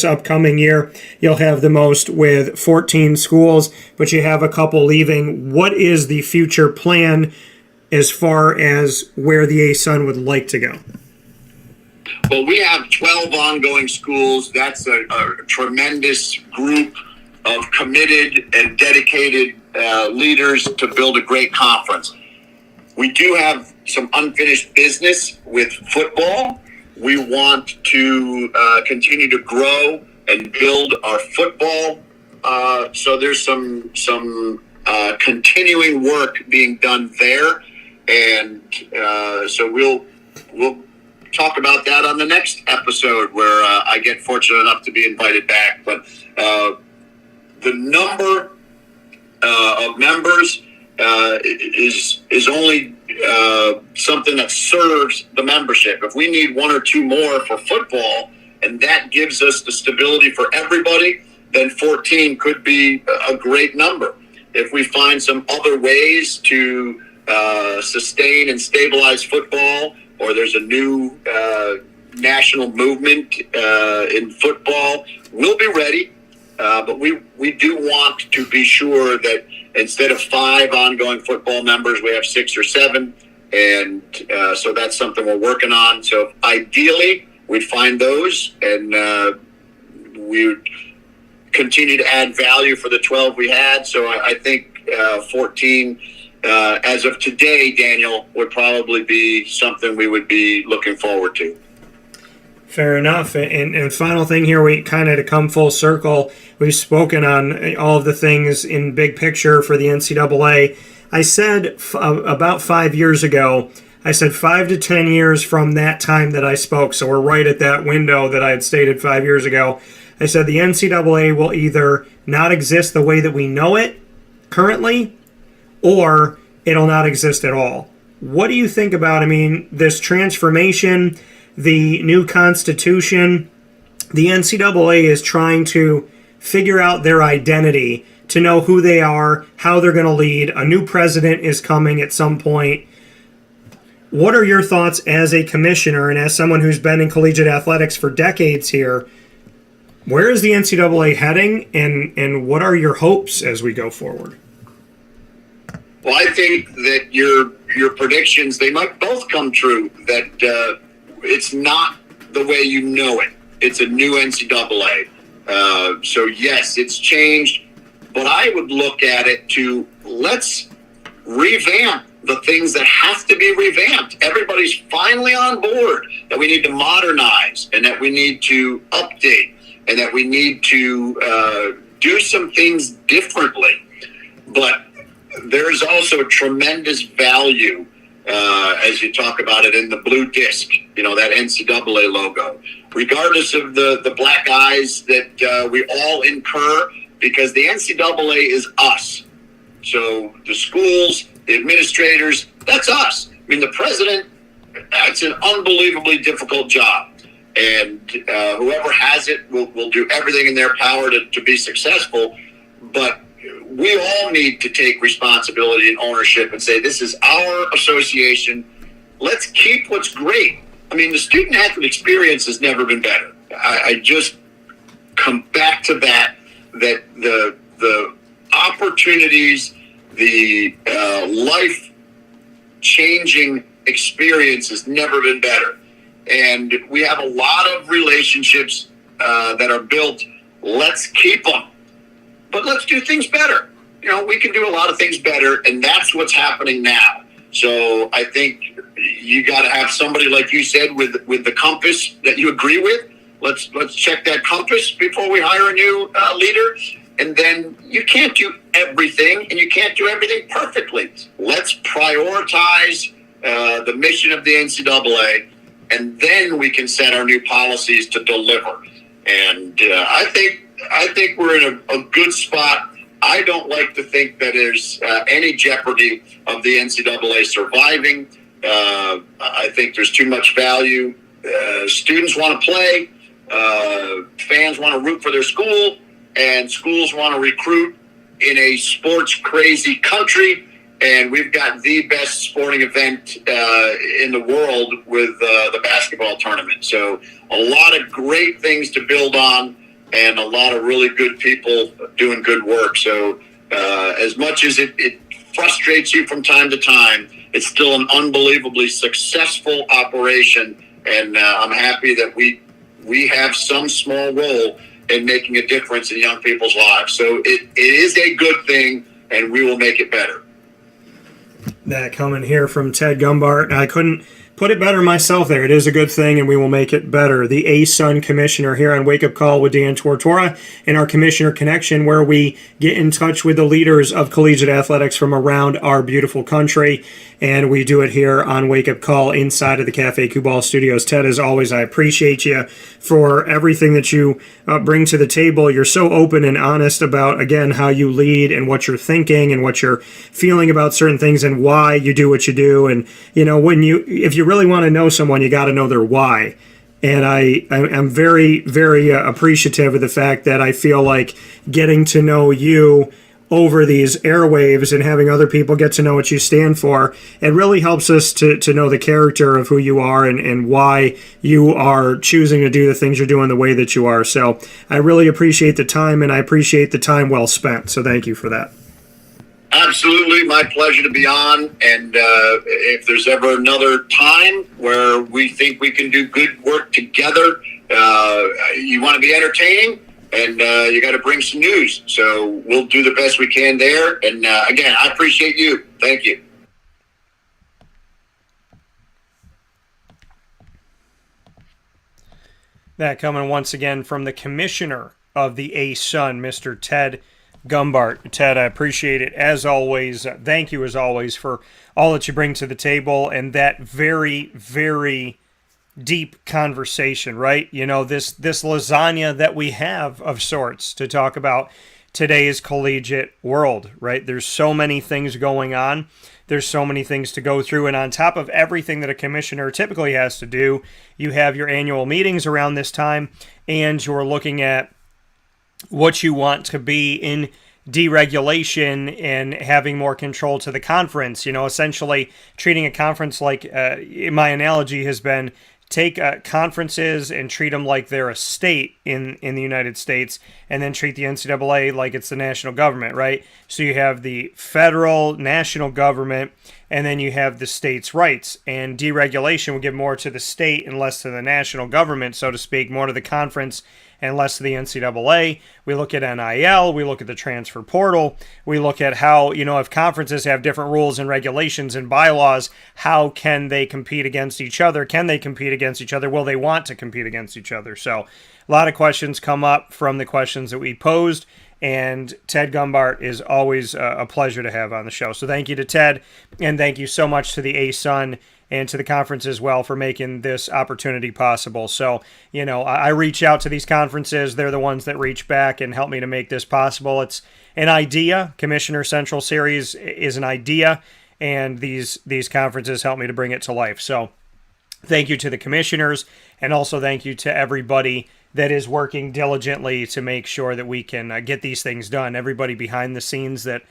upcoming year? You'll have the most with 14 schools, but you have a couple leaving. What is the future plan as far as where the ASUN would like to go? Well, we have 12 ongoing schools. That's a tremendous group of committed and dedicated leaders to build a great conference. We do have some unfinished business with football. We want to continue to grow and build our football. So there's some continuing work being done there, and so we'll talk about that on the next episode where I get fortunate enough to be invited back. But the number of members is only something that serves the membership. If we need one or two more for football, and that gives us the stability for everybody, then 14 could be a great number. If we find some other ways to sustain and stabilize football, or there's a new national movement in football, we'll be ready. But we do want to be sure that instead of 5 ongoing football members, we have 6 or 7. And so that's something we're working on. So ideally, we'd find those, and we would continue to add value for the 12 we had. So I think 14, as of today, Daniel, would probably be something we would be looking forward to. Fair enough. And final thing here, we kind of to come full circle, we've spoken on all of the things in big picture for the NCAA. I said about 5 years ago, I said 5 to 10 years from that time that I spoke, so we're right at that window that I had stated 5 years ago. I said the NCAA will either not exist the way that we know it currently, or it'll not exist at all. What do you think about, this transformation, the new constitution? The NCAA is trying to figure out their identity, to know who they are, how they're going to lead. A new president is coming at some point. What are your thoughts as a commissioner and as someone who's been in collegiate athletics for decades here? Where is the NCAA heading, and what are your hopes as we go forward? Well, I think that your predictions, they might both come true, that it's not the way you know it. It's a new NCAA. So, yes, it's changed, but I would look at it to let's revamp the things that have to be revamped. Everybody's finally on board that we need to modernize and that we need to update and that we need to do some things differently. But there's also tremendous value, as you talk about it, in the blue disc, that NCAA logo. Regardless of the black eyes that we all incur, because the NCAA is us. So the schools, the administrators, that's us. The president, that's an unbelievably difficult job. And whoever has it will do everything in their power to be successful. But we all need to take responsibility and ownership and say, this is our association. Let's keep what's great. The student-athlete experience has never been better. I just come back to that the opportunities, the life-changing experience has never been better. And we have a lot of relationships that are built. Let's keep them. But let's do things better. We can do a lot of things better, and that's what's happening now. So I think you got to have somebody, like you said, with the compass that you agree with. Let's check that compass before we hire a new leader. And then you can't do everything, and you can't do everything perfectly. Let's prioritize the mission of the NCAA, and then we can set our new policies to deliver. And I think we're in a good spot. I don't like to think that there's any jeopardy of the NCAA surviving. I think there's too much value. Students want to play. Fans want to root for their school. And schools want to recruit in a sports-crazy country. And we've got the best sporting event in the world with the basketball tournament. So a lot of great things to build on, and a lot of really good people doing good work. So as much as it frustrates you from time to time, it's still an unbelievably successful operation, and I'm happy that we have some small role in making a difference in young people's lives. So it is a good thing, and we will make it better. That coming here from Ted Gumbart. I couldn't put it better myself there. It is a good thing, and we will make it better. The ASUN Commissioner here on Wake Up Call with Dan Tortora and our Commissioner Connection, where we get in touch with the leaders of collegiate athletics from around our beautiful country. And we do it here on Wake Up Call inside of the Cafe Kubal studios. Ted, as always, I appreciate you for everything that you bring to the table. You're so open and honest about, again, how you lead and what you're thinking and what you're feeling about certain things and why you do what you do. And, you know, if you really want to know someone, you got to know their why. And I'm very, very appreciative of the fact that I feel like getting to know you over these airwaves and having other people get to know what you stand for, it really helps us to know the character of who you are and why you are choosing to do the things you're doing the way that you are. So I really appreciate the time, and I appreciate the time well spent. So thank you for that. Absolutely, my pleasure to be on. And if there's ever another time where we think we can do good work together, you want to be entertaining, and you got to bring some news. So we'll do the best we can there. And again, I appreciate you. Thank you. That coming once again from the Commissioner of the ASUN, Mr. Ted Gumbart. Ted, I appreciate it as always. Thank you as always for all that you bring to the table and that very, very deep conversation, right? You know, this lasagna that we have of sorts to talk about today's collegiate world, right? There's so many things going on. There's so many things to go through. And on top of everything that a commissioner typically has to do, you have your annual meetings around this time, and you're looking at what you want to be in deregulation and having more control to the conference. You know, essentially treating a conference like, my analogy has been, take conferences and treat them like they're a state in the United States, and then treat the NCAA like it's the national government, right? So you have the federal national government, and then you have the states' rights. And deregulation would give more to the state and less to the national government, so to speak, more to the conference and less to the NCAA. We look at NIL, we look at the transfer portal, we look at how, you know, if conferences have different rules and regulations and bylaws, how can they compete against each other? Can they compete against each other? Will they want to compete against each other? So a lot of questions come up from the questions that we posed, and Ted Gumbart is always a pleasure to have on the show. So thank you to Ted, and thank you so much to the ASUN and to the conference as well for making this opportunity possible. So, you know, I reach out to these conferences. They're the ones that reach back and help me to make this possible. It's an idea. Commissioner Central Series is an idea, and these conferences help me to bring it to life. So thank you to the commissioners, and also thank you to everybody that is working diligently to make sure that we can get these things done. Everybody behind the scenes that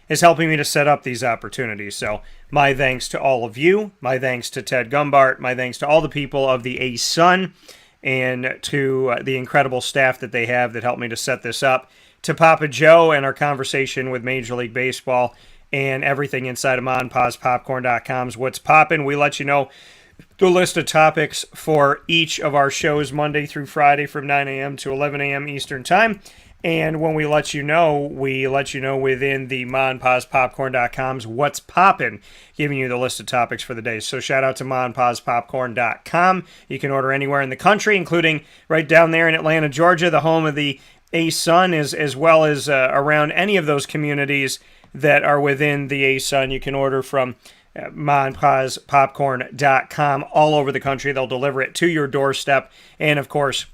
is helping me to set up these opportunities. So my thanks to all of you. My thanks to Ted Gumbart. My thanks to all the people of the ASUN and to the incredible staff that they have that helped me to set this up. To Papa Joe and our conversation with Major League Baseball and everything inside of MonPazPopcorn.com's What's Poppin'. We let you know the list of topics for each of our shows Monday through Friday from 9 a.m. to 11 a.m. Eastern Time. And when we let you know within the MonPazPopcorn.com's What's Poppin', giving you the list of topics for the day. So shout out to MonPazPopcorn.com. You can order anywhere in the country, including right down there in Atlanta, Georgia, the home of the ASUN, as well as around any of those communities that are within the ASUN. You can order from MonPazPopcorn.com all over the country. They'll deliver it to your doorstep. And, of course,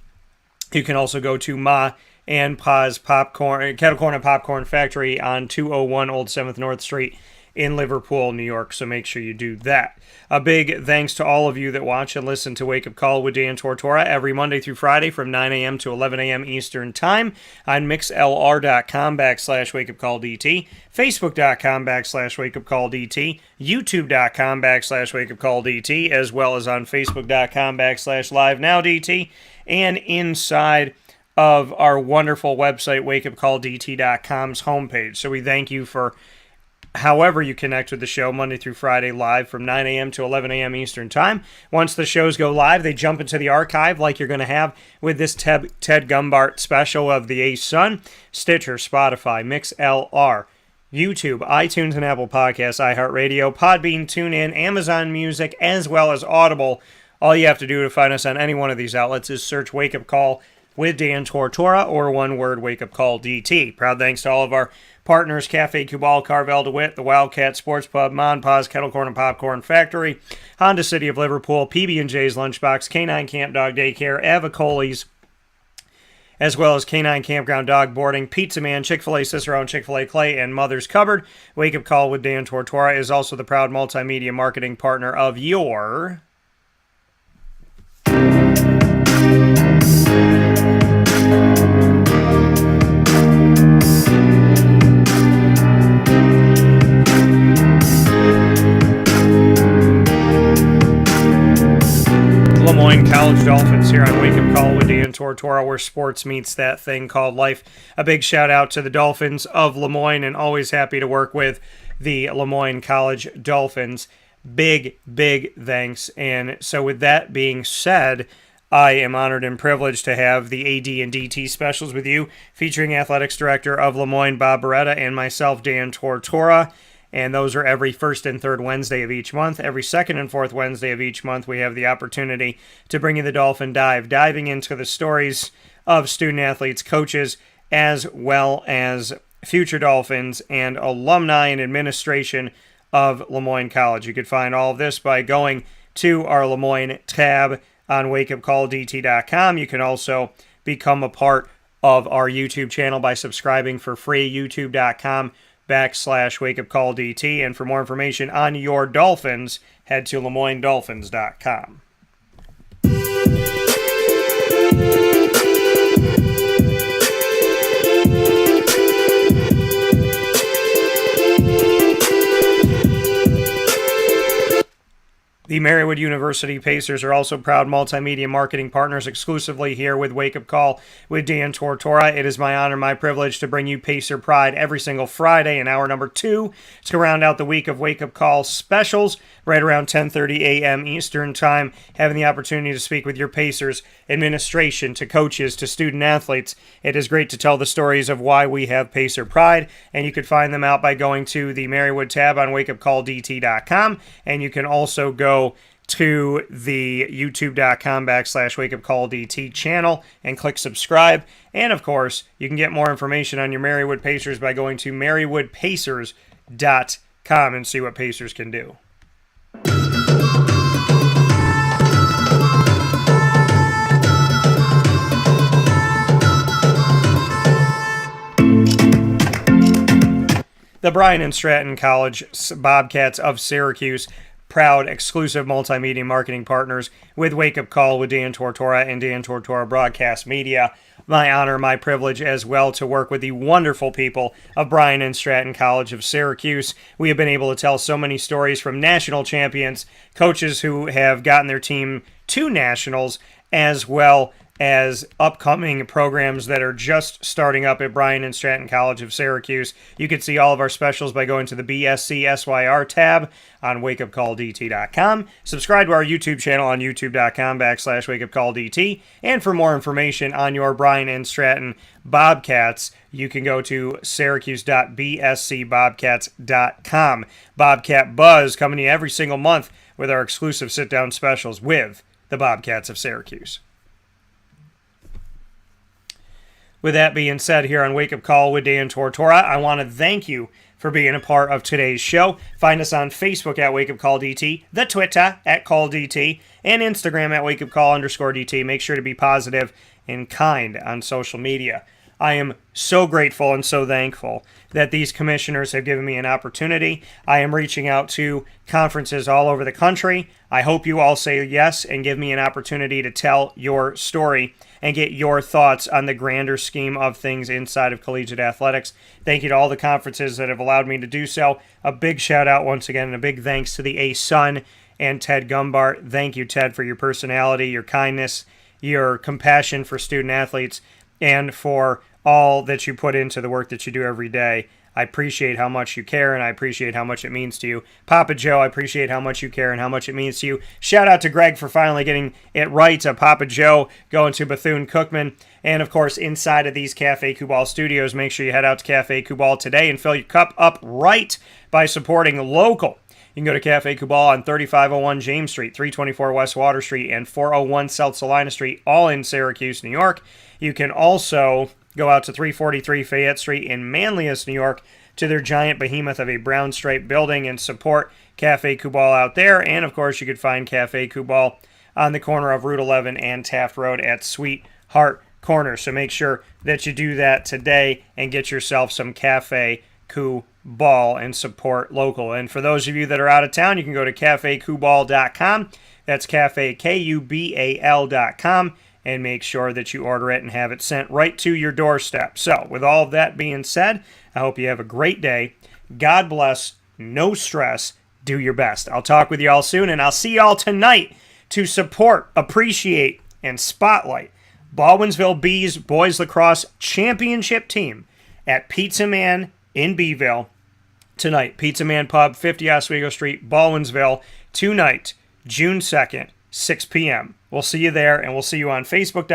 you can also go to Ma and Paz Popcorn, Kettle Corn and Popcorn Factory on 201 Old 7th North Street in Liverpool, New York. So make sure you do that. A big thanks to all of you that watch and listen to Wake Up Call with Dan Tortora every Monday through Friday from 9 a.m. to 11 a.m. Eastern Time on mixlr.com/wakeupcalldt, facebook.com/wakeupcalldt, youtube.com/wakeupcalldt, as well as on facebook.com/livenowdt, and inside of our wonderful website, wakeupcalldt.com's homepage. So we thank you for however you connect with the show Monday through Friday live from 9 a.m. to 11 a.m. Eastern Time. Once the shows go live, they jump into the archive like you're going to have with this Ted Gumbart special of the ASUN, Stitcher, Spotify, MixLR, YouTube, iTunes and Apple Podcasts, iHeartRadio, Podbean, TuneIn, Amazon Music, as well as Audible. All you have to do to find us on any one of these outlets is search Wake Up Call with Dan Tortora, or one word, Wake Up Call DT. Proud thanks to all of our partners, Cafe Cubal, Carvel DeWitt, the Wildcat Sports Pub, Mon Paz, Kettle Corn and Popcorn Factory, Honda City of Liverpool, PB&J's Lunchbox, Canine Camp Dog Daycare, Avicoli's, as well as Canine Campground Dog Boarding, Pizza Man, Chick-fil-A Cicero, and Chick-fil-A Clay, and Mother's Cupboard. Wake Up Call with Dan Tortora is also the proud multimedia marketing partner of your Lemoyne College Dolphins here on Wake Up Call with Dan Tortora, where sports meets that thing called life. A big shout out to the Dolphins of Lemoyne, and always happy to work with the Lemoyne College Dolphins. Big thanks. And so with that being said, I am honored and privileged to have the AD and DT specials with you, featuring Athletics Director of Lemoyne, Bob Beretta, and myself, Dan Tortora. And those are every first and third Wednesday of each month. Every second and fourth Wednesday of each month, we have the opportunity to bring you the Dolphin Dive, diving into the stories of student athletes, coaches, as well as future Dolphins and alumni and administration of Lemoyne College. You could find all of this by going to our Lemoyne tab on wakeupcalldt.com. You can also become a part of our YouTube channel by subscribing for free, youtube.com/wakeupcalldt. And for more information on your Dolphins, head to LemoyneDolphins.com. The Marywood University Pacers are also proud multimedia marketing partners exclusively here with Wake Up Call with Dan Tortora. It is my honor, my privilege to bring you Pacer Pride every single Friday in hour number 2 to round out the week of Wake Up Call specials right around 10:30 a.m. Eastern Time, having the opportunity to speak with your Pacers administration, to coaches, to student athletes. It is great to tell the stories of why we have Pacer Pride, and you could find them out by going to the Marywood tab on wakeupcalldt.com, and you can also go to the youtube.com/wakeupcalldt channel and click subscribe. And of course, you can get more information on your Marywood Pacers by going to marywoodpacers.com and see what Pacers can do. The Bryan and Stratton College Bobcats of Syracuse, proud exclusive multimedia marketing partners with Wake Up Call with Dan Tortora and Dan Tortora Broadcast Media. My honor, my privilege as well to work with the wonderful people of Bryan and Stratton College of Syracuse. We have been able to tell so many stories from national champions, coaches who have gotten their team to nationals, as well as upcoming programs that are just starting up at Bryan and Stratton College of Syracuse. You can see all of our specials by going to the BSC SYR tab on wakeupcalldt.com. Subscribe to our YouTube channel on youtube.com/wakeupcalldt. And for more information on your Bryan and Stratton Bobcats, you can go to syracuse.bscbobcats.com. Bobcat Buzz coming to you every single month with our exclusive sit-down specials with the Bobcats of Syracuse. With that being said, here on Wake Up Call with Dan Tortora, I want to thank you for being a part of today's show. Find us on Facebook at Wake Up Call DT, the Twitter at Call DT, and Instagram at Wake Up Call _DT. Make sure to be positive and kind on social media. I am so grateful and so thankful that these commissioners have given me an opportunity. I am reaching out to conferences all over the country. I hope you all say yes and give me an opportunity to tell your story and get your thoughts on the grander scheme of things inside of collegiate athletics. Thank you to all the conferences that have allowed me to do so. A big shout out once again and a big thanks to the ASUN and Ted Gumbart. Thank you, Ted, for your personality, your kindness, your compassion for student athletes, and for all that you put into the work that you do every day. I appreciate how much you care, and I appreciate how much it means to you. Papa Joe, I appreciate how much you care and how much it means to you. Shout out to Greg for finally getting it right. Papa Joe going to Bethune-Cookman. And, of course, inside of these Cafe Kubal studios, make sure you head out to Cafe Kubal today and fill your cup up right by supporting local. You can go to Cafe Kubal on 3501 James Street, 324 West Water Street, and 401 South Salina Street, all in Syracuse, New York. You can also go out to 343 Fayette Street in Manlius, New York, to their giant behemoth of a brown stripe building and support Cafe Kubal out there. And, of course, you could find Cafe Kubal on the corner of Route 11 and Taft Road at Sweetheart Corner. So make sure that you do that today and get yourself some Cafe Kubal and support local. And for those of you that are out of town, you can go to cafekubal.com. That's cafe, Kubal.com, and make sure that you order it and have it sent right to your doorstep. So with all of that being said, I hope you have a great day. God bless. No stress. Do your best. I'll talk with you all soon, and I'll see you all tonight to support, appreciate, and spotlight Baldwinsville Bees Boys Lacrosse Championship Team at Pizza Man in Beeville tonight. Pizza Man Pub, 50 Oswego Street, Baldwinsville, tonight, June 2nd, 6 p.m. We'll see you there, and we'll see you on Facebook.